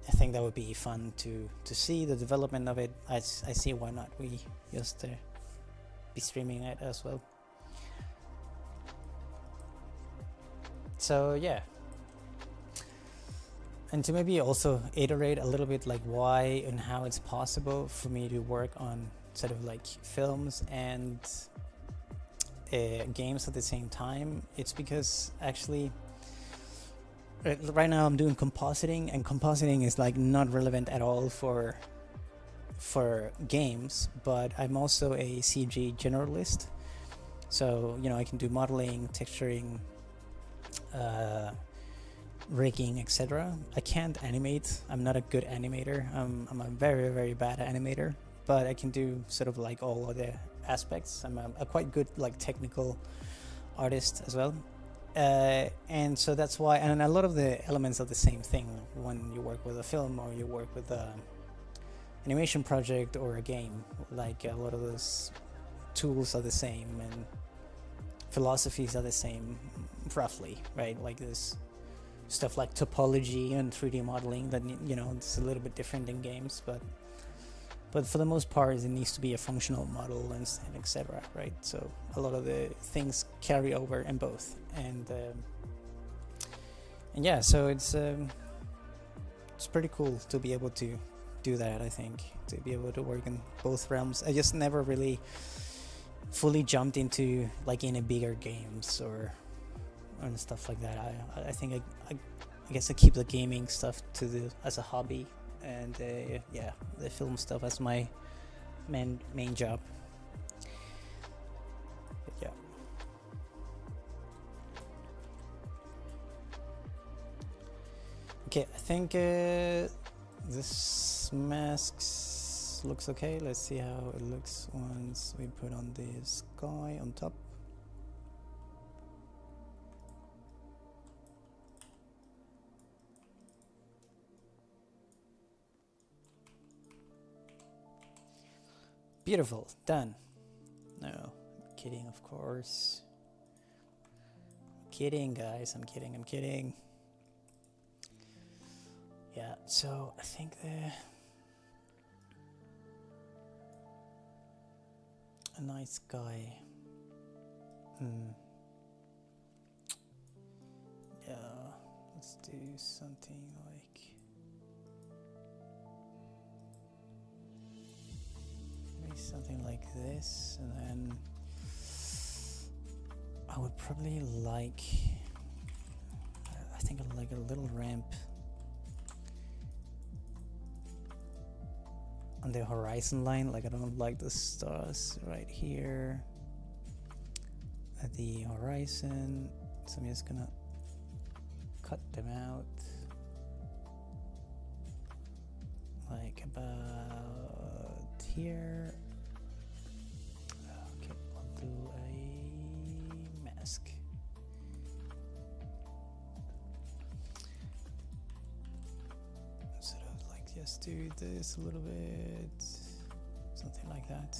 I think that would be fun to see the development of it. I see why not we just be streaming it as well. So yeah, and to maybe also iterate a little bit like why and how it's possible for me to work on sort of like films and games at the same time. It's because actually right now I'm doing compositing, and compositing is like not relevant at all for games, but I'm also a CG generalist, so you know, I can do modeling, texturing, rigging, etc. I can't animate. I'm not a good animator. I'm a very, very bad animator, but I can do sort of like all of the aspects. I'm a quite good like technical artist as well. And so that's why, and a lot of the elements are the same thing when you work with a film or you work with a animation project or a game. Like a lot of those tools are the same and philosophies are the same roughly, right? Like this stuff like topology and 3D modeling that, you know, it's a little bit different in games, but for the most part it needs to be a functional model and etc., right? So a lot of the things carry over in both, and yeah, so it's pretty cool to be able to do that. I think to be able to work in both realms. I just never really fully jumped into like in a bigger games or and stuff like that. I think I guess I keep the gaming stuff as a hobby, and yeah, the film stuff as my main job. But yeah. Okay, I think this mask looks okay. Let's see how it looks once we put on the sky on top. Beautiful, done. No, I'm kidding, of course. Kidding, guys, I'm kidding. Yeah, so I think a nice guy. Yeah, let's do something like maybe something like this, and then I would probably like, I think I'd like a little ramp on the horizon line. Like I don't like the stars right here at the horizon, so I'm just gonna cut them out like about here. Okay, I'll do a mask. Sort of like just do this a little bit, something like that.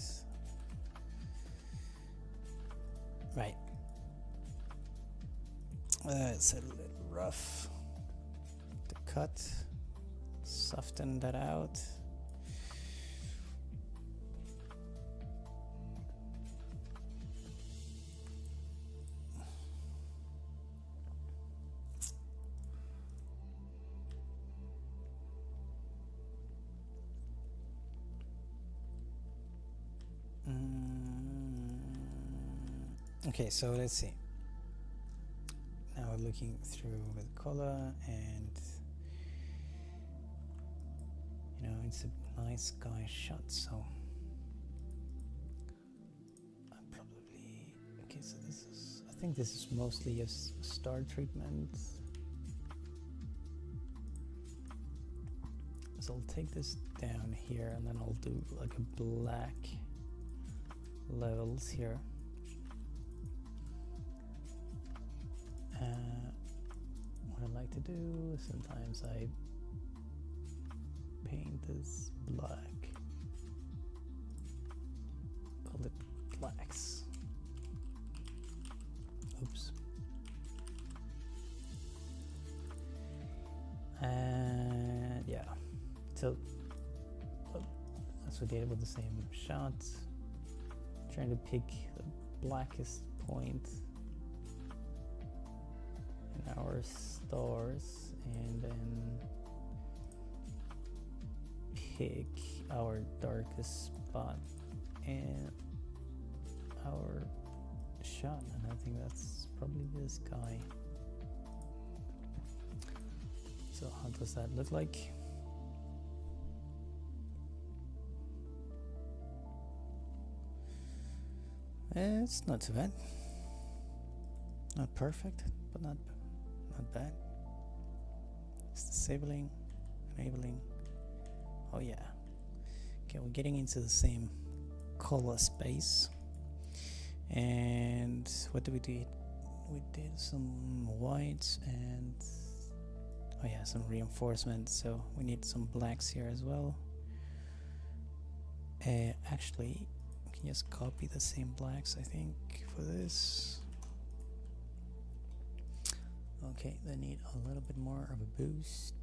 Right. It's a little rough to cut. Soften that out. Okay, so let's see. Now we're looking through with color, and you know, it's a nice sky shot, so I'm probably okay. So this is, I think this is mostly a star treatment. So I'll take this down here, and then I'll do like a black levels here. What I like to do, sometimes I paint this black, call it blacks. Oops. And yeah, so as we did with the same shot, trying to pick the blackest point in our stars, and then pick our darkest spot in our shot, and I think that's probably this guy. So how does that look like? It's not too bad. Not perfect, but not bad. It's disabling, enabling. Oh yeah. Okay, we're getting into the same color space. And what did we do? We did some whites and oh yeah, some reinforcement. So we need some blacks here as well. Actually, we can just copy the same blacks, I think, for this. Okay, they need a little bit more of a boost.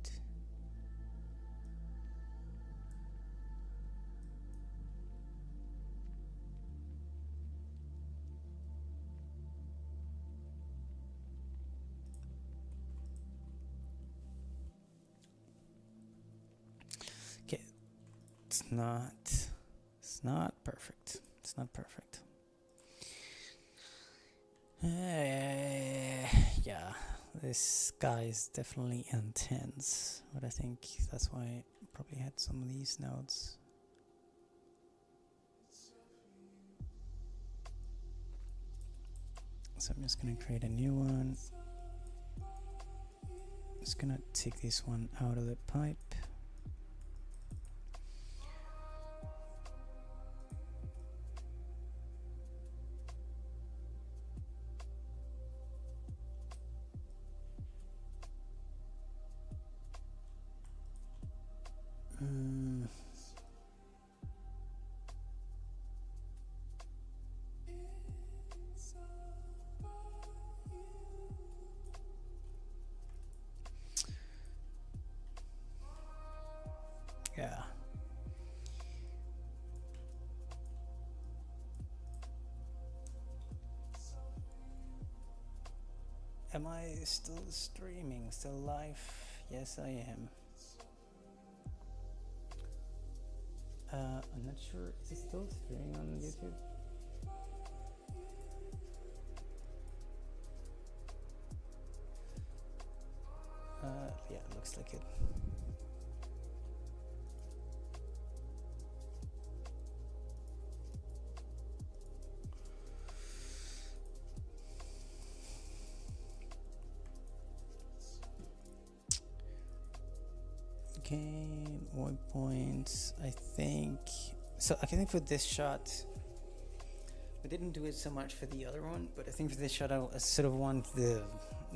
Okay, it's not perfect. It's not perfect. Yeah, this guy is definitely intense, but I think that's why I probably had some of these nodes. So I'm just gonna create a new one. Just gonna take this one out of the pipe. Yeah. Am I still streaming? Still live? Yes, I am. I'm not sure. Is it still streaming on YouTube? Yeah, it looks like it. Okay, waypoints. I think so. I think for this shot, we didn't do it so much for the other one, but I think for this shot, I sort of want the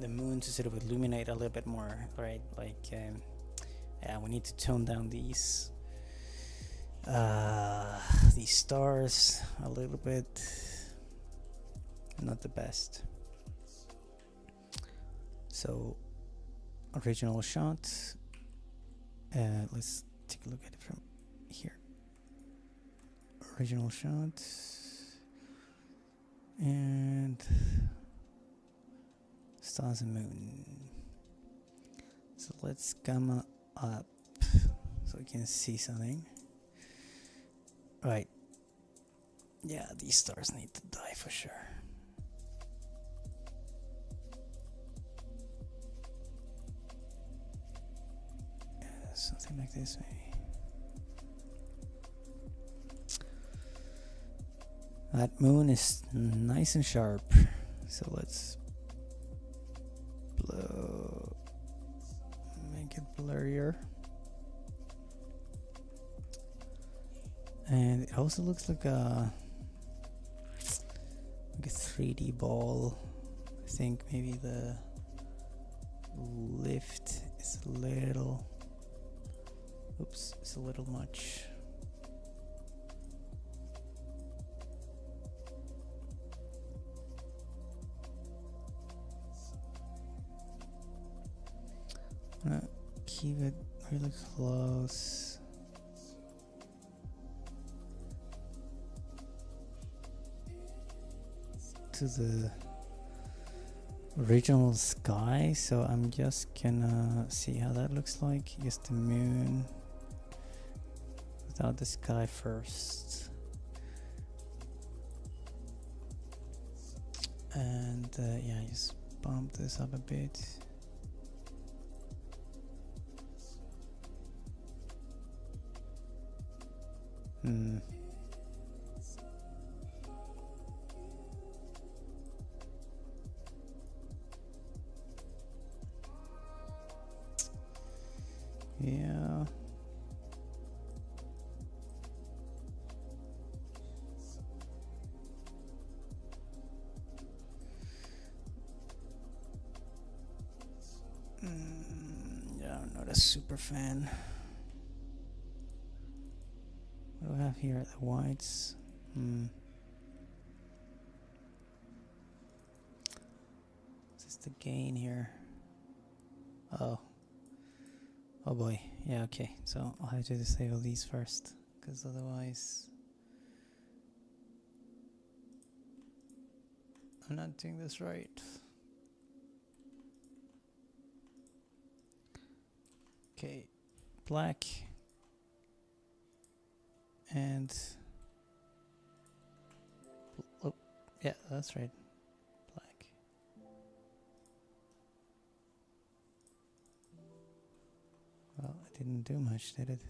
moon to sort of illuminate a little bit more, right? Like, yeah, we need to tone down these stars a little bit. Not the best. So, original shot. Let's take a look at it from here. Original shot. And stars and moon. So let's gamma up so we can see something. Right. Yeah, these stars need to die for sure. Something like this, maybe. That moon is nice and sharp, so let's make it blurrier. And it also looks like a 3D ball. I think maybe the lift is a little. Oops, it's a little much. I'm gonna keep it really close. To the original sky, so I'm just gonna see how that looks like. Just the moon without the sky first, and yeah, just bump this up a bit. Yeah. Yeah, I'm not a super fan. What do I have here? The whites. What's the gain here? Oh. Oh boy. Yeah, okay. So I'll have to disable these first, because otherwise I'm not doing this right. Okay. Black. And oh, yeah, that's right. Black. Well, it didn't do much, did it?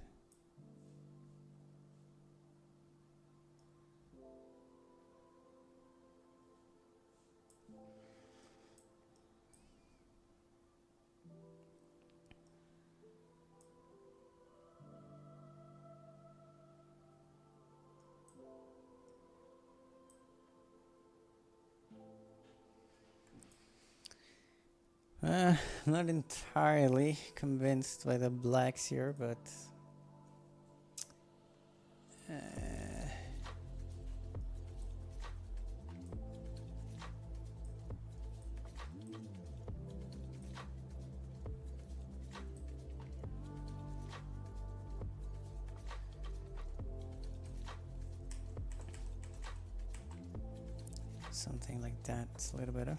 I'm not entirely convinced by the blacks here, but something like that. It's a little better.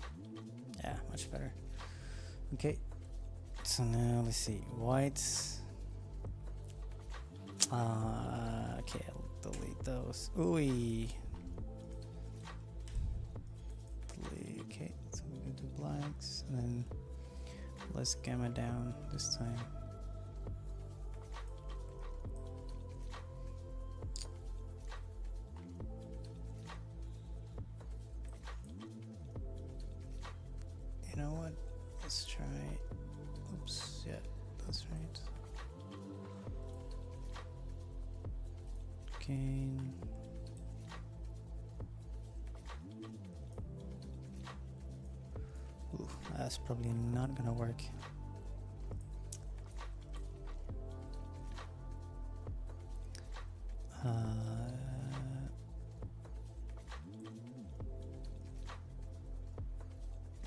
Yeah, much better. Okay, so now let's see. Whites. Okay, I'll delete those. Ooh. Delete. Okay, so we can do blacks and then let's gamma down this time. You know what? Let's try. Oops. Yeah, that's right. Gain. Ooh, that's probably not gonna work.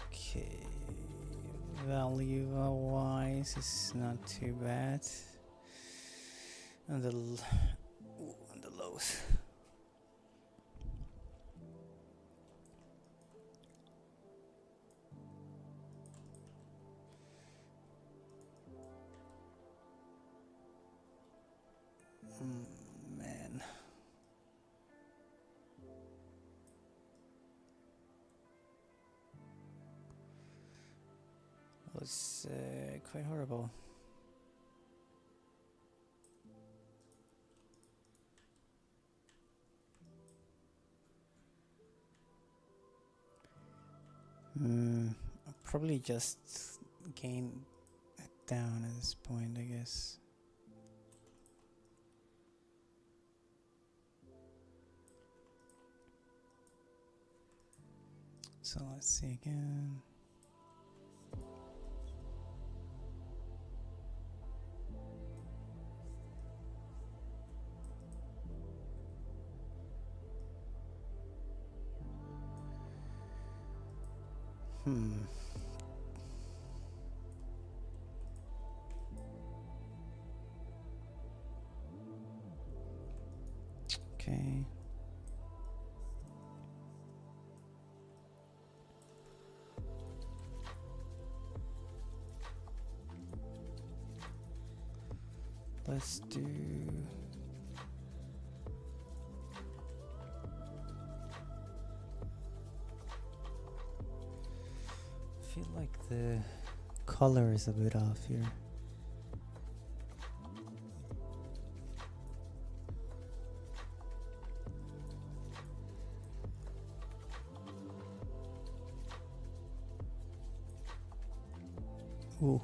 Okay, value wise is not too bad. And the and the lows. Man. Was quite horrible. I'll probably just gain it down at this point, I guess. So let's see again. Okay. Let's do I feel like the color is a bit off here. Ooh.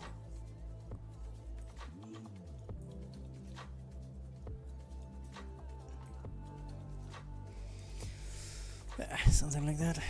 something like that.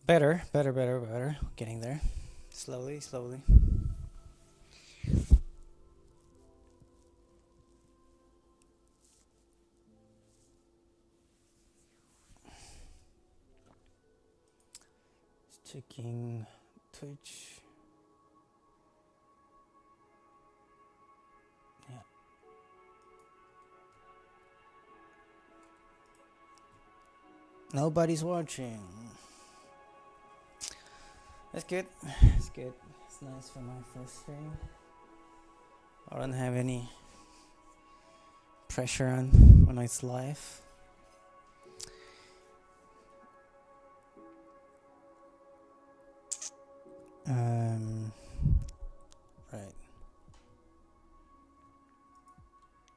Better. Getting there. Slowly. Checking Twitch. Yeah. Nobody's watching. That's good. It's nice for my first stream. I don't have any pressure on when it's live. Right.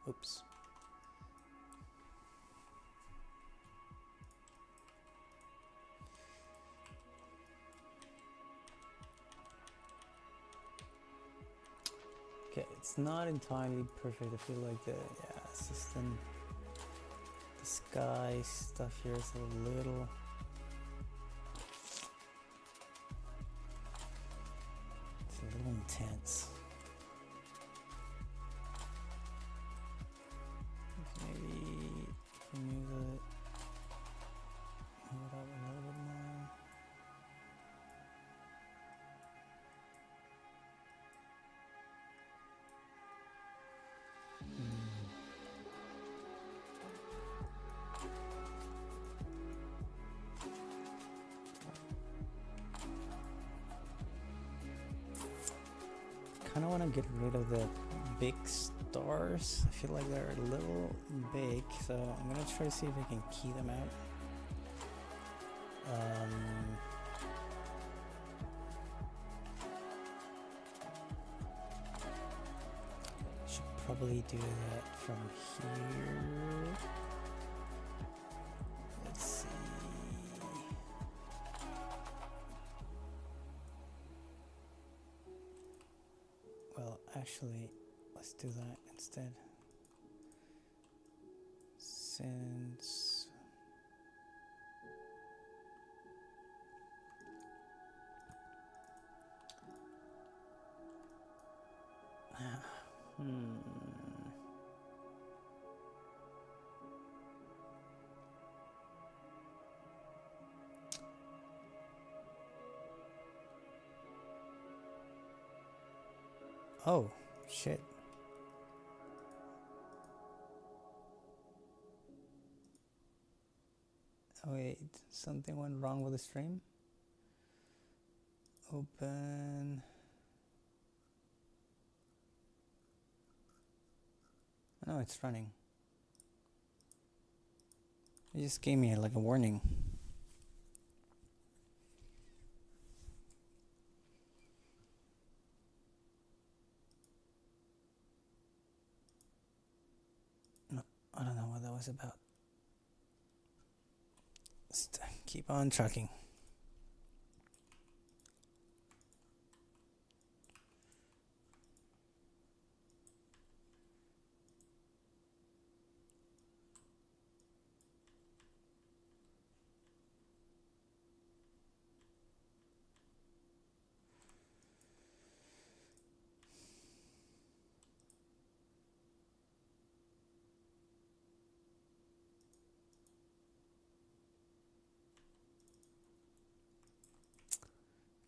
Oops. Okay, it's not entirely perfect. I feel like the system, the sky stuff here is a little. It's a little intense. Maybe if we move it up a little bit more. Kind of want to get rid of the big stars. I feel like they're a little big, so I'm gonna try to see if I can key them out. Should probably do that from here. Let's see. Well, actually, let's do that instead. Since oh, shit. Oh, wait, something went wrong with the stream. Open. No, it's running. It just gave me like a warning. No, I don't know what that was about. Just keep on trucking.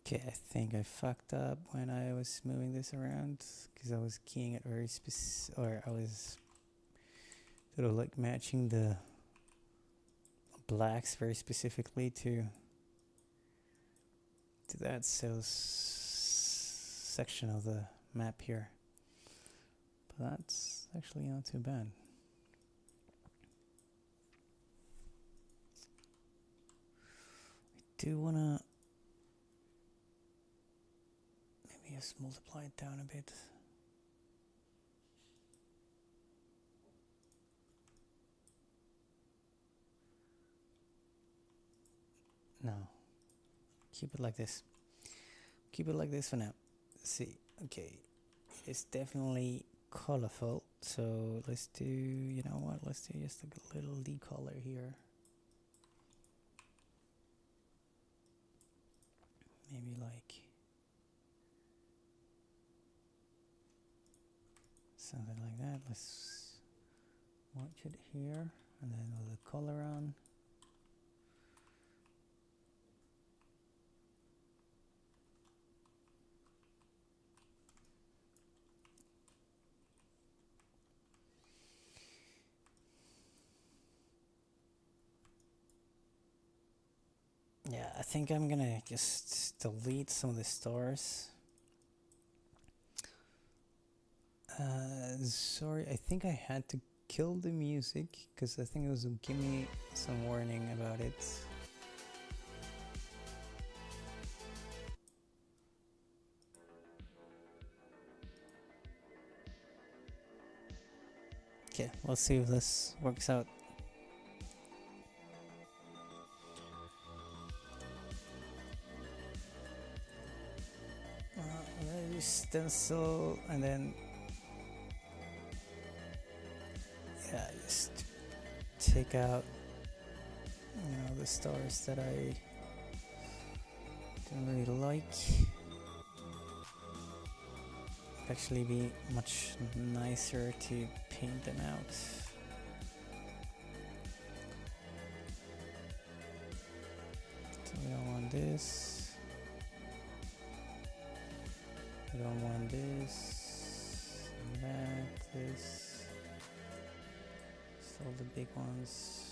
Okay, I think I fucked up when I was moving this around because I was keying it very specific, or sort of like matching the blacks very specifically to that section of the map here. But that's actually not too bad. I do wanna maybe just multiply it down a bit. No. Keep it like this. Keep it like this for now. See, okay. It's definitely colorful. So let's do, you know what? Let's do just like a little decolor here. Maybe like something like that. Let's watch it here. And then with the color on. Yeah, I think I'm gonna just delete some of the stars. Sorry, I think I had to kill the music because I think it was give me some warning about it. Okay, let's see if this works out. Maybe stencil and then yeah, just take out the stars that I don't really like. It'd actually be much nicer to paint them out. So we don't want this. We don't want this, that, this. Just all the big ones.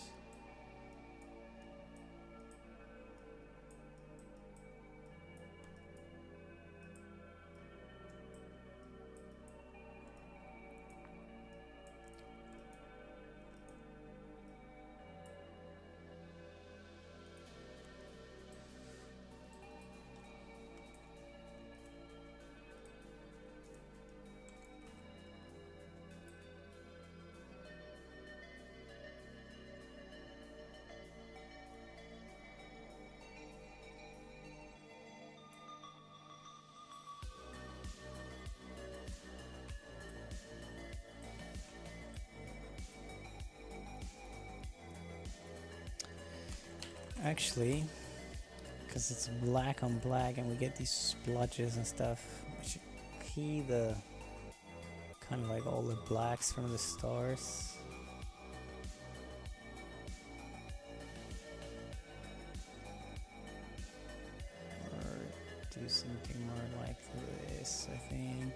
Actually, because it's black on black and we get these splotches and stuff, we should key the kind of like all the blacks from the stars. Or do something more like this, I think.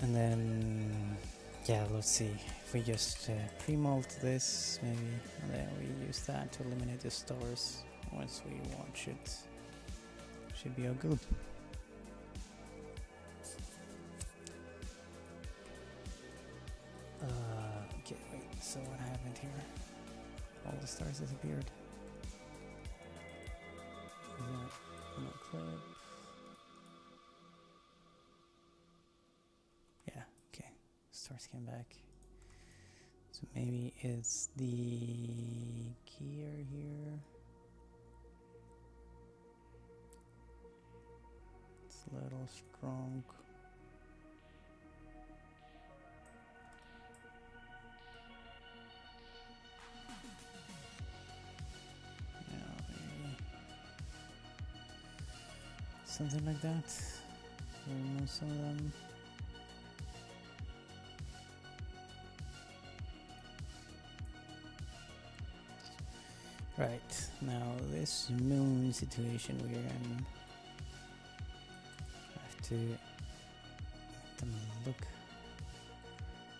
And then yeah, let's see if we just pre-mold this maybe, and then we use that to eliminate the stars once we watch it. Should be all good. Okay, wait, so what happened here? All the stars disappeared. No clip. Yeah, okay. Stars came back. So maybe it's the gear here. It's a little strong. Yeah, maybe something like that. Remove some of them. Right, now this moon situation we're in, I have to make them look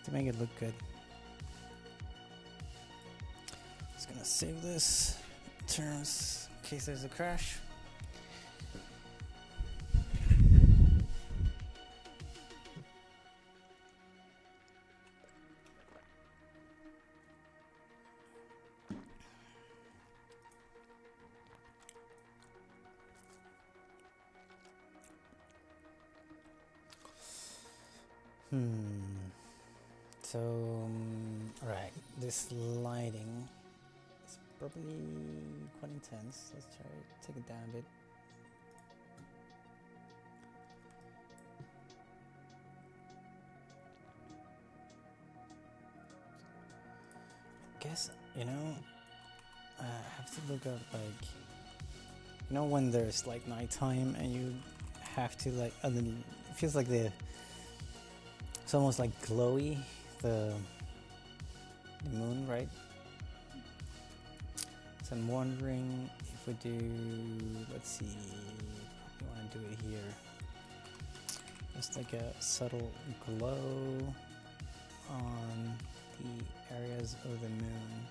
to make it look good. Just gonna save this terms in case there's a crash. So, right, this lighting is probably quite intense. Let's try to take it down a bit. Guess, I have to look up, like, when there's like nighttime and you have to like, and then it feels like it's almost like glowy, the moon, right? So I'm wondering if we do, let's see, probably want to do it here. Just like a subtle glow on the areas of the moon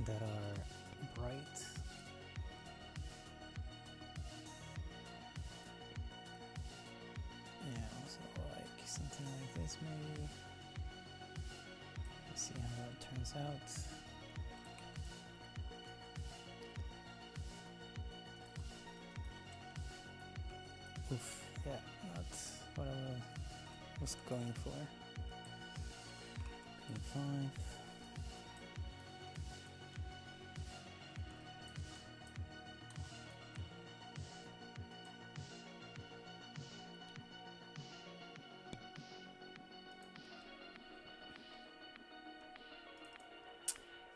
that are bright. Yeah, also like something like this maybe. Let's see how that turns out. Oof, yeah, not what I was going for. 5.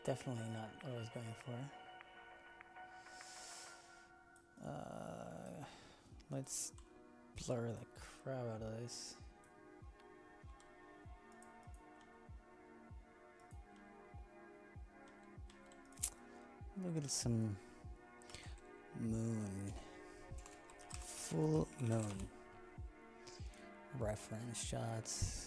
Definitely not what I was going for. Let's blur the crap out of this. Look at some moon. Full moon. Reference shots.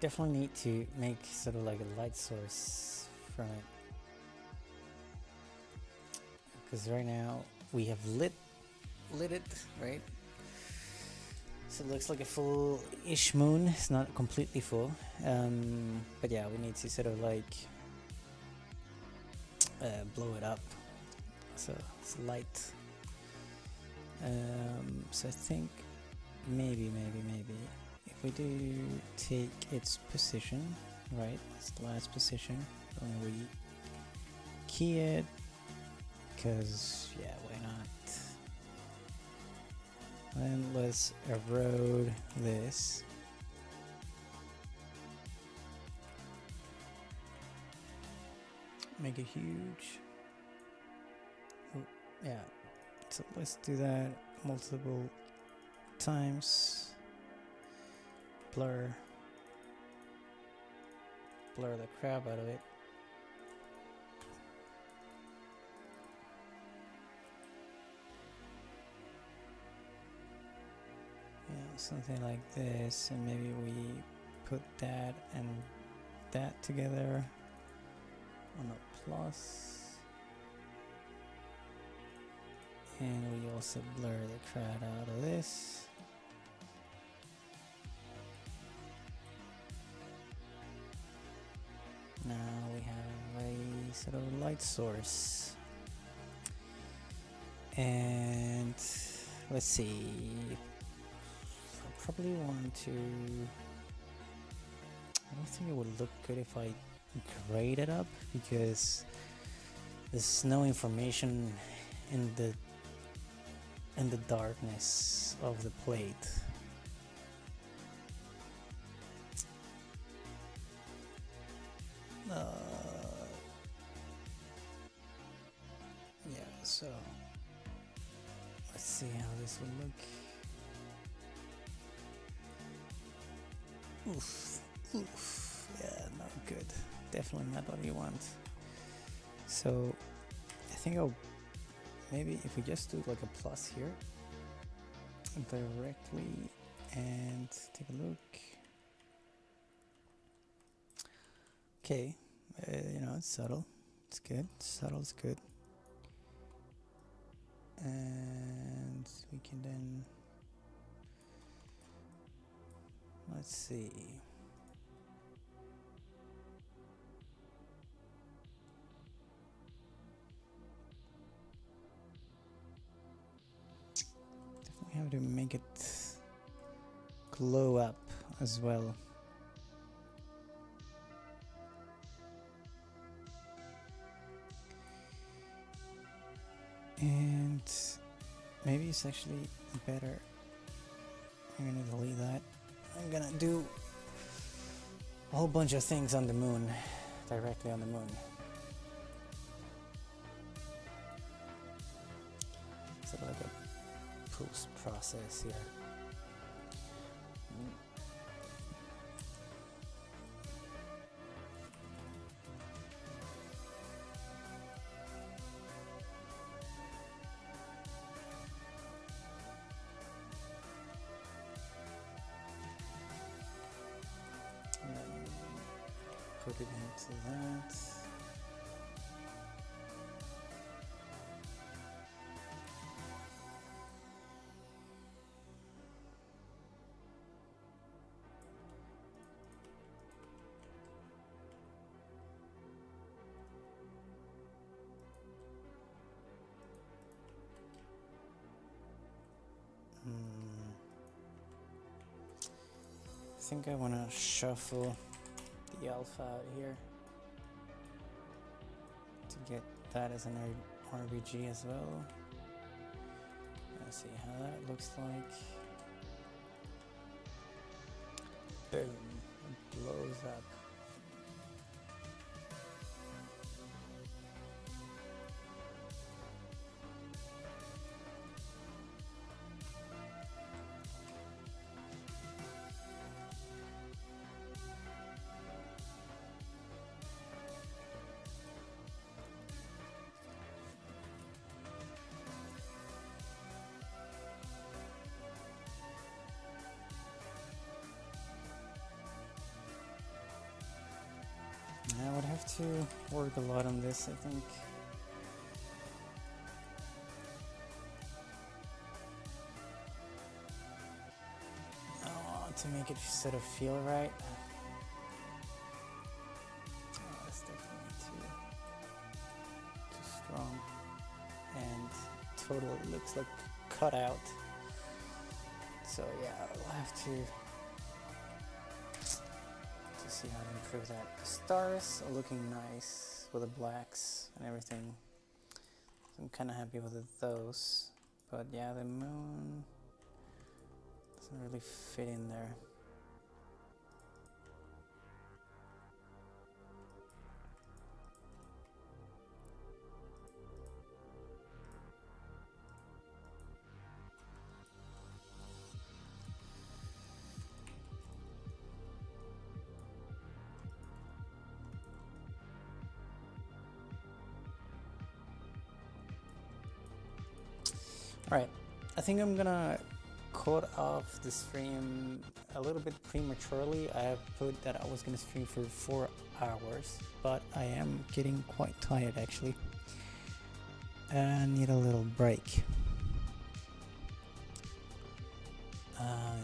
Definitely need to make sort of like a light source from it. Because right now we have lit it, right? So it looks like a full-ish moon. It's not completely full. But yeah, we need to sort of like blow it up. So it's light. So I think maybe if we do take its position, right, its last position, and we key it, because yeah, why not? And let's erode this. Make it huge. Oh, yeah, so let's do that multiple times. Blur the crap out of it. Yeah, something like this, and maybe we put that and that together on a plus. And we also blur the crap out of this. Now we have a sort of light source. And let's see. I probably want to. I don't think it would look good if I grade it up, because there's no information in the darkness of the plate. Yeah, so let's see how this will look. Oof, yeah, not good. Definitely not what you want. So I think I'll maybe if we just do like a plus here directly and take a look. Okay, it's subtle. It's good. Subtle's good. And we can then, let's see. Definitely have to make it glow up as well. And maybe it's actually better. I'm gonna delete that. I'm gonna do a whole bunch of things on the moon, directly on the moon. Sort of like a post process here. And then put it into that. I think I want to shuffle the alpha out here to get that as an RBG as well. Let's see how that looks like. Boom, it blows up. I would have to work a lot on this, I think. To make it sort of feel right. Oh, that's definitely too strong. And totally looks like cut out. So yeah, I'll have to see how to improve that. The stars are looking nice with the blacks and everything. So I'm kind of happy with those. But yeah, the moon doesn't really fit in there. Alright, I think I'm gonna cut off the stream a little bit prematurely. I have put that I was gonna stream for 4 hours, but I am getting quite tired actually. I need a little break.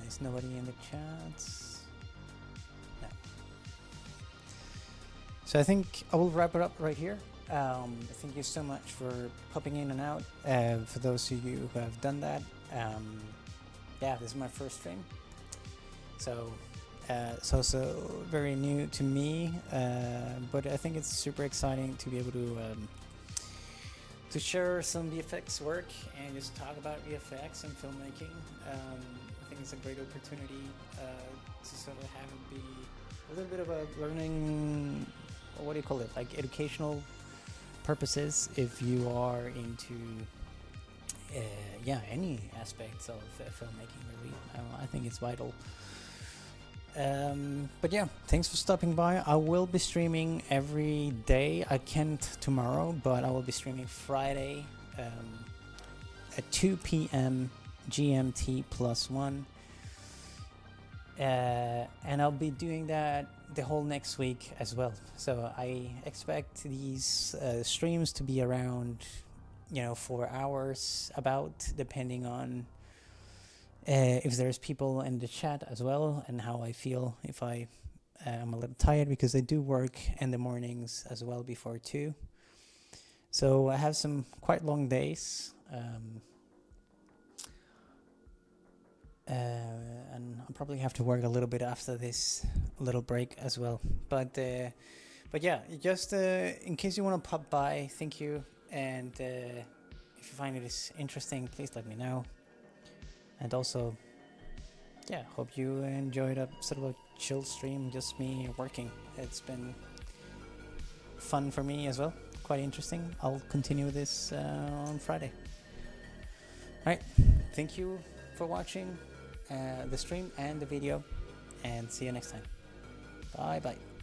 Is nobody in the chats? No. So I think I will wrap it up right here. Thank you so much for popping in and out. For those of you who have done that, yeah, this is my first stream, so it's also very new to me, but I think it's super exciting to be able to share some VFX work and just talk about VFX and filmmaking. I think it's a great opportunity to sort of have it be a little bit of a learning, what do you call it, like educational purposes if you are into any aspects of filmmaking really. I think it's vital But yeah, thanks for stopping by. I will be streaming every day. I can't tomorrow, but I will be streaming Friday at 2 p.m. GMT +1. And I'll be doing that the whole next week as well. So I expect these streams to be around, 4 hours about, depending on if there's people in the chat as well, and how I feel. If I am a little tired, because I do work in the mornings as well before 2. So I have some quite long days. And I'll probably have to work a little bit after this little break as well. But yeah, just in case you want to pop by, thank you. And if you find it interesting, please let me know. And also, yeah, hope you enjoyed a sort of a chill stream, just me working. It's been fun for me as well, quite interesting. I'll continue this on Friday. Alright, thank you for watching the stream and the video, and see you next time. Bye bye.